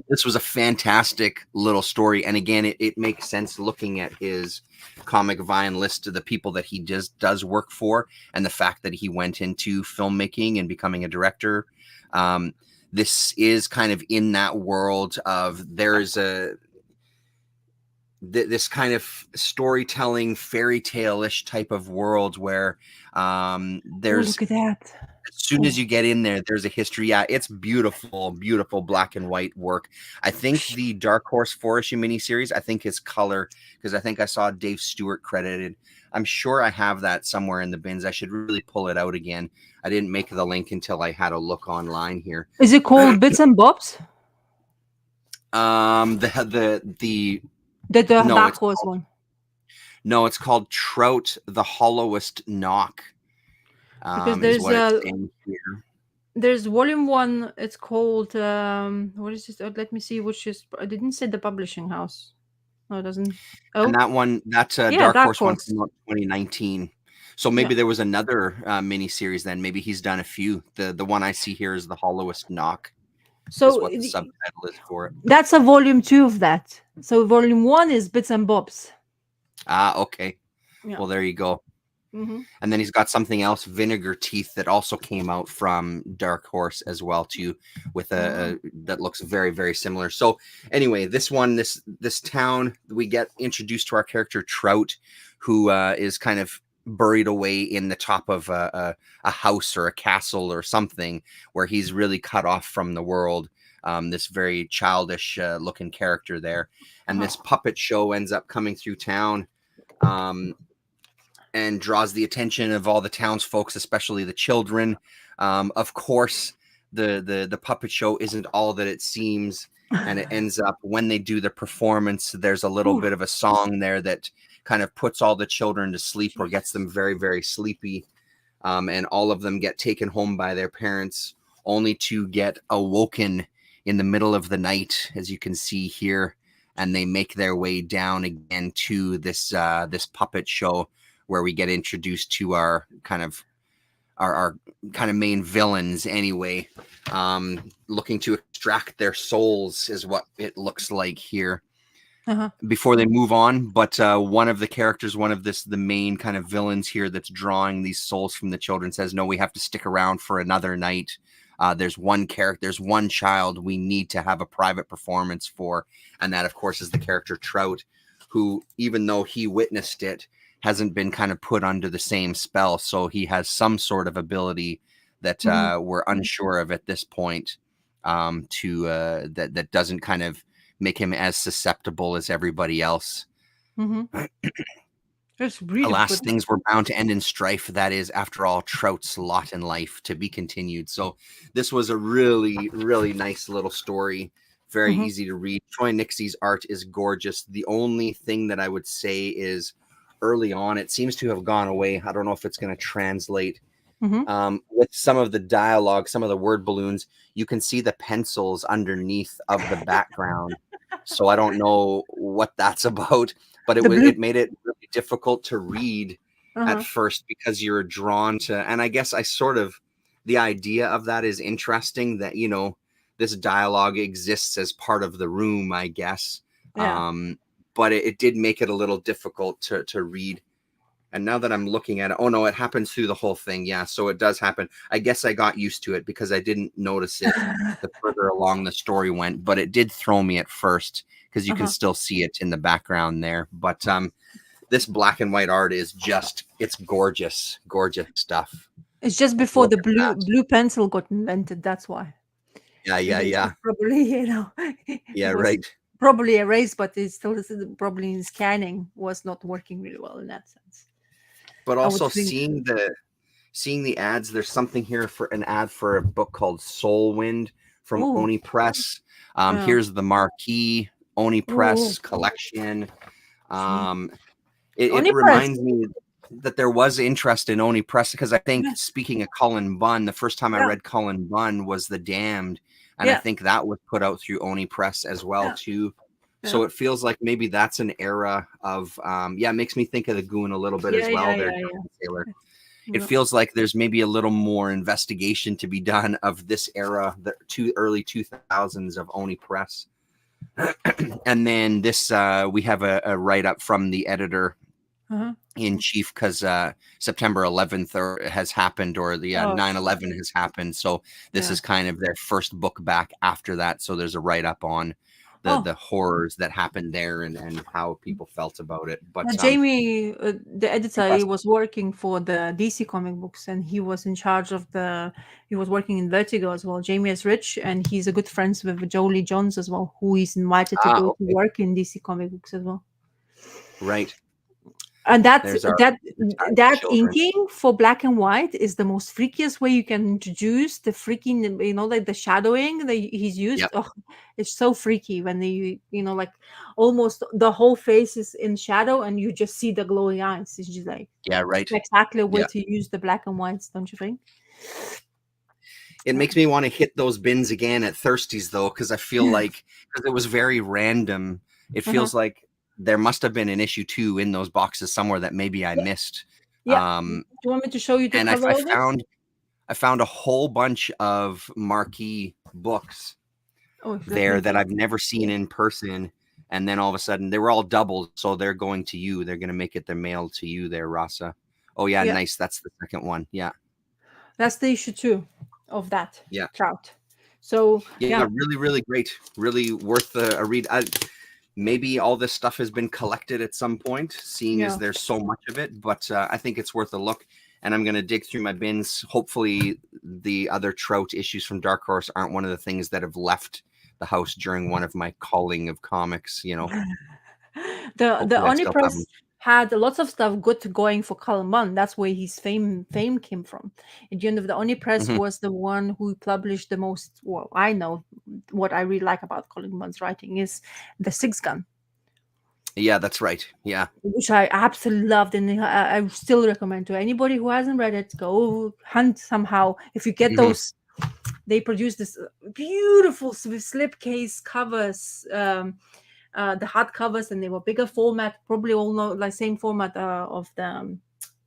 This was a fantastic little story, and again, it makes sense looking at his comic Vine list of the people that he does work for, and the fact that he went into filmmaking and becoming a director. This is kind of in that world of there's this kind of storytelling fairy tale-ish type of world where Oh, there's look at that. as soon as Oh. you get in there, there's a history. Yeah, it's beautiful, beautiful black and white work. I think the Dark Horse 4-issue miniseries, I think is color, because I think I saw Dave Stewart credited. I'm sure I have that somewhere in the bins. I should really pull it out again. I didn't make the link until I had a look online here. Is it called Bits and Bobs? The The no, Dark it's Horse one. it's called Trout, the Hollowest Knock. Because Is what it's saying here. there's volume 1. It's called what is this? Let me see which is. I didn't say the publishing house. No, it doesn't. And Oh, that one, that's a yeah, Dark Dark Horse one Horse. from 2019. So maybe Yeah. there was another mini series then. Maybe he's done a few. The one I see here is The Hollowest Knock, is So what the subtitle is for it. that's a volume 2 of that. So volume 1 is Bits and Bobs. Okay. Yeah. Well, there you go. Mm-hmm. And then he's got something else, Vinegar Teeth, that also came out from Dark Horse as well too, with a that looks very, very similar. So anyway, this one, this town, we get introduced to our character Trout, who is kind of buried away in the top of a house or a castle or something, where he's really cut off from the world. This very childish looking character there, and this puppet show ends up coming through town. And draws the attention of all the townsfolk, especially the children. Of course, the puppet show isn't all that it seems, and it ends up when they do the performance, there's a little bit of a song there that kind of puts all the children to sleep or gets them very, very sleepy. And all of them get taken home by their parents, only to get awoken in the middle of the night, as you can see here. and they make their way down again to this this puppet show where we get introduced to our kind of main villains anyway, looking to extract their souls is what it looks like here before they move on. But one of the characters, the main kind of villains here that's drawing these souls from the children says, no, we have to stick around for another night. There's one character, there's one child we need to have a private performance for. And that, of course, is the character Trout, who, even though he witnessed it, hasn't been kind of put under the same spell. So he has some sort of ability that we're unsure of at this point, that doesn't kind of make him as susceptible as everybody else. It's really Alas, good. things were bound to end in strife. That is, after all, Trout's lot in life, to be continued. So this was a really, really nice little story. Very easy to read. Troy Nixey's art is gorgeous. The only thing that I would say is early on, it seems to have gone away. I don't know if it's going to translate. With some of the dialogue, some of the word balloons, you can see the pencils underneath of the background. So I don't know what that's about, but it made it really difficult to read at first because you're drawn to, and I guess the idea of that is interesting, that, you know, this dialogue exists as part of the room, I guess. But it did make it a little difficult to read. And now that I'm looking at it, oh no, it happens through the whole thing. Yeah, so it does happen. I guess I got used to it because I didn't notice it the further along the story went, but it did throw me at first because you can still see it in the background there. But this black and white art is just, it's gorgeous, gorgeous stuff. It's just before the blue pencil got invented. That's why. Yeah. Probably, you know. Yeah, right. Probably erased, but it's still probably in scanning was not working really well in that sense. But also seeing the ads, there's something here for an ad for a book called Soul Wind from Oni Press. Here's the marquee Oni Press collection. It reminds me that there was interest in Oni Press because I think, speaking of Cullen Bunn, the first time I read Cullen Bunn was The Damned, and I think that was put out through Oni Press as well too. So it feels like maybe that's an era of it makes me think of the Goon a little bit as well. Taylor. It feels like there's maybe a little more investigation to be done of this era, the early 2000s of Oni Press. And then this we have a write-up from the editor in chief, because September 11th has happened, or the 9/11 has happened. So this is kind of their first book back after that. So there's a write-up on the horrors that happened there and how people felt about it. But Jamie, the editor, he was working for the DC comic books, and he was in charge of he was working in Vertigo as well. Jamie is rich, and he's a good friends with Jolie Jones as well, who is invited to go to work in DC comic books as well. Right. And that inking for black and white is the most freakiest way you can introduce the freaking, you know, like the shadowing that he's used. Yep. Oh, it's so freaky when they, you know, like almost the whole face is in shadow and you just see the glowing eyes. It's just like, exactly a way to use the black and whites, don't you think? It makes me want to hit those bins again at Thirsties though, because I feel like, because it was very random, it feels like there must have been an issue 2 in those boxes somewhere that maybe I missed. Do you want me to show you the and cover I found a whole bunch of marquee books there that I've never seen in person. And then all of a sudden they were all doubled. So they're going to you. They're going to make it the mail to you there, Rasa. Oh yeah, nice. That's the second one. Yeah. That's the issue 2 of that Trout. So really, really great. Really worth a read. Maybe all this stuff has been collected at some point, seeing as there's so much of it, but I think it's worth a look. And I'm going to dig through my bins. Hopefully the other Trout issues from Dark Horse aren't one of the things that have left the house during one of my calling of comics, you know. The Oni Press had lots of stuff good going for Cullen Bunn. That's where his fame came from. At the end of the Oni Press was the one who published the most. Well, I know what I really like about Cullen Bunn's writing is the Six Gun. Yeah, that's right. Yeah, which I absolutely loved, and I still recommend to anybody who hasn't read it, go hunt somehow. If you get those, they produce this beautiful slipcase covers. the hardcovers, and they were bigger format, probably all know like same format of the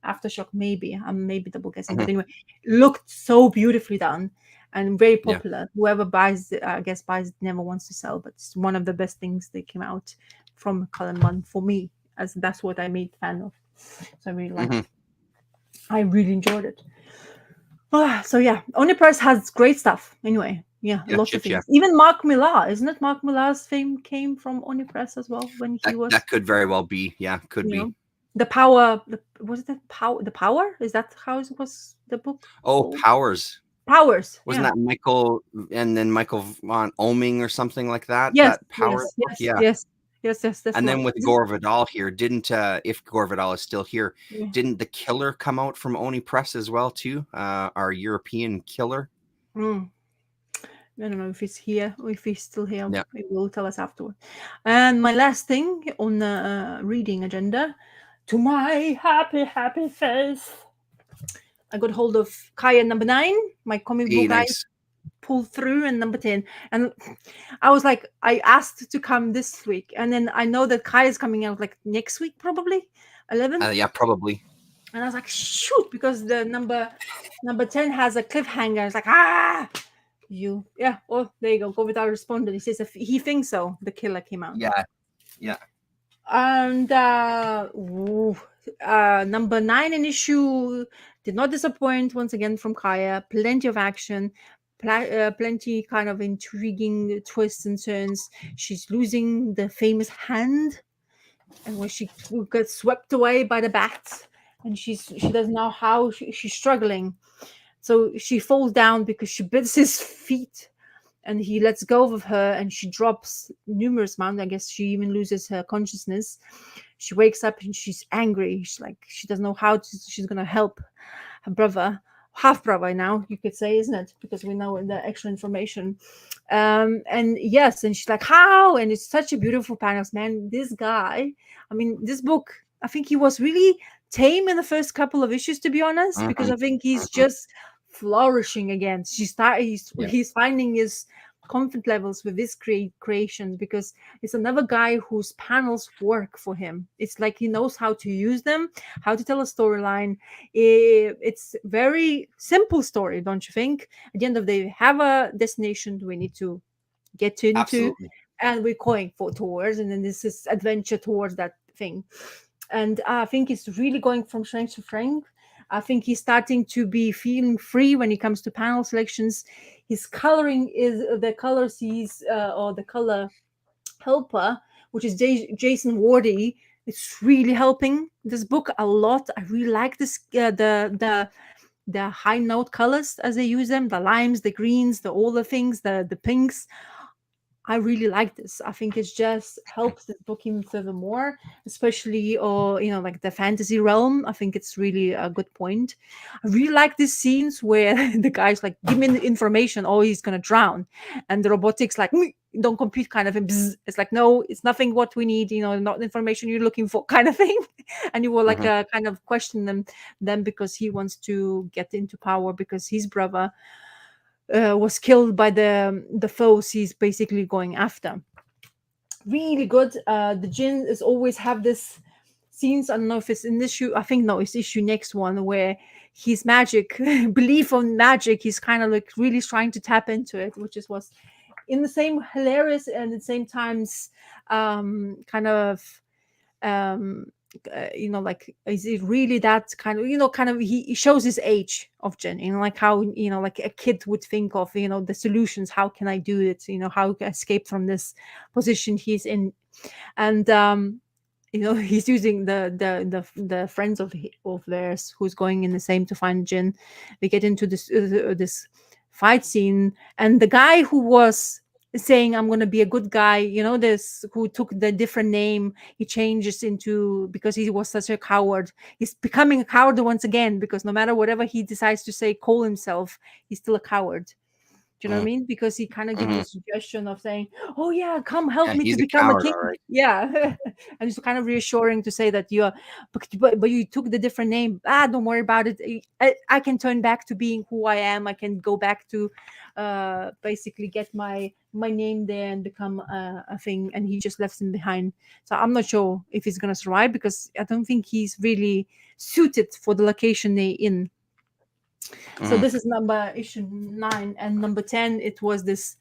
Aftershock, maybe. Maybe double guessing, but Mhm. anyway, looked so beautifully done and very Yeah. popular. Whoever buys it, I guess buys it, never wants to sell, but it's one of the best things that came out from Cullen Bunn for me, as that's what I made fan of. So I really liked Mhm. it. I really enjoyed it. So yeah, Oni Press has great stuff. Anyway, yeah, Yeah. lots of Chip, yeah. things. Even Mark Millar, isn't it? Mark Millar's fame came from Oni Press as well when he was, That could very well be. Yeah, could you be. know, the power. Was it the power? The power, is that how it was the book Oh, called? Powers. Powers. Wasn't Yeah. that Michael and then Michael von Oming or something like that? Yes. That Powers Yes. book? Yes. Yeah. Yes. Yes. Yes. That's And the one. then with Gore Vidal here, didn't if Gore Vidal is still here, Yeah. didn't The Killer come out from Oni Press as well too? Our European Killer. Mm. I don't know if he's here or if he's still here. Yeah. He will tell us afterward. And my last thing on the reading agenda, to my happy face, I got hold of Kaya number 9, my comic Hey, book I nice. pulled through, and number 10. And I was like, I asked to come this week. And then I know that Kaya is coming out like next week, probably 11. Yeah, probably. And I was like, shoot, because the number 10 has a cliffhanger. I was like, yeah. Oh, there you go. Go without responding. He says if he thinks so. The killer came out. Yeah. Yeah. And number 9 in issue did not disappoint once again from Kaya. Plenty of action, plenty kind of intriguing twists and turns. She's losing the famous hand, and when she gets swept away by the bat, and she doesn't know how she's struggling. So she falls down because she bits his feet, and he lets go of her, and she drops numerous amounts. I guess she even loses her consciousness. She wakes up and she's angry. She's like, she doesn't know how she's gonna help her brother, half brother now, you could say, isn't it? Because we know the extra information. And yes, and she's like, how? And it's such a beautiful panels, man. This guy, I mean, this book, I think he was really tame in the first couple of issues, to be honest, because Mhm. I think he's Mhm. just flourishing again. Yeah. He's finding his comfort levels with his creations, because it's another guy whose panels work for him. It's like he knows how to use them, how to tell a storyline. It's very simple story, don't you think? At the end of the day, we have a destination we need to get into, Absolutely. and we're going for towards, and then this is adventure towards that thing. And I think it's really going from strength to strength. I think he's starting to be feeling free when it comes to panel selections. His coloring is the colors he's or the color helper, which is Jason Wardy. It's really helping this book a lot. I really like this the high note colors as they use them, the limes, the greens, the all the things, the pinks. I really like this. I think it just helps this book even further more, especially or like the fantasy realm. I think it's really a good point. I really like these scenes where the guy's like, "Give me the information, or he's gonna drown," and the robotics like, "Don't compete," kind of. Bzz. It's like, no, it's nothing what we need. Not the information you're looking for, kind of thing. And you will like Mhm. kind of question them because he wants to get into power because his brother was killed by the foes he's basically going after. Really good. The Jin is always have this scenes. I don't know if it's in this issue. I think no, it's issue next one where his magic belief on magic. He's kind of like really trying to tap into it, which is was in the same hilarious and at the same times kind of um like, is it really that kind of kind of he shows his age of Jen, like how like a kid would think of the solutions, how can I do it, how can I escape from this position he's in. And he's using the friends of theirs who's going in the same to find Jin. We get into this fight scene, and the guy who was saying I'm gonna be a good guy, this who took the different name, he changes into, because he was such a coward, he's becoming a coward once again, because no matter whatever he decides to say, call himself, he's still a coward. Do you know what I mean? Because he kind of gives Hmm. a suggestion of saying, "Oh yeah, come help Yeah, me to he's a become a coward, king." all right. Yeah, and it's kind of reassuring to say that you're, but you took the different name. Don't worry about it. I can turn back to being who I am. I can go back to, basically get my name there and become a thing. And he just left him behind. So I'm not sure if he's gonna survive because I don't think he's really suited for the location they in. So Hmm. this is number issue 9, and number 10. It was this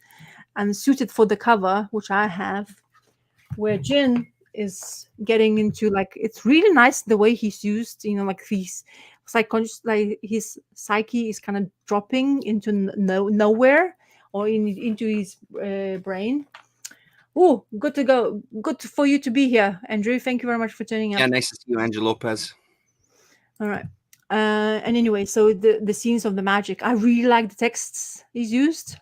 unsuited for the cover, which I have, where Jin is getting into, like, it's really nice the way he's used. Like he's psychology, like his psyche is kind of dropping into nowhere or into his brain. Oh, good to go. Good for you to be here, Andrew. Thank you very much for turning Yeah, up. nice to see you, Angel Lopez. All right. And anyway, so the scenes of the magic, I really like the texts he's used.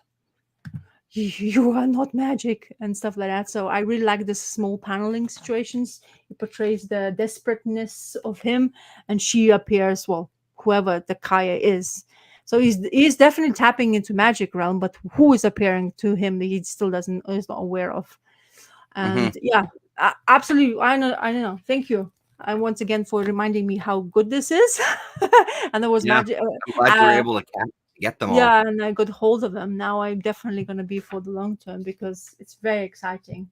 You are not magic and stuff like that. So I really like the small paneling situations. It portrays the desperateness of him, and she appears, well, whoever the Kaya is. So he's definitely tapping into magic realm, but who is appearing to him, he still doesn't is not aware of. Hmm. And yeah, absolutely. I know. Thank you. I once again for reminding me how good this is. And there was Yeah, magic. I'm glad you were able to get them all. Yeah, and I got hold of them. Now I'm definitely going to be for the long term because it's very exciting.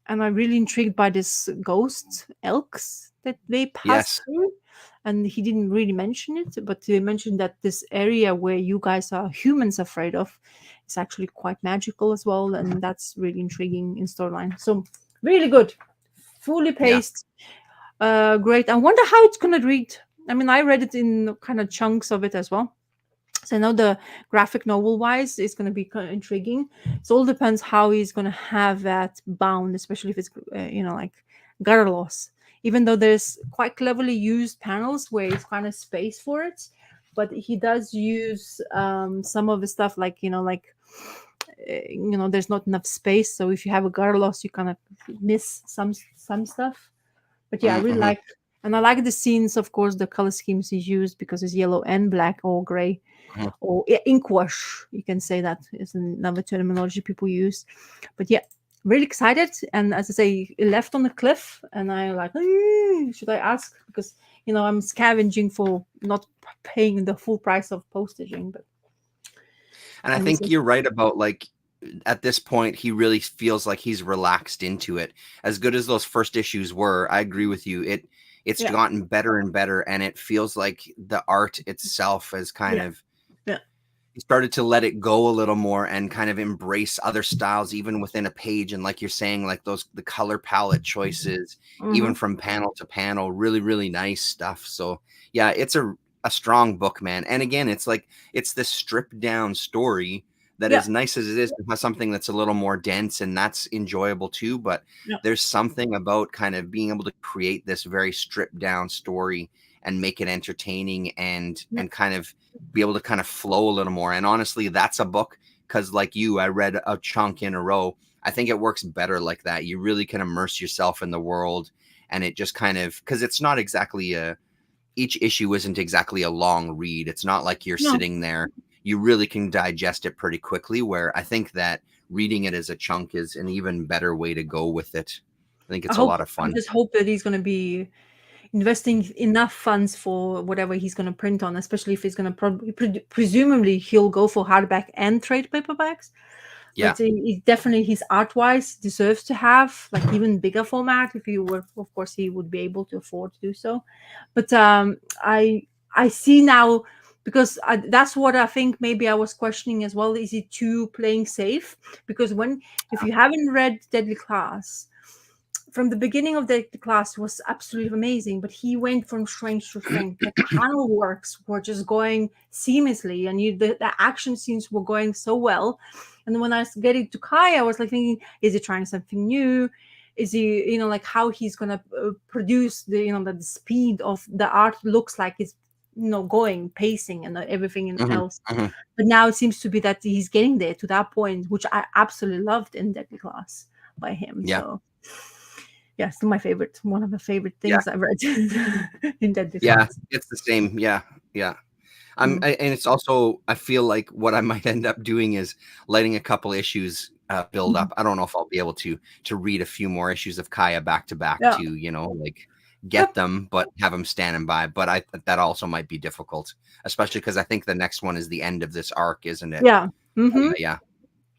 And I'm really intrigued by this ghost elks that they pass Yes. through. And he didn't really mention it, but he mentioned that this area where you guys are humans afraid of is actually quite magical as well. And that's really intriguing in storyline. So really good. Fully Yeah. paced. Great. I wonder how it's gonna read. I mean, I read it in kind of chunks of it as well. So I know the graphic novel wise is going to be kind of intriguing. It all depends how he's going to have that bound, especially if it's like Garlos. Even though there's quite cleverly used panels where it's kind of space for it, but he does use some of the stuff like there's not enough space. So if you have a Garlos, you kind of miss some stuff. But yeah, I really Mm-hmm. like, and I like the scenes. Of course, the color schemes he used because it's yellow and black or gray or ink wash. You can say that is another terminology people use. But yeah, really excited. And as I say, it left on a cliff, and I like, should I ask? Because I'm scavenging for not paying the full price of postaging. But And I and this think is you're right about, like, at this point he really feels like he's relaxed into it. As good as those first issues were, I agree with you. It's yeah, gotten better and better, and it feels like the art itself has kind yeah, of yeah, he started to let it go a little more and kind of embrace other styles even within a page. And like you're saying, like the color palette choices, even mm-hmm. from panel to panel, really, really nice stuff. So yeah, it's a strong book, man. And again, it's like it's this stripped down story that, Yeah, as nice as it is, it has something that's a little more dense, and that's enjoyable too. But yeah, there's something about kind of being able to create this very stripped down story and make it entertaining and yeah. kind of be able to kind of flow a little more. And honestly, that's a book, because like you, I read a chunk in a row. I think it works better like that. You really can immerse yourself in the world, and it just kind of, because it's not exactly each issue isn't exactly a long read. It's not like you're No, sitting there. You really can digest it pretty quickly, where I think that reading it as a chunk is an even better way to go with it. I think it's a lot of I fun. just hope that he's going to be investing enough funds for whatever he's going to print on, especially if he's going to presumably he'll go for hardback and trade paperbacks. Yeah. But he definitely, his art wise, deserves to have like even bigger format. If he were, of course, he would be able to afford to do so. But I see now, because that's what I think maybe I was questioning as well. Is he too playing safe? Because if you haven't read Deadly Class, from the beginning of the class was absolutely amazing, but he went from strength to strength. The panel works were just going seamlessly, and the action scenes were going so well. And then when I was getting to Kai, I was like thinking, is he trying something new? Is he, like how he's gonna produce the speed of the art looks like it's going pacing and everything Hmm. else. Hmm. But now it seems to be that he's getting there to that point, which I absolutely loved in Deadly Class by him. Yeah. So yeah, still my favorite. One of the favorite Yeah. things I've read in Deadly Yeah. Class. It's the same. Yeah. Yeah. Mm. And it's also, I feel like what I might end up doing is letting a couple issues build Mhm. up. I don't know if I'll be able to read a few more issues of Kaya back to back Yeah. to, like get Yep. them, but have them standing by. But that also might be difficult, especially because I think the next one is the end of this arc, isn't it? Yeah. Hmm. Yeah,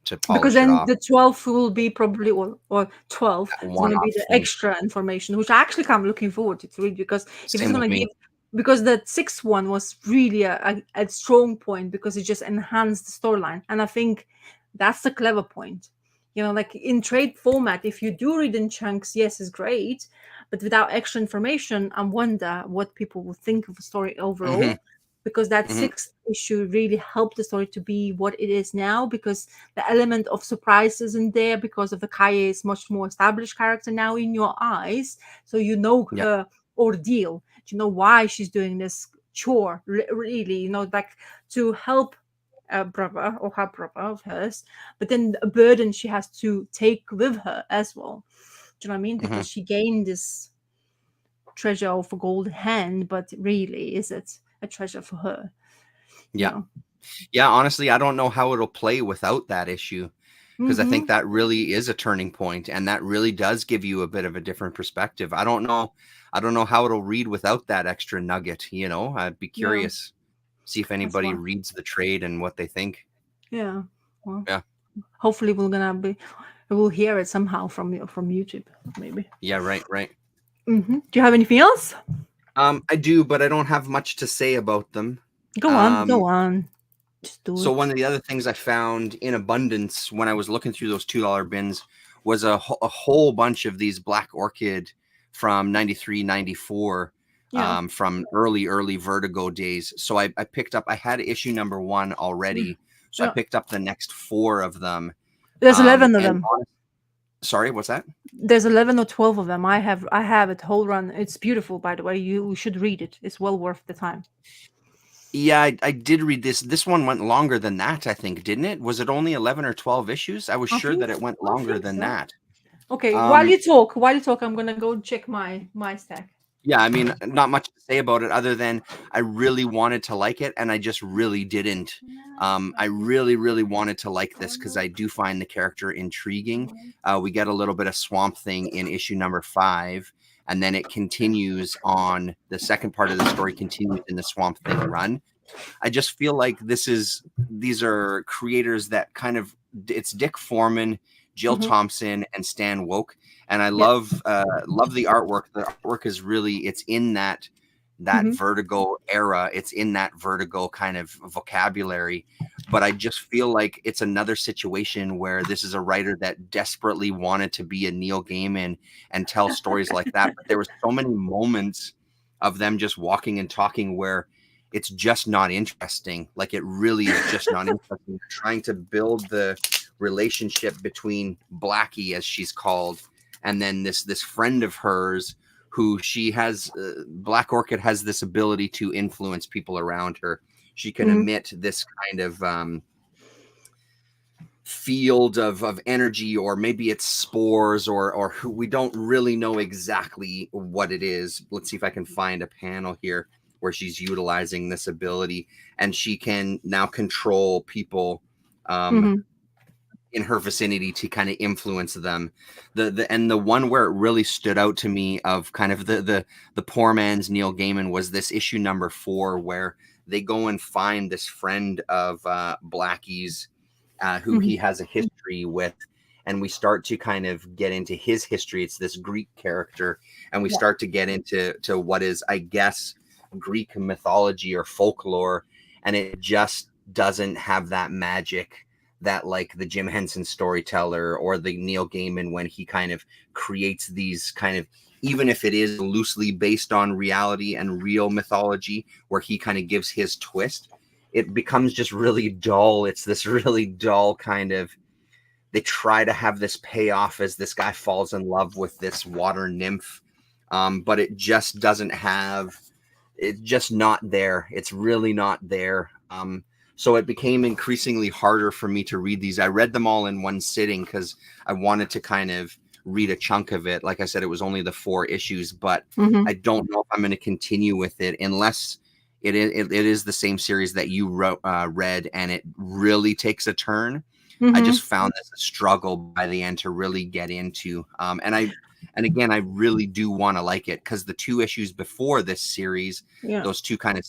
to Because polish it then off. the 12 will be probably, or 12 That is going to be one-off the thing. extra information, which I actually am looking forward to read, because if it's Same going with to me. give, because the sixth one was really a strong point, because it just enhanced the storyline. And I think that's the clever point. Like in trade format, if you do read in chunks, yes, it's great. But without extra information, I wonder what people will think of the story Hmm. overall, because that Hmm. sixth issue really helped the story to be what it is now, because the element of surprise isn't there, because of the Kaye is much more established character now in your eyes. So Yeah. her ordeal. You know why she's doing this chore, really, like to help a brother or her brother of hers, but then a burden she has to take with her as well. Do you know what I mean? Hmm. Because she gained this treasure of a gold hand, but really, is it a treasure for her? You Yeah. know? Yeah, honestly, I don't know how it'll play without that issue, because I think Mm-hmm. that really is a turning point, and that really does give you a bit of a different perspective. I don't know how it'll read without that extra nugget, I'd be Yeah, curious, see if that's anybody why. reads the trade and what they think. Yeah. Well, Yeah. hopefully we'll hear it somehow from YouTube, maybe. Yeah, right, right. Do you have anything else? I do, but I don't have much to say about them. Go on, Um, go on. Just do so it. one of the other things I found in abundance when I was looking through those $2 bins was a whole bunch of these Black Orchid from 93, 94, Yeah. from early Vertigo days. So I picked up, I had issue number 1 Mm. already. So I Yeah. picked up the next 4 of them. There's 11 of And them. sorry, what's that? There's 11 or 12 of them. I have it whole run. It's beautiful, by the way. You should read it. It's well worth the time. Yeah, I did read this. This one went longer than that, I think, didn't it? Was it only 11 or 12 issues? I was I sure think that it went I longer think than so. that. Okay, Um, while you talk, I'm gonna go check my stack. yeah, I mean, not much to say about it other than I really wanted to like it, and I just really didn't. I really wanted to like this because I do find the character intriguing. We get a little bit of Swamp Thing in issue number 5, and then it continues on, the second part of the story continues in the Swamp Thing run. I just feel like these are creators that kind of, it's Dick Foreman, Jill Hmm. Thompson, and Stan Woke, and I Yep. love the artwork. The artwork is really, it's in that Hmm. Vertigo era. It's in that Vertigo kind of vocabulary. But I just feel like it's another situation where this is a writer that desperately wanted to be a Neil Gaiman and tell stories like that. But there were so many moments of them just walking and talking where it's just not interesting. Like, it really is just not interesting. They're trying to build the relationship between Blackie, as she's called, and then this friend of hers who she has, Black Orchid has this ability to influence people around her. She can Hmm. emit this kind of field of energy, or maybe it's spores, or who, we don't really know exactly what it is. Let's see if I can find a panel here where she's utilizing this ability, and she can now control people Hmm. in her vicinity to kind of influence them. The one where it really stood out to me of kind of the poor man's Neil Gaiman was this issue number 4, where they go and find this friend of Blackie's, who Hmm. he has a history with, and we start to kind of get into his history. It's this Greek character, and we Yeah. start to get into what is, I guess, Greek mythology or folklore, and it just doesn't have that magic that, like, the Jim Henson Storyteller or the Neil Gaiman, when he kind of creates these kind of, even if it is loosely based on reality and real mythology, where he kind of gives his twist, it becomes just really dull. It's this really dull kind of, they try to have this payoff as this guy falls in love with this water nymph, but it just doesn't have, it's just not there. It's really not there. So it became increasingly harder for me to read these. I read them all in one sitting because I wanted to kind of read a chunk of it. Like I said, it was only the 4 issues, but Hmm. I don't know if I'm going to continue with it unless it is the same series that you read, and it really takes a turn. I Mm-hmm. just found this a struggle by the end to really get into. And again, I really do want to like it because the 2 issues before this series, Yeah. those 2 kind of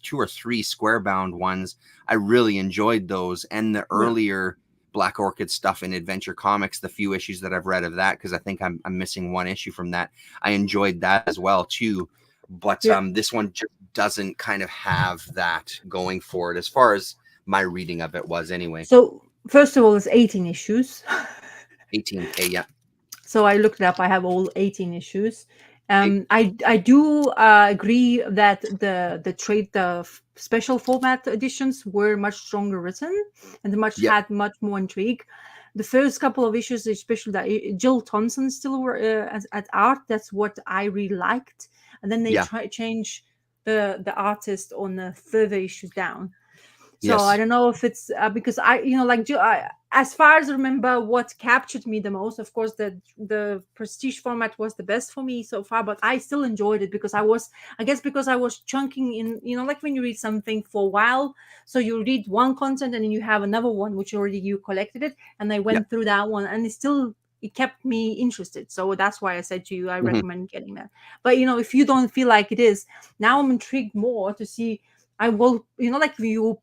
2 or 3 square bound ones, I really enjoyed those. And the Yeah. earlier Black Orchid stuff in Adventure Comics, the few issues that I've read of that, because I think I'm missing 1 issue from that, I enjoyed that as well too. But Yeah. this one just doesn't kind of have that going for it as far as my reading of it was anyway. So first of all, it's 18 issues. 18K, yeah. So I looked it up. I have all 18 issues. Okay. I do agree that the special format editions were much stronger written and Yep. had much more intrigue. The first couple of issues, especially that Jill Thompson still were at art. That's what I really liked. And then they Yeah. change the artist on the further issues down. So I Yes. don't know if it's because as far as I remember, what captured me the most, of course, the prestige format was the best for me so far. But I still enjoyed it because I guess, because I was chunking in, like when you read something for a while, so you read one content and then you have another one which already you collected it, and I Yeah. went through that one, and it kept me interested. So that's why I said to you, I recommend getting that. But if you don't feel like it is, now I'm intrigued more to see. I will, like you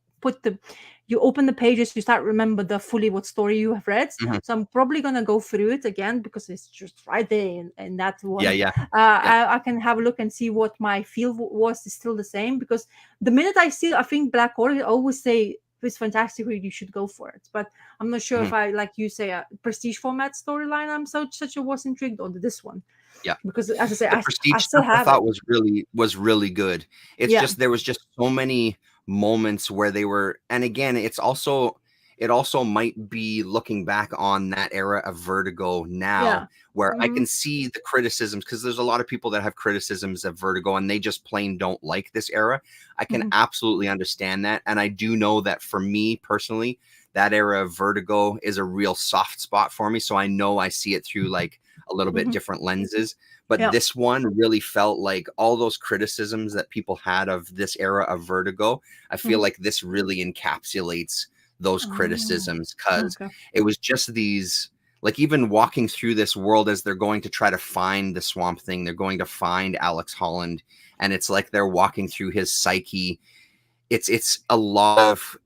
open the pages, you start remember the fully what story you have read. Mhm. So I'm probably gonna go through it again because it's just right there in that Yeah, one. yeah. I can have a look and see what my feel was is still the same, because the minute I think Black Orchid, I always say it's fantastic read, you should go for it. But I'm not sure if Mhm. I, like you say, a prestige format storyline I'm such a was intrigued, or this one, Yeah. because as I say, The I prestige still stuff I have it. thought was really good. It's Yeah. just there was just so many moments where they were, and again, it also might be looking back on that era of Vertigo now, Yeah. where I Mhm. can see the criticisms, because there's a lot of people that have criticisms of Vertigo and they just plain don't like this era. I can Mhm. absolutely understand that, and I do know that for me personally, that era of Vertigo is a real soft spot for me, so I know I see it through like a little bit Mhm. different lenses. But Yeah. this one really felt like all those criticisms that people had of this era of Vertigo, I feel Mhm. like this really encapsulates those Oh, criticisms, because okay. it was just these, like, even walking through this world as they're going to try to find the Swamp Thing, they're going to find Alex Holland, and it's like they're walking through his psyche. It's a lot of,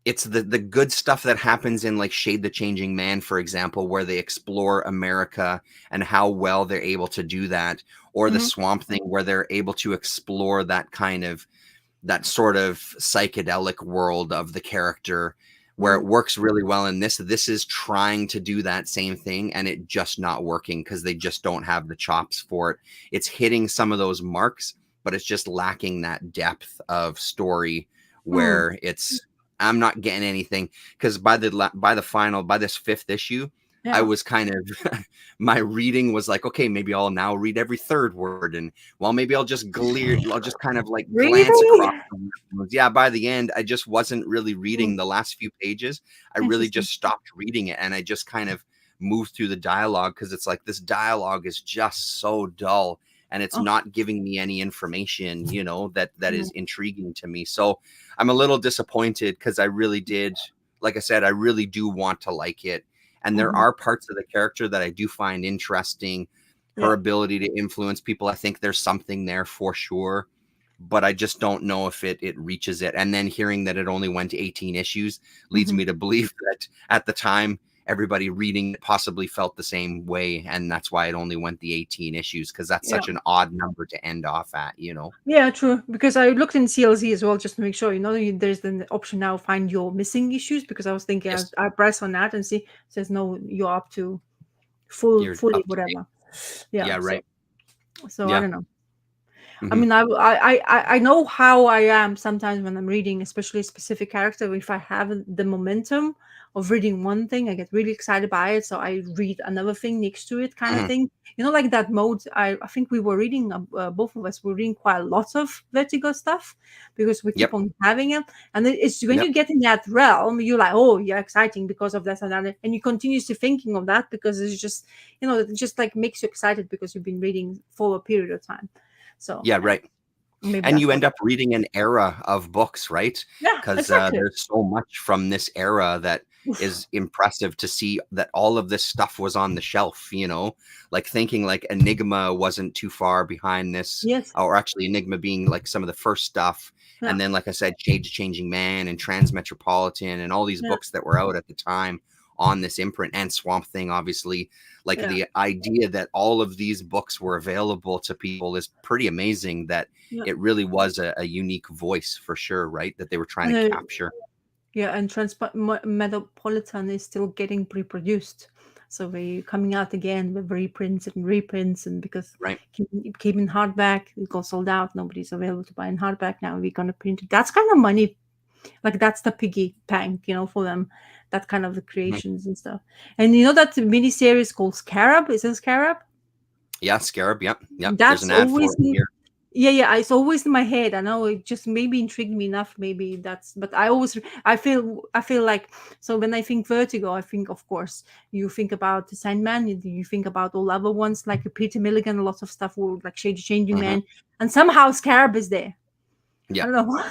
it's the good stuff that happens in like Shade the Changing Man, for example, where they explore America and how well they're able to do that, or the Mhm. Swamp Thing, where they're able to explore that kind of, that sort of psychedelic world of the character, where it Mhm. works really well in this is trying to do that same thing and it just not working because they just don't have the chops for it. It's hitting some of those marks, but it's just lacking that depth of story Hmm. where it's, I'm not getting anything, because by the final, by this 5th issue, I Yeah. was kind of my reading was like, okay, maybe I'll now read every 3rd word, and well, maybe I'll just kind of like glance Really? across the words. Yeah, by the end, I just wasn't really reading Mm, the last few pages. I really interesting. just stopped reading it, and I just kind of moved through the dialogue, because it's like this dialogue is just so dull and it's Oh, not giving me any information, that mm, is intriguing to me. So I'm a little disappointed, because I really did, like I said, I really do want to like it. And there mhm. are parts of the character that I do find interesting. Her Yeah. ability to influence people, I think there's something there for sure, but I just don't know if it reaches it. And then hearing that it only went to 18 issues leads Mhm. me to believe that at the time everybody reading it possibly felt the same way, and that's why it only went the 18 issues, because that's Yeah. such an odd number to end off at. Yeah, true. Because I looked in CLZ as well just to make sure, there's the option now, find your missing issues, because I was thinking Yes, I press on that and see it says no, you're up to full you're fully up to date. whatever. Yeah. Yeah, So right. I Yeah. don't know. I Hmm. mean, I know how I am sometimes when I'm reading, especially a specific character. If I have the momentum of reading one thing, I get really excited by it, so I read another thing next to it, kind of Hmm. thing. Like that mode. I think we were reading, both of us were reading quite a lot of Vertigo stuff because we keep Yep. on having it. And it's when Yep. you get in that realm, you're like, oh, yeah, exciting because of that and that, and you continuously thinking of that because it's just, it just like makes you excited because you've been reading for a period of time. So Yeah, right. Maybe And that's you what. end up reading an era of books, right? Yeah, Because exactly. there's so much from this era that Oof. is impressive to see that all of this stuff was on the shelf, you know, like thinking like Enigma wasn't too far behind this, Yes. or actually Enigma being like some of the first stuff. Yeah. And then, like I said, Shades of Changing Man and Transmetropolitan and all these Yeah. books that were out at the time on this imprint, and Swamp Thing, obviously. Like Yeah. the idea that all of these books were available to people is pretty amazing, that Yeah. it really was a unique voice for sure, right? That they were trying And, to capture. yeah, and Metropolitan is still getting reproduced. So we're coming out again with reprints and reprints, and because Right. it came in hardback, it got sold out. Nobody's available to buy in hardback now. We're gonna print it. That's kind of money, like that's the piggy bank, for them. That kind of the Mhm. creations and stuff. And you know that mini series called Scarab? Is it Scarab? Yeah, Scarab. Yep. Yep. There's That's an ad for always it in here. yeah, it's always in my head. I know it just maybe intrigued me enough. Maybe that's, but I feel like, so when I think Vertigo, I think, of course, you think about the Sandman, you think about all other ones like Peter Milligan, a lot of stuff, or like Shade Changing Mhm. Man, and somehow Scarab is there. I Yeah. don't know.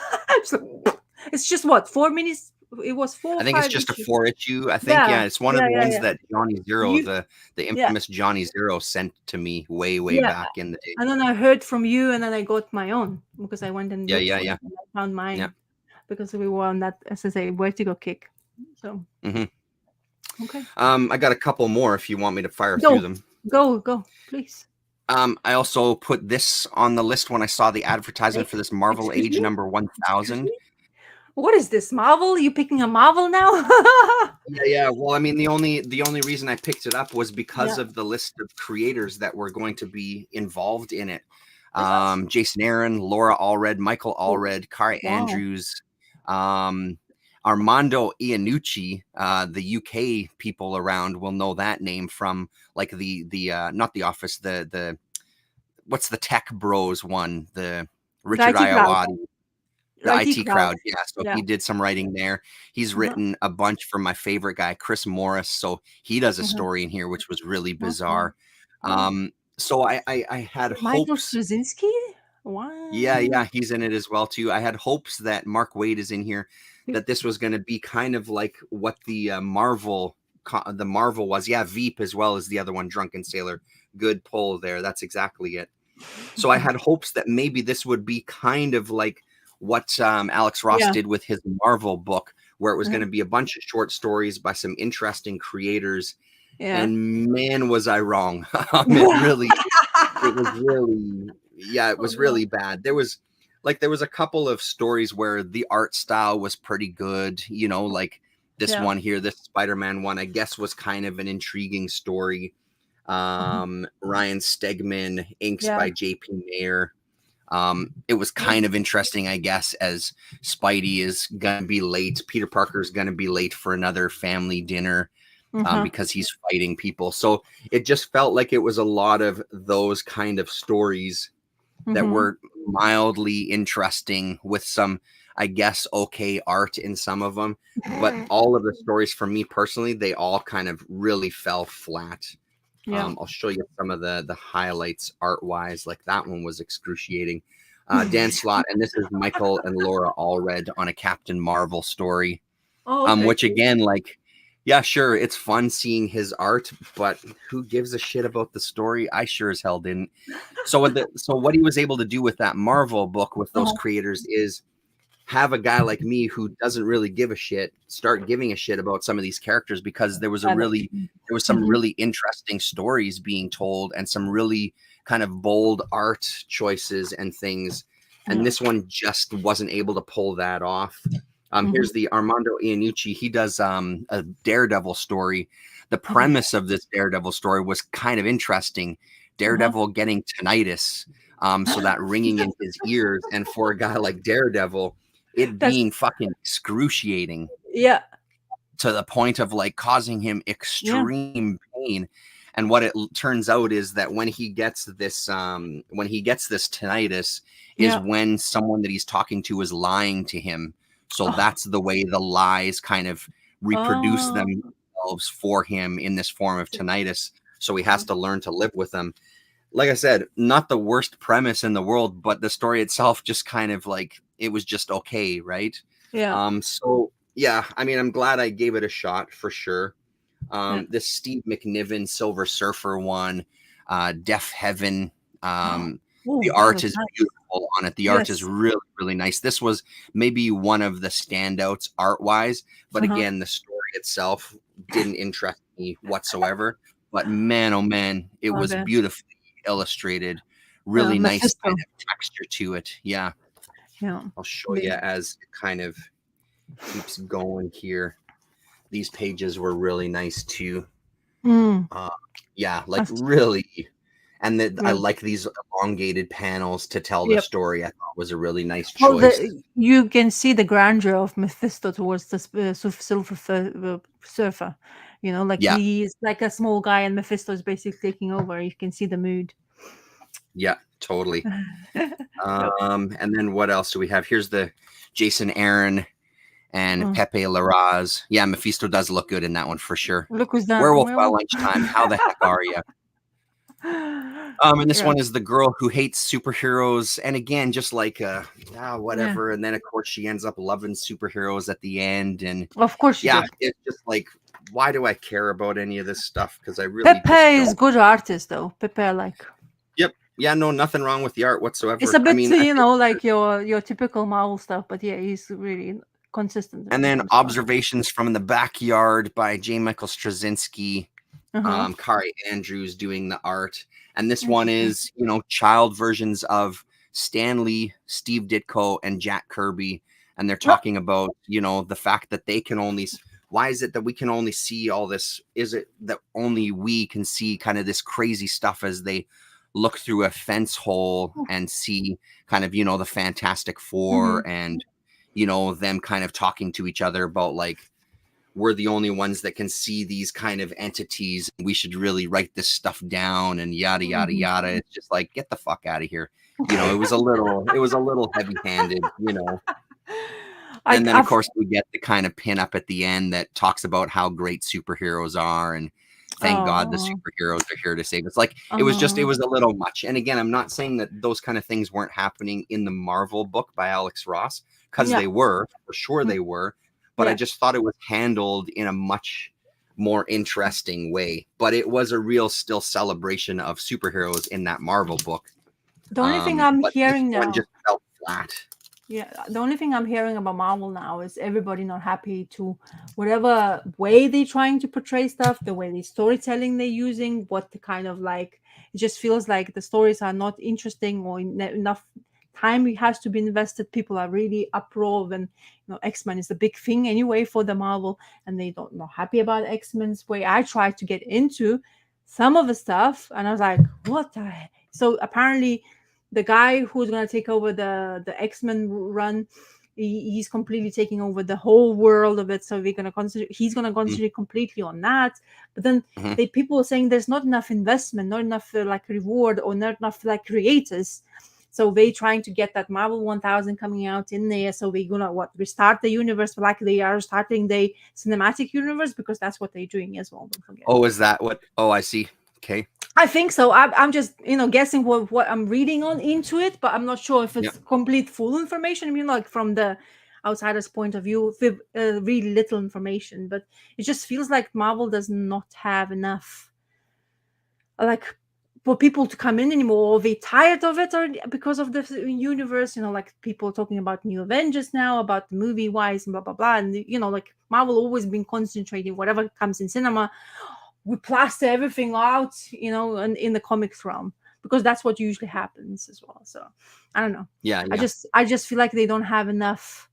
It's just what, 4 minutes? It was four I or think it's five just a issues. 4 issue. I think, Yeah, yeah, it's one of yeah, the yeah, ones yeah. that Johnny Zero, You, the yeah, infamous Johnny Zero, sent to me way, way yeah. back in the day. And then I heard from you, and then I got my own because I went and Yeah, looked yeah, for yeah, it, and I found yeah. mine because we were on that, as I say, Vertigo kick. So, Hmm. okay. I got a couple more if you want me to fire through Go, them. go, please. I also put this on the list when I saw the advertisement for this Marvel Excuse Age me? number Excuse 1000. me? What is this, Marvel? You picking a Marvel now? Yeah, yeah. Well, I mean, the only reason I picked it up was because Yeah. of the list of creators that were going to be involved in it. Is that? Jason Aaron, Laura Allred, Michael Oh, Allred, Kari wow. Andrews, um, Armando Iannucci. The UK people around will know that name from like the not the Office, the what's the Tech Bros one, the The Richard IT crowd. Iowati. The IT IT crowd. crowd, yeah. So Yeah. he did some writing there. He's Uh-huh. written a bunch for my favorite guy, Chris Morris. So he does a Uh-huh. story in here, which was really Okay. bizarre. Oh. So I had Michael hopes. Straczynski? Yeah, Wow. yeah, he's in it as well too. I had hopes that Mark Waid is in here, that this was going to be kind of like what the Marvel was. Yeah, Veep as well as the other one, Drunken Sailor. Good pull there. That's exactly it. So I had hopes that maybe this would be kind of like what Alex Ross Yeah. did with his Marvel book, where it was going Uh-huh. to be a bunch of short stories by some interesting creators. Yeah. And man, was I wrong. It was really, yeah, it Oh, was no. really bad. There was a couple of stories where the art style was pretty good, like this Yeah. one here, this Spider-Man one, I guess was kind of an intriguing story. Mhm. Ryan Stegman, inks Yeah. by JP Mayer. It was Yeah. kind of interesting, I guess, as Spidey is gonna be late. Peter Parker's gonna be late for another family dinner Uh-huh. because he's fighting people. So it just felt like it was a lot of those kind of stories that Mm-hmm. were mildly interesting with some, I guess, okay art in some of them. But all of the stories for me personally, they all kind of really fell flat. Yeah. I'll show you some of the highlights art wise. Like that one was excruciating. Dan Slott, and this is Michael and Laura Allred on a Captain Marvel story. Oh, okay. Which again, like, yeah, sure, it's fun seeing his art, but who gives a shit about the story? I sure as hell didn't. So what he was able to do with that Marvel book with those Uh-huh. creators is have a guy like me who doesn't really give a shit start giving a shit about some of these characters, because there was some Mhm. really interesting stories being told and some really kind of bold art choices and things, and Yeah. this one just wasn't able to pull that off. Mhm. Here's the Armando Iannucci. He does a Daredevil story. The Uh-huh. premise of this Daredevil story was kind of interesting. Uh-huh. Daredevil getting tinnitus, so that ringing in his ears, and for a guy like Daredevil, it That's, being fucking excruciating yeah. to the point of like causing him Yeah. extreme pain. And what it turns out is that when he gets this tinnitus is Yeah. when someone that he's talking to is lying to him. So Oh. that's the way the lies kind of reproduce Oh. themselves for him in this form of tinnitus. So he has to learn to live with them. like I said, not the worst premise in the world, but the story itself just kind of like it was just okay, right? Yeah. So yeah, I mean, I'm glad I gave it a shot for sure. Yeah. This Steve McNiven Silver Surfer one, Deaf Heaven. The Oh, that art was is nice. beautiful on it. The art is Yes. really, really nice. This was maybe one of the standouts art wise, but Uh-huh. again, the story itself didn't interest me whatsoever. But man, oh man, it was Okay. beautifully illustrated. Really nice kind Mephisto. of texture to it. Yeah, Yeah. I'll show you The- as it kind of keeps going here. These pages were really nice too. Mm, Uh, yeah, like that's really. And I real. like these elongated panels to tell the Yep. story. I thought was a really nice Well, choice. you can see the grandeur of Mephisto towards the Silver Surfer. You know, like Yeah, he's like a small guy, and Mephisto is basically taking over. You can see the mood. yeah, totally. Yep. And then what else do we have? Here's the Jason Aaron and Mm. Pepe Larraz. Yeah, Mephisto does look good in that one for sure. Look who's that Werewolf by werewolf. Lunchtime. How the heck are you? And this Yeah. one is the girl who hates superheroes, and again, just like Yeah. whatever. And then of course she ends up loving superheroes at the end, and Of course she yeah, did. it's just like, why do I care about any of this stuff? Because I really Pepe just is don't. good artist though. Pepe, like Yep. Yeah, no, nothing wrong with the art it's whatsoever. a I bit, mean, I think, like your typical Marvel stuff, but yeah, he's really consistent when and it then comes to art. Observations from the Backyard by J. Michael Straczynski, Uh-huh. Kari Andrews doing the art. And this one Interesting. is, child versions of Stan Lee, Steve Ditko, and Jack Kirby. And they're Yep. talking about, the fact that they can only, why is it that we can only see all this? Is it that only we can see kind of this crazy stuff as they look through a fence hole and see kind of, the Fantastic Mm-hmm. Four and, them kind of talking to each other about like, we're the only ones that can see these kind of entities. We should really write this stuff down and yada yada Mm-hmm. yada. It's just like, get the fuck out of here. It was a little heavy handed, And then of I've course we get the kind of pin up at the end that talks about how great superheroes are and thank God the oh superheroes are here to save us. Like it uh, was a little much. And again, I'm not saying that those kind of things weren't happening in the Marvel book by Alex Ross, because yeah. they were, for sure they were. But I Yeah. just thought it was handled in a much more interesting way. But it was a real still celebration of superheroes in that Marvel book. The only thing I'm But this hearing one now, just felt flat. yeah, the only thing I'm hearing about Marvel now is everybody not happy to whatever way they're trying to portray stuff, the way the storytelling they're using, what the kind of like it just feels like the stories are not interesting or enough time has to be invested. People are really uproar when X-Men is the big thing anyway for the Marvel, and they don't not happy about X-Men's way. I tried to get into some of the stuff, and I was like, what the heck? So apparently the guy who's going to take over the X-Men run, he's completely taking over the whole world of it. So we're going to concentrate. He's going to concentrate completely on that. But then Mhm. people are saying there's not enough investment, not enough like reward, or not enough like creators. So they trying to get that Marvel 1000 coming out in there. So we're gonna restart the universe like they are starting the cinematic universe, because that's what they're doing as well. Don't forget. Oh, is that what? Oh, I see. Okay. I think so. I'm just guessing what I'm reading on into it, but I'm not sure if it's Yep. complete full information. I mean, like from the outsider's point of view, with really little information. But it just feels like Marvel does not have enough, like, for people to come in anymore, or they tired of it, or because of the universe. Like people talking about new Avengers now, about the movie wise and blah blah blah. And like Marvel always been concentrating whatever comes in cinema, we plaster everything out, and in the comics realm, because that's what usually happens as well. So I don't know. Yeah. I just feel like they don't have enough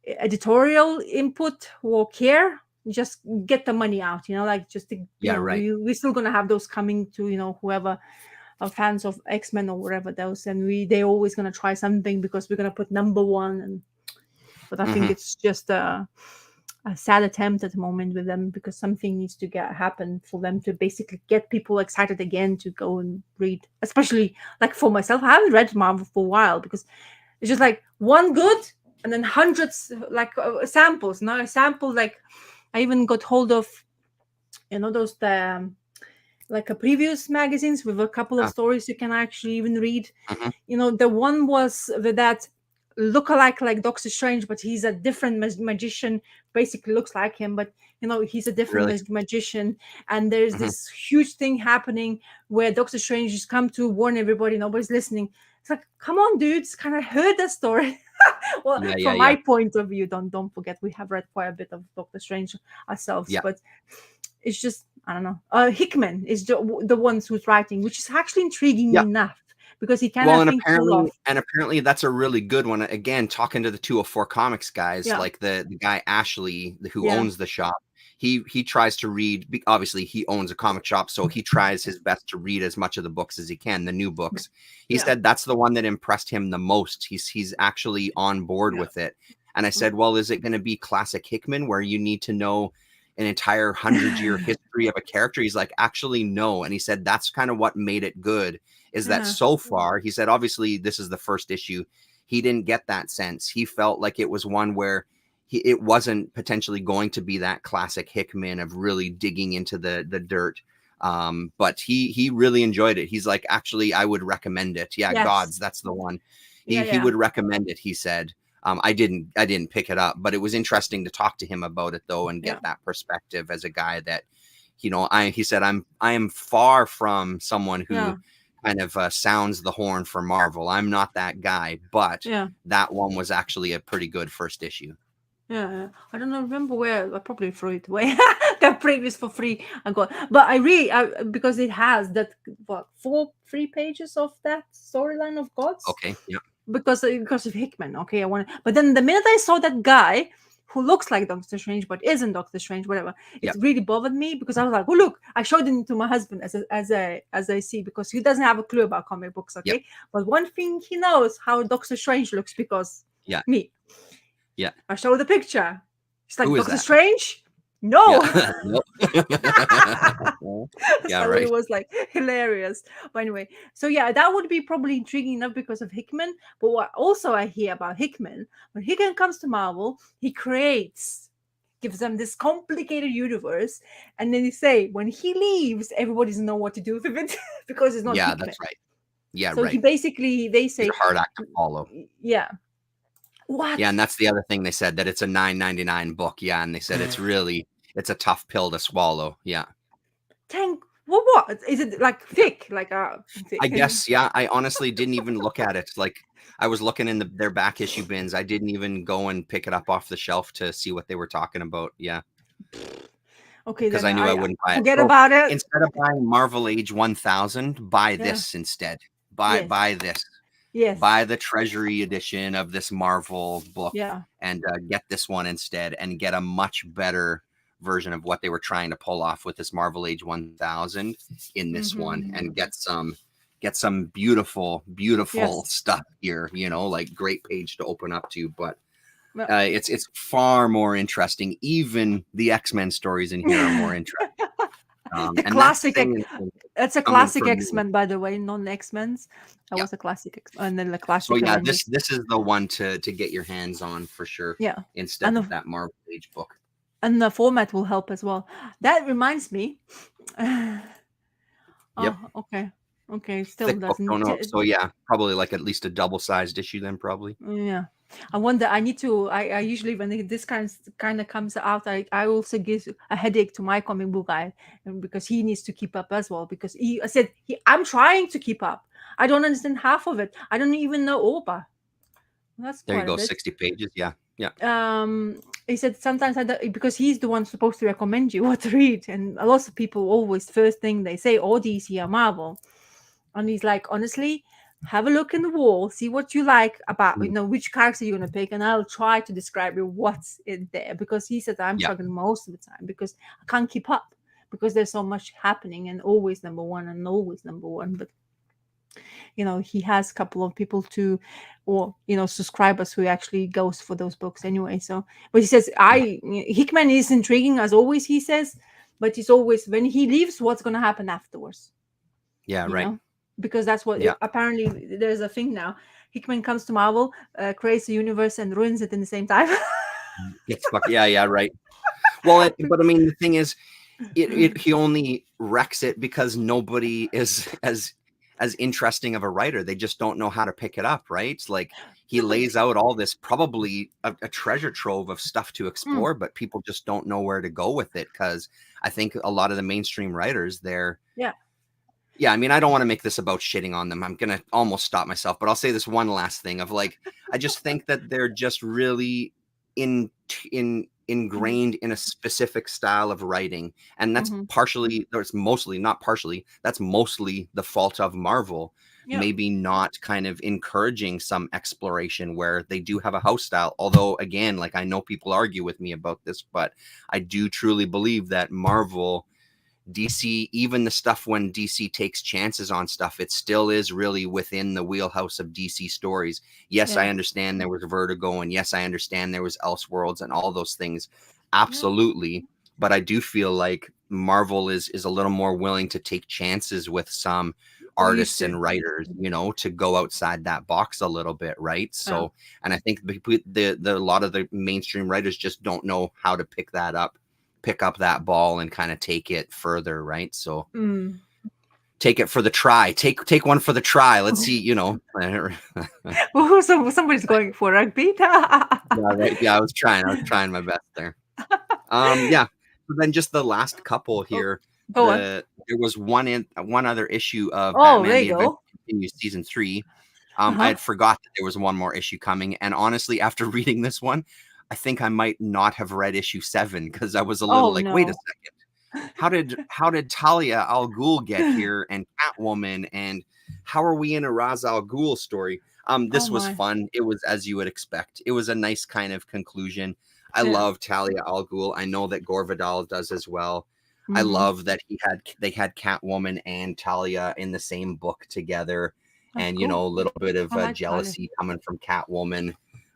editorial input or care. Just get the money out, like just to, Yeah. Right. we're still gonna have those coming to whoever are fans of X-Men or whatever those, and they're always gonna try something because we're gonna put number one. But I think Mhm. it's just a sad attempt at the moment with them, because something needs to happen for them to basically get people excited again to go and read. Especially like for myself, I haven't read Marvel for a while, because it's just like one good and then hundreds like samples. Now a sample, like I even got hold of those like a previous magazines with a couple of Ah, stories you can actually even read. mhm. The one was with that look-alike like Doctor Strange, but he's a different magician. Basically, looks like him, but he's a different Really? magician. And there's Mhm. this huge thing happening where Doctor Strange has come to warn everybody. Nobody's listening. It's like, come on, dudes, kind of heard the story. Well, Yeah, yeah, from yeah, my point of view, don't forget we have read quite a bit of Doctor Strange ourselves, yeah. but it's just I don't know. Hickman is the ones who's writing, which is actually intriguing Yeah. enough because he kind Well, of and think pull apparently off. and apparently that's a really good one. Again, talking to the 204 Comics guys, Yeah, like the guy Ashley who yeah, owns the shop, he tries to read. Obviously, he owns a comic shop, so he tries his best to read as much of the books as he can, the new books. He yeah, said that's the one that impressed him the most. He's actually on board yeah. with it. And I said, well, is it going to be classic Hickman where you need to know an entire 100-year history of a character? He's like, actually, no. And he said that's kind of what made it good. Is that Yeah, so far, he said, obviously, this is the first issue. He didn't get that sense. He felt like it was one where it wasn't potentially going to be that classic Hickman of really digging into the dirt. But he really enjoyed it. He's like, actually, I would recommend it. Yeah, yes, Gods, that's the one. yeah, He yeah, would recommend it, he said. I didn't pick it up, but it was interesting to talk to him about it though and yeah, get that perspective as a guy that, he said, I am far from someone who yeah, kind of sounds the horn for Marvel. I'm not that guy, but yeah. that one was actually a pretty good first issue. Yeah, I don't know. Remember where I probably threw it away. Got previous for free. I got, but because it has that what 3 pages of that storyline of gods Okay. Yeah. because of Hickman. Okay, I want. But then the minute I saw that guy who looks like Doctor Strange but isn't Doctor Strange, whatever, it Yeah. really bothered me because I was like, oh look, I showed it to my husband as I see because he doesn't have a clue about comic books. Yep. Okay, but one thing he knows how Doctor Strange looks because Yeah. me. Yeah. I show the picture. She's like, Who is Doctor that? Strange? No. Yeah. Nope. Yeah. So Right. it was like hilarious. But anyway, so yeah, that would be probably intriguing enough because of Hickman. But what also I hear about Hickman, when Hickman comes to Marvel, he gives them this complicated universe. And then they say, when he leaves, everybody doesn't know what to do with it because it's not Yeah, Hickman. that's right. Yeah. So Right. they He's say, a hard act to follow. yeah. What? Yeah, and that's the other thing they said, that it's a $9.99 book. Yeah, and they said it's a tough pill to swallow. Yeah. Tank. What? Is it like thick? Like I guess, yeah. I honestly didn't even look at it. Like, I was looking in their back issue bins. I didn't even go and pick it up off the shelf to see what they were talking about. Yeah, Okay, because then I knew I I wouldn't buy it. forget So about it. instead of buying Marvel Age 1000, buy Yeah. this instead. Buy this. Yes. Buy the Treasury edition of this Marvel book, Yeah. and get this one instead, and get a much better version of what they were trying to pull off with this Marvel Age 1000 in this one, and get some beautiful Yes. stuff here, like great page to open up to. But Well- it's far more interesting. Even the X-Men stories in here are more interesting. The and classic. that's It's a coming classic from me. X-Men, by the way, non-X-Men's. That Yeah. was a classic X-Men, and then the classic. So yeah, Avengers. this is the one to get your hands on for sure. Yeah, Instead And of the- that Marvel Age book. and the format will help as well. That reminds me. Yep. Okay. Okay. Still Thick book, doesn't. don't know. So yeah, probably like at least a double-sized issue then, probably. Yeah. I wonder. I need to. I usually when this kind of comes out, I also give a headache to my comic book guy, and because he needs to keep up as well. Because I said I'm trying to keep up. I don't understand half of it. I don't even know Opa. That's There you quite go, a bit. 60 pages. Yeah, yeah. He said sometimes because he's the one supposed to recommend you what to read, and a lot of people always first thing they say, "Oh, DC or Marvel," and he's like, honestly, have a look in the wall, see what you like about which character you're gonna pick, and I'll try to describe you what's in there, because he said I'm struggling most of the time because I can't keep up because there's so much happening and always number one. But he has a couple of people subscribers who actually goes for those books anyway. So, but he says Hickman is intriguing as always, he says, but it's always when he leaves, what's going to happen afterwards. Yeah, right. Because that's what apparently there's a thing now. Hickman comes to Marvel, creates a universe and ruins it in the same time. Yeah, right. Well, but I mean, the thing is, he only wrecks it because nobody is as interesting of a writer. They just don't know how to pick it up, right? Like he No, but lays out all this probably a treasure trove of stuff to mm, explore, but people just don't know where to go with it because I think a lot of the mainstream writers, yeah. I mean, I don't want to make this about shitting on them. I'm gonna almost stop myself, but I'll say this one last thing of like, I just think that they're just really Mhm, ingrained in a specific style of writing, and that's mhm. partially, or it's mostly, not partially, that's mostly the fault of Marvel. Yeah. Maybe not kind of encouraging some exploration where they do have a house style. Although, again, like I know people argue with me about this, but I do truly believe that Marvel, DC, even the stuff when DC takes chances on stuff, it still is really within the wheelhouse of DC stories. Yes, I Yeah. understand there was Vertigo, and yes, I understand there was Elseworlds and all those things. Yeah. Absolutely. But I do feel like Marvel is a little more willing to take chances with some We used artists to. and writers, to go outside that box a little bit, right? Yeah. So, and I think the a lot of the mainstream writers just don't know how to pick up that ball and kind of take it further, right? So Mm. take it for the try. Take one for the try. Let's see, yeah, Oh, somebody's going for rugby. right. Yeah, I was trying my best there. Yeah. So then just the last couple Oh, here. go on. There was one other issue of Oh, there Batman: you The Adventure go. Continues season 3. I Uh-huh. had forgot that there was one more issue coming, and honestly, after reading this one, I think I might not have read issue 7 because I was a little Oh, like, wait a no. second, how did Talia al Ghul get here and Catwoman, and how are we in a Ra's al Ghul story? Oh, This was my. fun. It was as you would expect. It was a nice kind of conclusion. I Yeah. love Talia al Ghul. I know that Gore Vidal does as well. I Mhm. love that they had Catwoman and Talia in the same book together, That's and cool. a little bit of I like Talia. jealousy coming from Catwoman.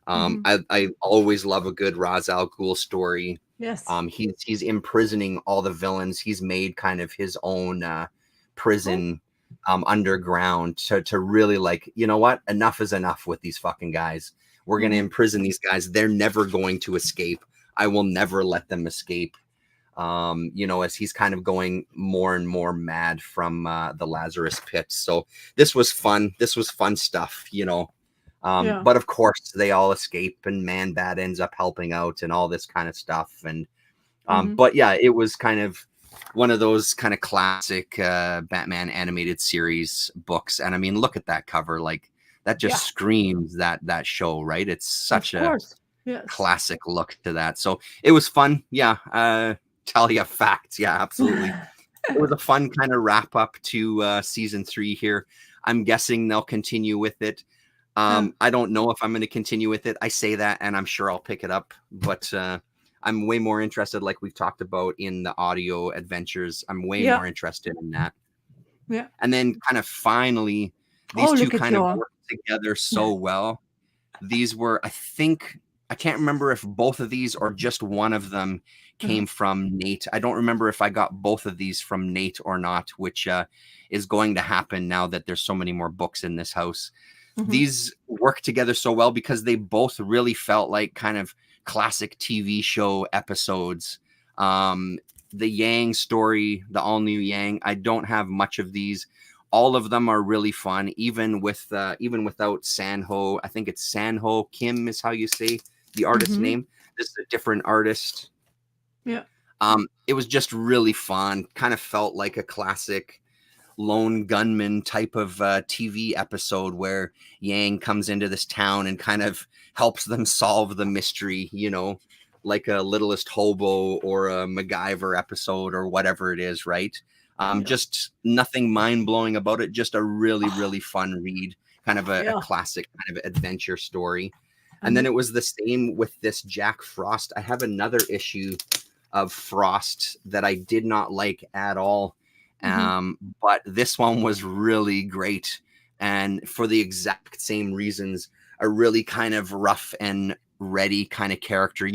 Mhm. I always love a good Ra's al Ghul story. Yes. He's imprisoning all the villains. He's made kind of his own Cool. prison underground to really like, you know what? Enough is enough with these fucking guys. We're gonna Mhm. imprison these guys. They're never going to escape. I will never let them escape. As he's kind of going more and more mad from the Lazarus pit. So this was fun. This was fun stuff. Yeah. But of course, they all escape, and Man-Bat ends up helping out, and all this kind of stuff. And Mhm. but yeah, it was kind of one of those kind of classic Batman animated series books. And I mean, look at that cover, like that just Yeah. screams that show, right? It's Of such a course. Yes. classic look to that. So it was fun. Yeah. Talia facts. Yeah, absolutely. It was a fun kind of wrap up to season 3 here. I'm guessing they'll continue with it. Yeah. I don't know if I'm going to continue with it. I say that, and I'm sure I'll pick it up, but I'm way more interested, like we've talked about, in the audio adventures. I'm way Yeah. more interested in that. Yeah. And then kind of finally, Oh, these two look at kind of you. work together so well. These were, I think, I can't remember if both of these or just one of them Uh-huh. came from Nate. I don't remember if I got both of these from Nate or not, which is going to happen now that there's so many more books in this house. Mhm. These work together so well because they both really felt like kind of classic TV show episodes. The Yang story, the all new Yang, I don't have much of these. All of them are really fun, even without Sanho. I think it's Sanho Kim is how you say the artist's Mhm. name. This is a different artist. Yeah. It was just really fun. Kind of felt like a classic lone gunman type of TV episode where Yang comes into this town and kind of helps them solve the mystery, like a Littlest Hobo or a MacGyver episode or whatever it is, right? Yeah. Just nothing mind blowing about it. Just a really, Oh, really fun read, kind of a yeah. classic kind of adventure story. And then Mhm. it was the same with this Jack Frost. I have another issue of Frost that I did not like at all. Mhm. But this one was really great. And for the exact same reasons, a really kind of rough and ready kind of character,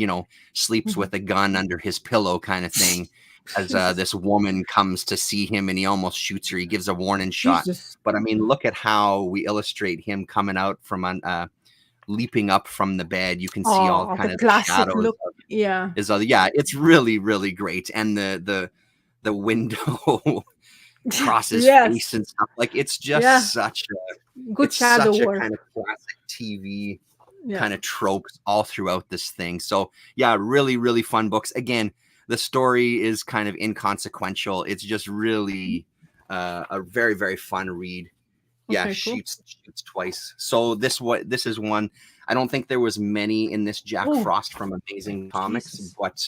sleeps Mhm. with a gun under his pillow kind of thing. As Jesus. this woman comes to see him and he almost shoots her, he gives a warning shot. Jesus. But I mean, look at how we illustrate him coming out from leaping up from the bed. You can see all Oh, the kind of the classic shadows look. Yeah. yeah, it's really, really great. And the the window crosses face Yes. and stuff. Like it's Yeah. just Good it's shadow such a work. kind of classic TV Yeah. kind of tropes all throughout this thing. So yeah, really, really fun books. Again, the story is kind of inconsequential. It's just really a very, very fun read. Yeah, Okay, cool. shoots twice. So this is one. I don't think there was many in this Jack Oh, Frost from Amazing Comics, Jesus. but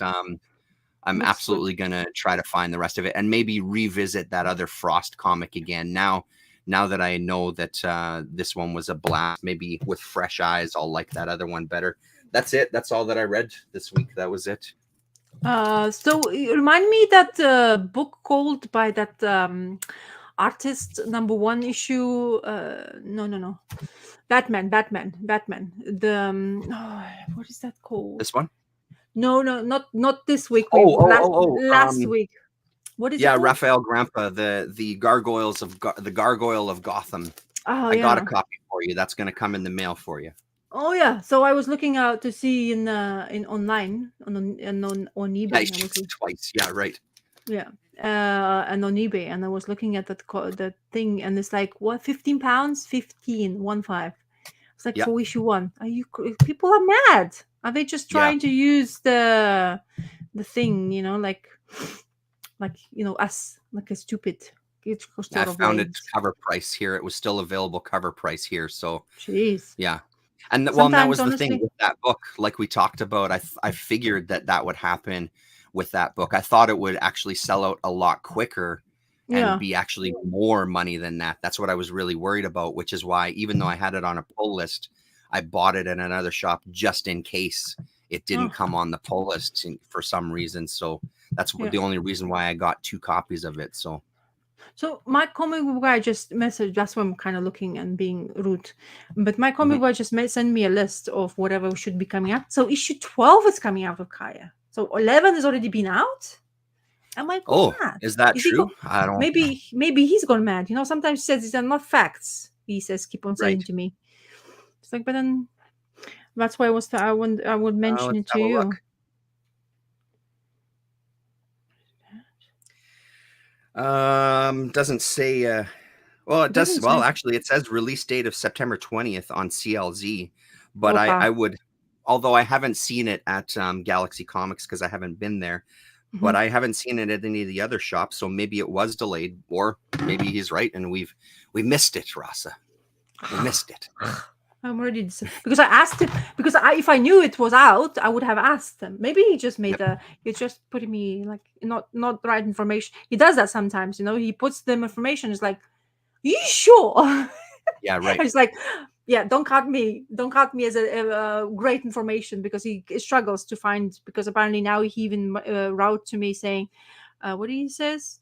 I'm Looks absolutely good. gonna try to find the rest of it and maybe revisit that other Frost comic again. Now that I know that this one was a blast, maybe with fresh eyes, I'll like that other one better. That's it. That's all that I read this week. That was it. So remind me that book called by that artist #1 issue. No. Batman. What is that called? This one? No, not this week. Oh. Last week. What is it Yeah, called? Raphael Grandpa, the Gargoyles of the Gargoyle of Gotham. Oh, I got a yeah. copy for you. That's going to come in the mail for you. Oh, yeah. So I was looking out to see in online on eBay. Yeah, I it's was twice. Yeah, right. Yeah. And on eBay, and I was looking at that thing, and it's like, what, £15? 15. It's like Yeah. for issue 1. People are mad. Are they just Yeah. trying to use the thing, like us, like a stupid I found it cover price here. It was still available cover price here. So jeez. yeah. And that was the thing with that book. Like we talked about, I figured that would happen with that book. I thought it would actually sell out a lot quicker and be actually more money than that. That's what I was really worried about, which is why, even though I had it on a pull list, I bought it in another shop just in case it didn't come on the pull list for some reason. So that's the only reason why I got 2 copies of it. So my comic book guy just messaged. That's why I'm kind of looking and being rude. But my comic book just send me a list of whatever should be coming out. So issue 12 is coming out of Kaya. So 11 has already been out. Am I going mad? Is that true? I don't. Maybe he's gone mad. Sometimes he says these are not facts. He says, keep on saying to me. It's like, but then that's why I would mention it to you. Doesn't say. Well, it does. Well, actually, it says release date of September 20th on CLZ. But I would, although I haven't seen it at Galaxy Comics because I haven't been there, but I haven't seen it at any of the other shops. So maybe it was delayed, or maybe he's right and we missed it, Rasa. We missed it. I'm ready because I asked him, because if I knew it was out, I would have asked him. Maybe he just made he's just putting me like not the right information. He does that sometimes, he puts the information. It's like, you sure? Yeah, right. It's like, yeah, don't cut me as a great information, because he struggles to find, because apparently now he even wrote to me saying, what he says?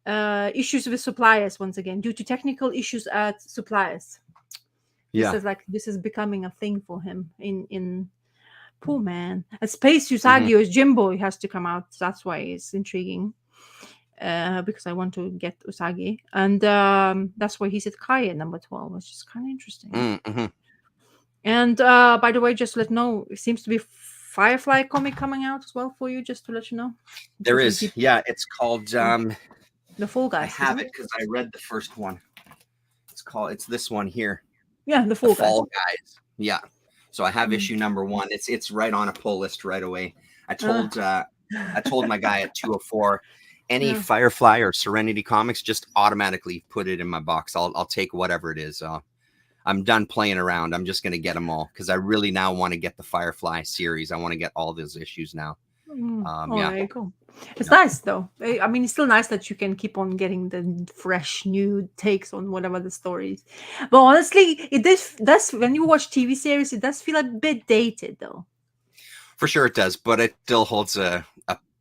Issues with suppliers once again due to technical issues at suppliers. He says like this is becoming a thing for him in poor man. A Space Usagi or Jimbo has to come out. That's why it's intriguing. Because I want to get Usagi, and that's why he said Kaya number 12, which is kind of interesting. And by the way, just let know, it seems to be Firefly comic coming out as well for you, just to let you know. There is, it's called The Fall Guys. I have it because I read the first one. It's this one here. Yeah, the Fall Guys. Yeah. So I have issue number 1. It's right on a pull list right away. I told my guy at 204, any Firefly or Serenity comics, just automatically put it in my box. I'll take whatever it is. I'm done playing around. I'm just going to get them all because I really now want to get the Firefly series. I want to get all those issues now. There you go. It's nice though. I mean, it's still nice that you can keep on getting the fresh new takes on whatever the story is. But honestly, it does when you watch TV series, it does feel a bit dated though. For sure it does, but it still holds a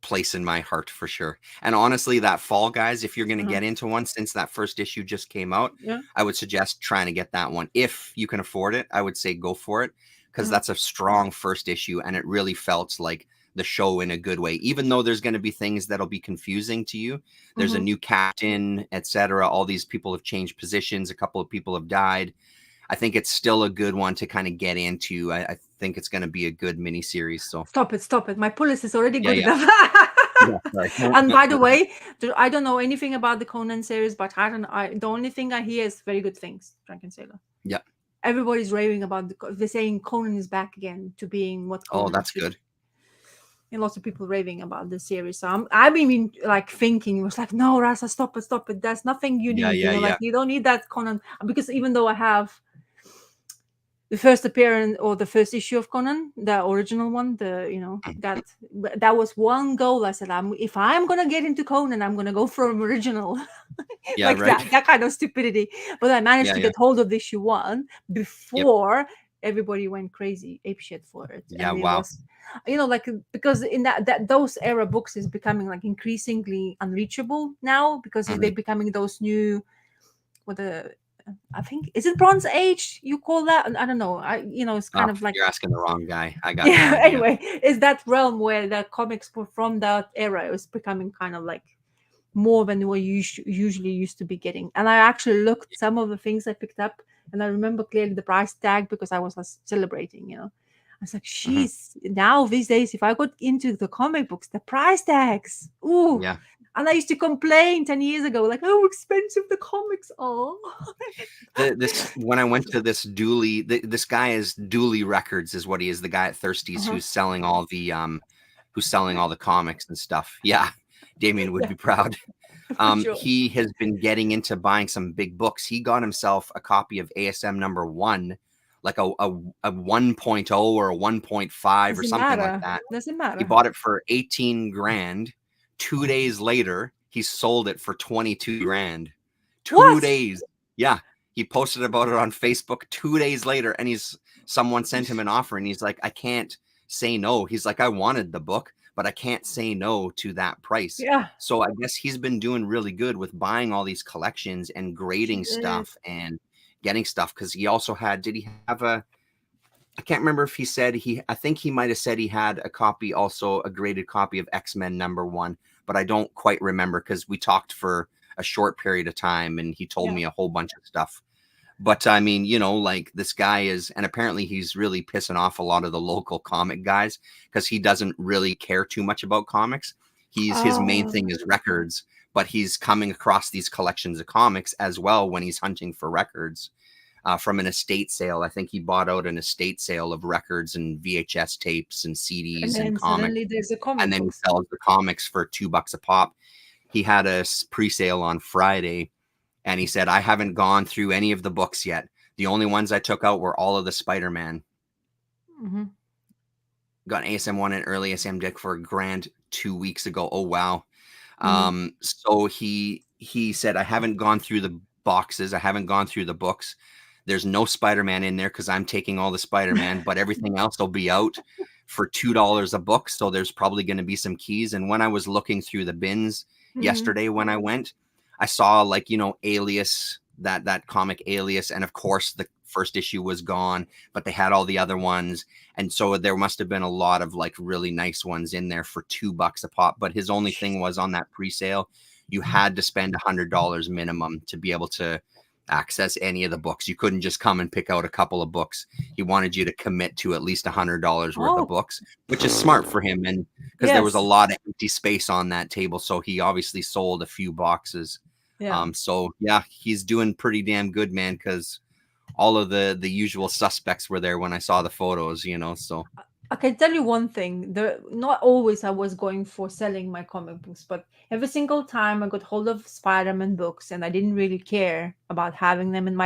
place in my heart for sure. And honestly, that Fall Guys, if you're going to get into one, since that first issue just came out, I would suggest trying to get that one. If you can afford it, I would say go for it, because that's a strong first issue, and it really felt like the show in a good way. Even though there's going to be things that'll be confusing to you, there's a new captain, etc. All these people have changed positions. A couple of people have died. I think it's still a good one to kind of get into. I think it's going to be a good miniseries. So stop it. My pull list is already good enough. Yeah, sorry. And by the way, I don't know anything about the Conan series, but the only thing I hear is very good things. Drunken Sailor. Yeah. Everybody's raving about they're saying Conan is back again to being what Oh, Conan that's should. good. And lots of people raving about the series. So I've been like thinking, it was like, no, Rasa, stop it. There's nothing you Yeah, need. yeah, Like yeah. you don't need that Conan, because even though I have the first appearance or the first issue of Conan, the original one, that was one goal. I said, if I'm gonna get into Conan, I'm gonna go from original. Yeah, Like right. that kind of stupidity. But I managed Yeah, to yeah. get hold of issue 1 Yep. before everybody went crazy apeshit for it. Yeah, And it wow. was, like, because in that those era books is becoming like increasingly unreachable now, because Mhm. they're becoming those new, what the I think, is it Bronze Age you call that? I don't know. It's Oh, kind of like, you're asking the wrong guy. I got no yeah. idea. Anyway, is that realm where the comics from that era is becoming kind of like more than what you usually used to be getting. And I actually looked some of the things I picked up, and I remember clearly the price tag because I was celebrating. I was like, Mhm. "She's now these days. If I got into the comic books, the price tags, ooh." Yeah. And I used to complain 10 years ago, like, "How expensive the comics are." This when I went to this this guy is Dooley Records is what he is, the guy at Thirsties Uh-huh. who's selling all the comics and stuff. Yeah. Damien would Yeah, be proud. for sure. He has been getting into buying some big books. He got himself a copy of ASM number 1, like a 1.0 or a 1.5 or Doesn't something like matter. that. Doesn't He matter. bought it for 18 grand. 2 days later, he sold it for 22 grand. 2 What? days. Yeah. He posted about it on Facebook 2 days later, and someone sent him an offer, and he's like, I can't say no. He's like, I wanted the book, but I can't say no to that price. Yeah. So I guess he's been doing really good with buying all these collections and grading Shit. stuff and getting stuff, because he also did he have I can't remember if he said I think he might have said he had a copy, also a graded copy of X-Men number 1, but I don't quite remember because we talked for a short period of time and he told Yeah. me a whole bunch of stuff. But I mean, like this guy is, and apparently he's really pissing off a lot of the local comic guys because he doesn't really care too much about comics. His main thing is records, but he's coming across these collections of comics as well when he's hunting for records. From an estate sale. I think he bought out an estate sale of records and VHS tapes and And CDs and then comics, suddenly there's a comic and then he books. sells the comics for $2 a pop. He had a pre-sale on Friday, and he said, I haven't gone through any of the books yet. The only ones I took out were all of the Spider-Man. Mm-hmm. Got an ASM 1 and early ASM Dick for $1,000 2 weeks ago. Oh, wow. Mm-hmm. So he said, I haven't gone through the boxes. I haven't gone through the books. There's no Spider-Man in there because I'm taking all the Spider-Man, but everything else will be out for $2 a book. So there's probably going to be some keys. And when I was looking through the bins yesterday when I went, I saw Alias, that comic Alias. And of course, the first issue was gone, but they had all the other ones. And so there must have been a lot of really nice ones in there for $2 a pop. But his only thing was on that pre-sale, you had to spend $100 minimum to be able to access any of the books. You couldn't just come and pick out a couple of books. He wanted you to commit to at least $100 worth of books, which is smart for him. And because there was a lot of empty space on that table. So he obviously sold a few boxes. Yeah. So yeah, he's doing pretty damn good, man, because all of the usual suspects were there when I saw the photos, so. I can tell you one thing. Not always I was going for selling my comic books, but every single time I got hold of Spider-Man books and I didn't really care about having them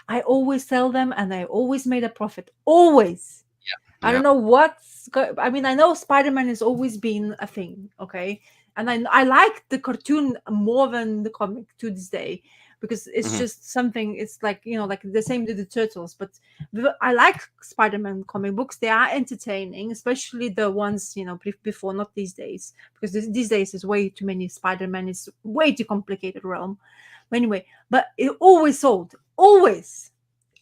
I always sell them and I always made a profit. Always. Yeah. I don't know I mean, I know Spider-Man has always been a thing, okay? And I like the cartoon more than the comic to this day, because it's just something, it's like, like the same with the Turtles. But I like Spider-Man comic books. They are entertaining, especially the ones, before, not these days, because these days is way too many Spider-Man. It's way too complicated realm. But anyway, but it always sold. Always.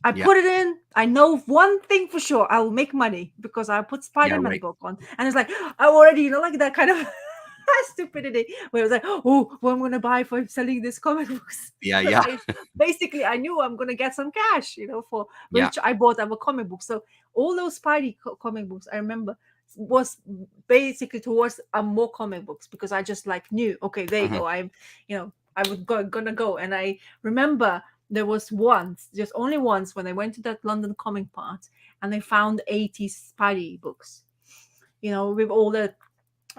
I put it in. I know one thing for sure. I will make money because I put Spider-Man book on. And it's like, I already, like that kind of stupidity where it was like, oh, what I'm going to buy for selling these comic books. Yeah. Basically, I knew I'm going to get some cash, for which I bought our comic book. So all those Spidey comic books, I remember was basically towards more comic books, because I just like knew, okay, there you Mhm. go. I would gonna go. And I remember there was once, just only once, when I went to that London comic part and I found 80s Spidey books, with all the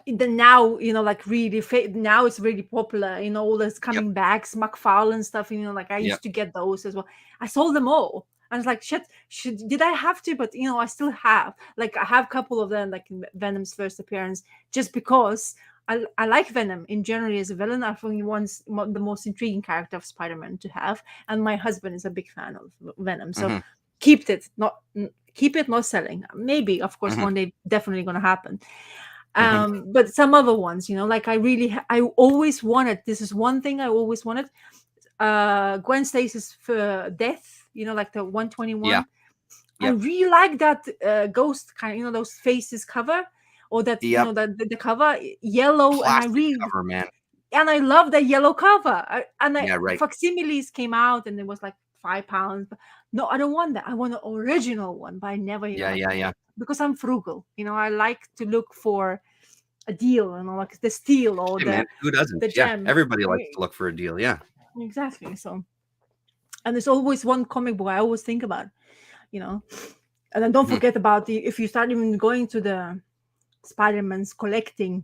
now, like really now it's really popular, all this Yep. coming back, McFarlane stuff, like I Yep. used to get those as well. I sold them all. I was like, shit, did I have to? But I still have, like, I have a couple of them, like Venom's first appearance, just because I like Venom in general as a villain. I think he's the most intriguing character of Spider-Man to have, and my husband is a big fan of Venom, so Mhm. keep it, not selling. Maybe, of course, Mhm. one day definitely gonna happen. Mhm. But some other ones, like I always wanted, this is one thing I always wanted, Gwen Stacy's for death, like the Yeah. 121. I Yep. really like that ghost kind, those faces cover, or that, Yep. the cover yellow, and Classic cover, man. I love the yellow cover. Yeah, right. Facsimiles came out and it was like £5. But no, I don't want that. I want an original one, but I never, Yeah, like, yeah, yeah. because I'm frugal. I like to look for a deal, like the steal or Hey, man, who doesn't? the Yeah, gem. everybody likes to look for a deal. Yeah. Exactly. So, and there's always one comic book I always think about, you know. And then don't Mhm. forget about if you start even going to the Spider-Man's collecting,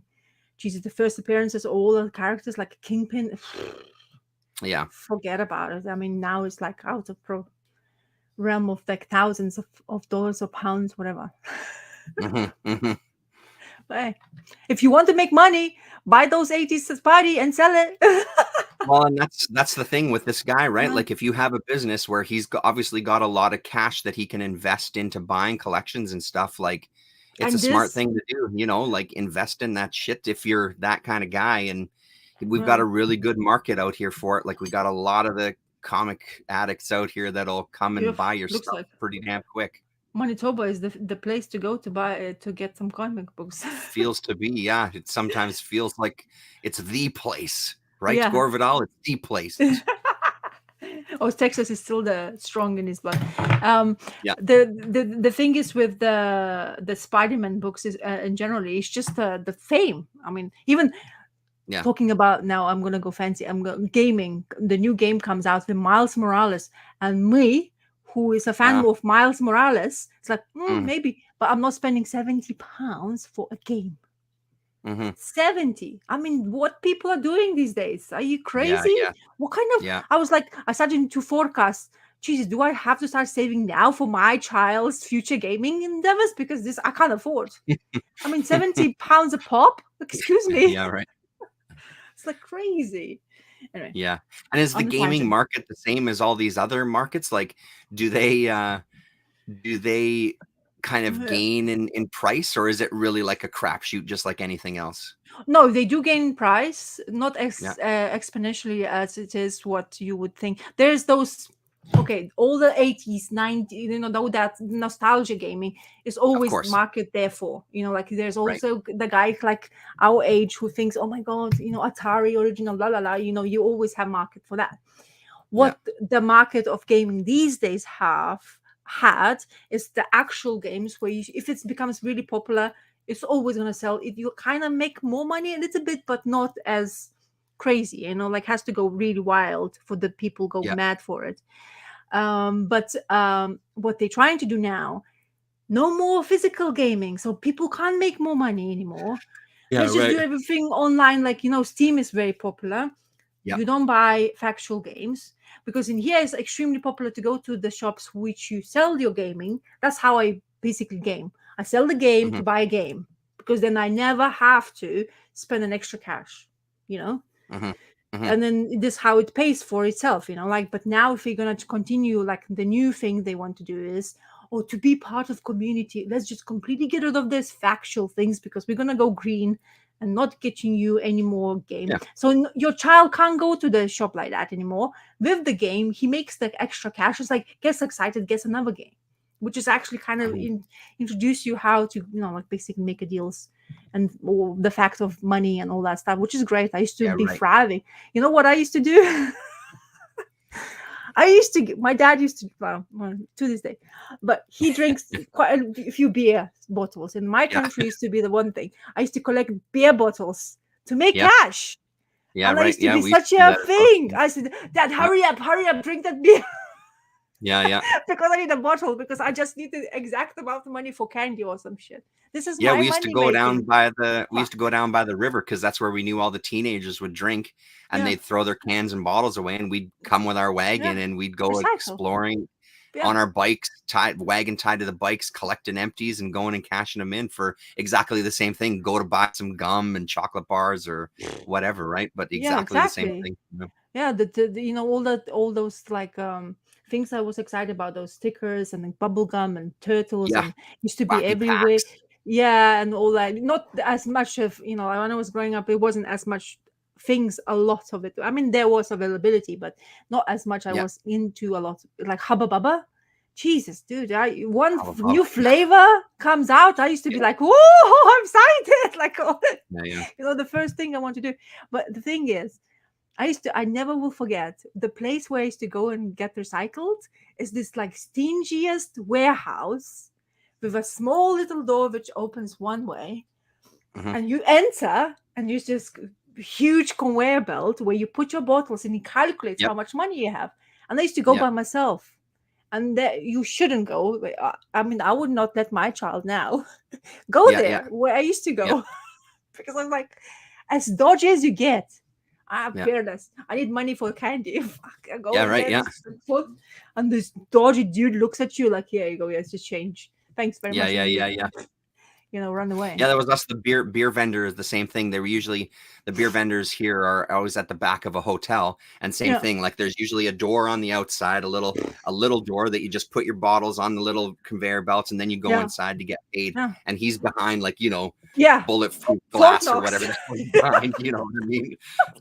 Jesus, the first appearances, all the characters like Kingpin, Yeah. forget about it. I mean, now it's like out of realm of like thousands of dollars or pounds, whatever. Mhm. Mhm. But hey, if you want to make money, buy those 80s Spidey and sell it. Well, and that's the thing with this guy, right? Yeah. Like, if you have a business where he's obviously got a lot of cash that he can invest into buying collections and stuff, like, it's a And smart this, thing to do, like, invest in that shit if you're that kind of guy. And we've got yeah, a really good market out here for it. Like, we got a lot of the comic addicts out here that'll come and buy your looks stuff like pretty damn quick. Manitoba is the place to go to buy to get some comic books. Feels to be, yeah. It sometimes feels like it's the place, right? Yeah. Gore Vidal, it's the place. Oh, Texas is still the strong in his blood. Um, Yeah. the thing is with the Spider-Man books is in generally, it's just the fame. I mean, even Yeah. talking about, now I'm gonna go fancy. Gaming. The new game comes out with Miles Morales, and me, who is a fan Uh, of Miles Morales, it's like mm, maybe, but I'm not spending £70 for a game. mhm. 70. I mean, what people are doing these days? Are you Yeah, crazy? yeah, What kind of, yeah. I was like, I started to forecast, Jesus, do I have to start saving now for my child's future gaming endeavors? Because this I can't afford. I mean, £70 a pop? Excuse me. Yeah, right. It's like crazy. Anyway, Yeah. And is the on the gaming tangent. market the same as all these other markets? Like, do they kind of Uh, gain in price, or is it really like a crapshoot just like anything else? No, they do gain price, not Yeah, exponentially as it is what you would think. There's those, okay, all the 80s, 90s, though that nostalgia gaming is of always course. market there for. Like there's Right. also the guy like our age who thinks, oh my God, Atari original, la la la, you always have market for that. Yeah. What the market of gaming these days have had is the actual games where if it becomes really popular, it's always going to sell it. You kind of make more money a little bit, but not as crazy, like has to go really wild for the people go Yeah. mad for it. But what they're trying to do now, no more physical gaming, so people can't make more money anymore. Yeah, Let's just do right. everything online. Like, Steam is very popular. Yeah. You don't buy factual games, because in here it's extremely popular to go to the shops which you sell your gaming. That's how I basically game. I sell the game Mhm. to buy a game, because then I never have to spend an extra cash, you know Mhm. Mhm. and then this how it pays for itself, like. But now if you're going to continue, like, the new thing they want to do is, or to be part of community, let's just completely get rid of this factual things, because we're going to go green and not getting you any more game. Yeah. So your child can't go to the shop like that anymore. With the game, he makes the extra cash. It's like, gets excited, gets another game, which is actually kind of Mhm. introduce you how to, like, basically make a deals, and all the fact of money and all that stuff, which is great. I used to Yeah, be right. thriving. You know what I used to do? My dad used to, well, to this day, but he drinks quite a few beer bottles. In my Yeah. country, used to be the one thing. I used to collect beer bottles to make Yeah. cash. Yeah. And that Right. used to Yeah. be We used such to do a that as well. thing. I said, Dad, Yeah. hurry up, drink that beer. Yeah. Yeah. Because I need a bottle, because I just need the exact amount of money for candy or some shit. This is Yeah, my we used to money go down making. by the we Fuck. used to go down by the river because that's where we knew all the teenagers would drink, and Yeah. they'd throw their cans and bottles away, and we'd come with our wagon Yeah. and we'd go Recycle. exploring Yeah. on our bikes, wagon tied to the bikes, collecting empties and going and cashing them in for exactly the same thing. Go to buy some gum and chocolate bars or whatever, right? But Yeah, exactly the same exactly. thing. Yeah, you know, all those like things I was excited about, those stickers and like bubble gum and turtles, Yeah, and used to be wacky everywhere. packs. Yeah, and all that. Not as much of, you know, when I was growing up, it wasn't as much things, a lot of it. I mean, there was availability, but not as much. I Yeah, was into a lot, like Hubba Bubba. Jesus, dude, Alibaba. new flavor comes out, I used to be Yeah, like, "Whoa, I'm excited!" Like, oh, yeah, yeah. you know, the first thing I want to do. But the thing is, I never will forget the place where I used to go and get recycled is this like stingiest warehouse with a small little door which opens one way, Hmm. and you enter and you just huge conveyor belt where you put your bottles and it calculates Yep. how much money you have. And I used to go Yep. by myself. And that you shouldn't go. I mean, I would not let my child now go Yeah. Yeah. there where I used to Yep. go because I'm like, as dodgy as you get. I'm Yeah. fearless. I need money for candy. Fuck, I go Yeah. in Right. there, Yeah. this foot, and this dodgy dude looks at you like, "Here you go. Yes, just change. Thanks very Yeah. much," Yeah. and Yeah. just, Yeah. you know, run away. Yeah, that was us. The beer vendor is the same thing. They were usually the beer vendors here are always at the back of a hotel, and same Yeah, thing. Like there's usually a door on the outside, a little door that you just put your bottles on the little conveyor belts, and then you go yeah, inside to get paid. yeah, And he's behind, like yeah. bulletproof Fort glass or Knox. whatever that's behind. You know what I mean?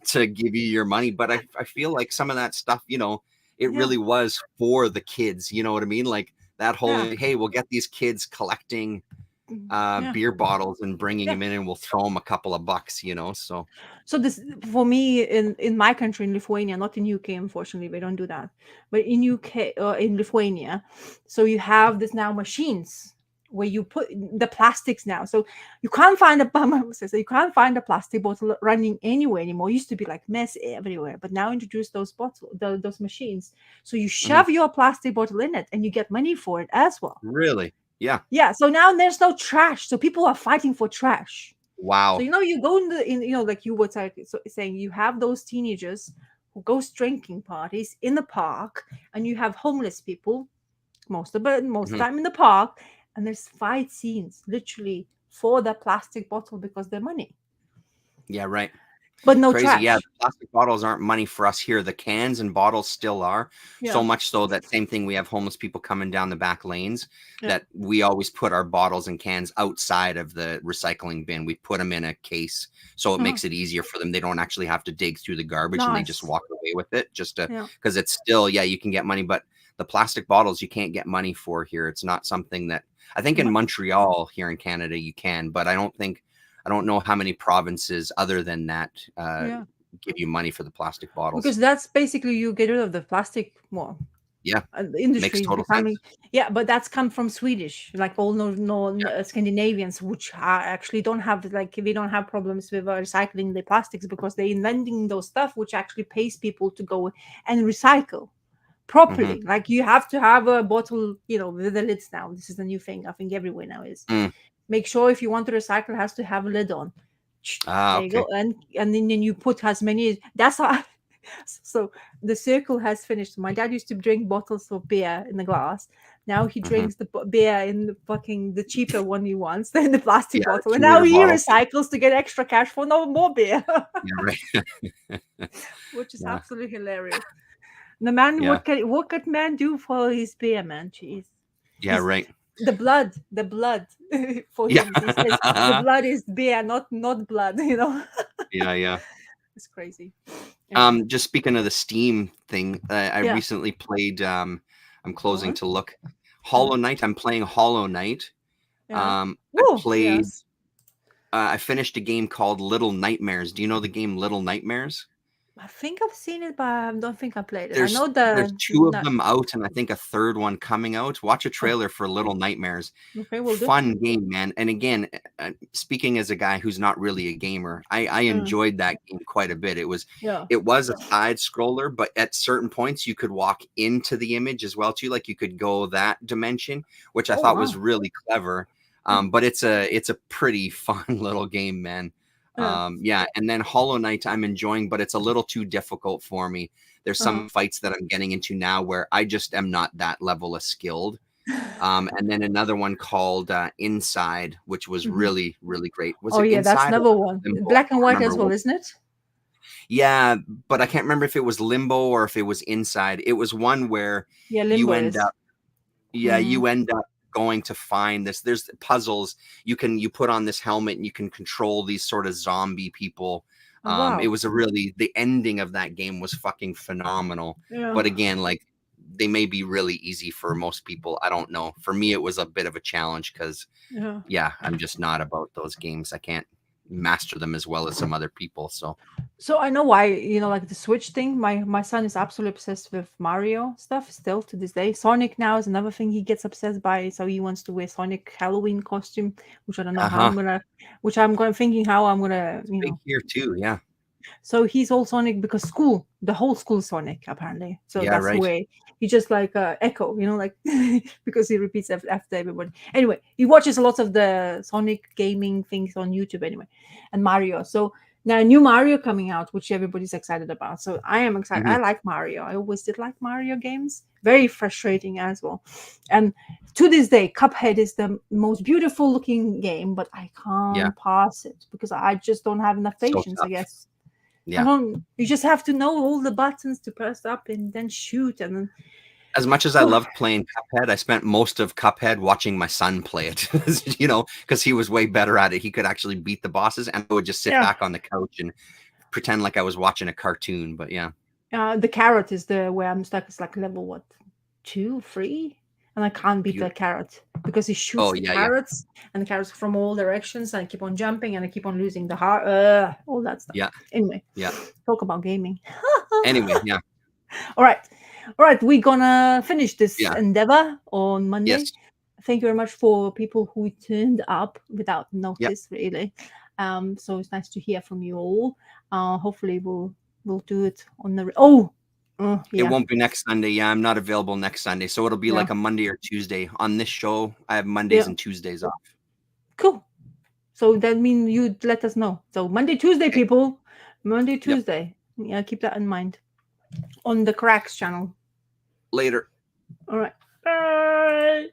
To give you your money. But I feel like some of that stuff, it Yeah, really was for the kids. You know what I mean? Like that whole yeah, hey, we'll get these kids collecting yeah, beer bottles and bringing yeah. them in, and we'll throw them a couple of bucks, so So this for me in my country, in Lithuania, not in UK, unfortunately, we don't do that. But in UK, in Lithuania, so you have this now machines where you put the plastics now. So you can't find so you can't find a plastic bottle running anywhere anymore. It used to be like mess everywhere, but now introduce those machines. So you Mhm. shove your plastic bottle in it, and you get money for it as well. Really? Yeah. Yeah. So now there's no trash. So people are fighting for trash. So Wow. you know, you go in you know, like you were saying, you have those teenagers who goes drinking parties in the park, and you have homeless people most of Mhm. the time in the park, and there's fight scenes literally for the plastic bottle because they're money, Yeah, right. but no Crazy. Yeah, trash. the plastic bottles aren't money for us here. The cans and bottles still are. So Yeah, much so that same thing, we have homeless people coming down the back lanes yeah, that we always put our bottles and cans outside of the recycling bin. We put them in a case so it uh-huh. makes it easier for them. They don't actually have to dig through the garbage, and they just Nice. walk away with it just to, Yeah, because it's still, yeah, you can get money, but the plastic bottles you can't get money for here. It's not something that I think in no, Montreal here in Canada you can, but I don't know how many provinces other than that yeah. give you money for the plastic bottles. Because that's basically you get rid of the plastic. Well, Yeah, the makes industry is total becoming, sense. yeah, but that's come from Swedish, like all Yeah. Scandinavians, which are actually don't have, like, we don't have problems with recycling the plastics because they're inventing those stuff which actually pays people to go and recycle Hmm. properly. Like you have to have a bottle, you know, with the lids now. This is the new thing I think everywhere now is, Mm. make sure if you want to recycle, it has to have a lid on. Ah, There you go. okay. And then you put as many, that's how so the circle has finished. My dad used to drink bottles of beer in the glass. Now he Hmm. drinks the beer in the cheaper one he wants than the plastic Yeah, the bottle. And now 2 liter he bottle. recycles to get extra cash for no more beer, Yeah, right. which is Yeah, absolutely hilarious. The man, yeah, what could man do for his beer, man? Jeez. yeah, He's right. the blood for Yeah. him. He says the blood is beer, not blood, you know. Yeah, yeah. It's crazy. Anyway. Just speaking of the Steam thing, I Yeah. recently played. I'm Go closing on. to look. Yeah. Hollow Knight. I'm playing Hollow Knight. Yeah. I Oh, played. yes. I finished a game called Little Nightmares. Do you know the game Little Nightmares? I think I've seen it, but I don't think I played it. I There's know there's the 2 of not. them out and I think a 3rd one coming out. Watch a Oh, trailer for Little Nightmares. okay, we'll do. Fun game, man, and again, speaking as a guy who's not really a gamer, I Mm, enjoyed that game quite a bit. yeah. It was a side scroller, but at certain points, you could walk into the image as well too, like, you could go that dimension, which I Oh thought was wow. really clever, Mm, but it's a pretty fun little game, man. yeah. Yeah, and then Hollow Knight I'm enjoying, but it's a little too difficult for me. There's Uh-huh. some fights that I'm getting into now where I just am not that level of skilled. And then another one called Inside, which was Mhm. really, really great. Was Oh it yeah, that's Inside or another one. Limbo? I Black and can't white remember as well, what. isn't it? Yeah, but I can't remember if it was Limbo or if it was Inside. It was one where Yeah, you Limbo end is. up, yeah, Mm. you end up going to find this. There's puzzles. You put on this helmet and you can control these sort of zombie people. Oh It wow. was a really the ending of that game was fucking phenomenal. Yeah. But again, like they may be really easy for most people. I don't know. For me, it was a bit of a challenge because Yeah. yeah, I'm just not about those games. I can't master them as well as some other people. So So I know why, like the Switch thing. My son is absolutely obsessed with Mario stuff still to this day. Sonic now is another thing he gets obsessed by. So he wants to wear Sonic Halloween costume, which I don't know how uh-huh. I'm thinking how I'm gonna, It's big here too. Yeah. So he's all Sonic because the whole school is Sonic apparently. So Yeah, that's the right. way he just like Echo, like because he repeats after everybody. Anyway, he watches a lot of the Sonic gaming things on YouTube anyway, and Mario. So now new Mario coming out, which everybody's excited about. So I am excited. Mhm. I like Mario. I always did like Mario games. Very frustrating as well. And to this day, Cuphead is the most beautiful looking game, but I Yeah. can't pass it because I just don't have enough So patience, I tough. guess. I Yeah. don't. You just have to know all the buttons to press up and then shoot, and then. As much as I loved playing Cuphead, I spent most of Cuphead watching my son play it, because he was way better at it. He could actually beat the bosses, and I would just sit Yeah, back on the couch and pretend like I was watching a cartoon. But yeah, the carrot is the where I'm stuck. It's like level what, 2, 3, and I can't beat the beautiful. carrot because he shoots Oh the yeah, yeah, carrots and the carrots from all directions, and I keep on jumping and I keep on losing the heart. All that stuff. yeah, Anyway, yeah. talk about gaming. Anyway, yeah, All right, we're gonna finish this yeah, endeavor on Monday. yes, Thank you very much for people who turned up without yeah. notice, really. So it's nice to hear from you all. Hopefully we'll do it on the. It Yeah, won't be next Sunday. Yeah, I'm not available next Sunday, so it'll be yeah, like a Monday or Tuesday. On this show, I have Mondays yeah. and Tuesdays off. Cool. So that means you let us know. So Monday, Tuesday, Okay. people. Monday, Yep. Tuesday. Yeah, keep that in mind on the Cracks channel. Later. All right. Bye.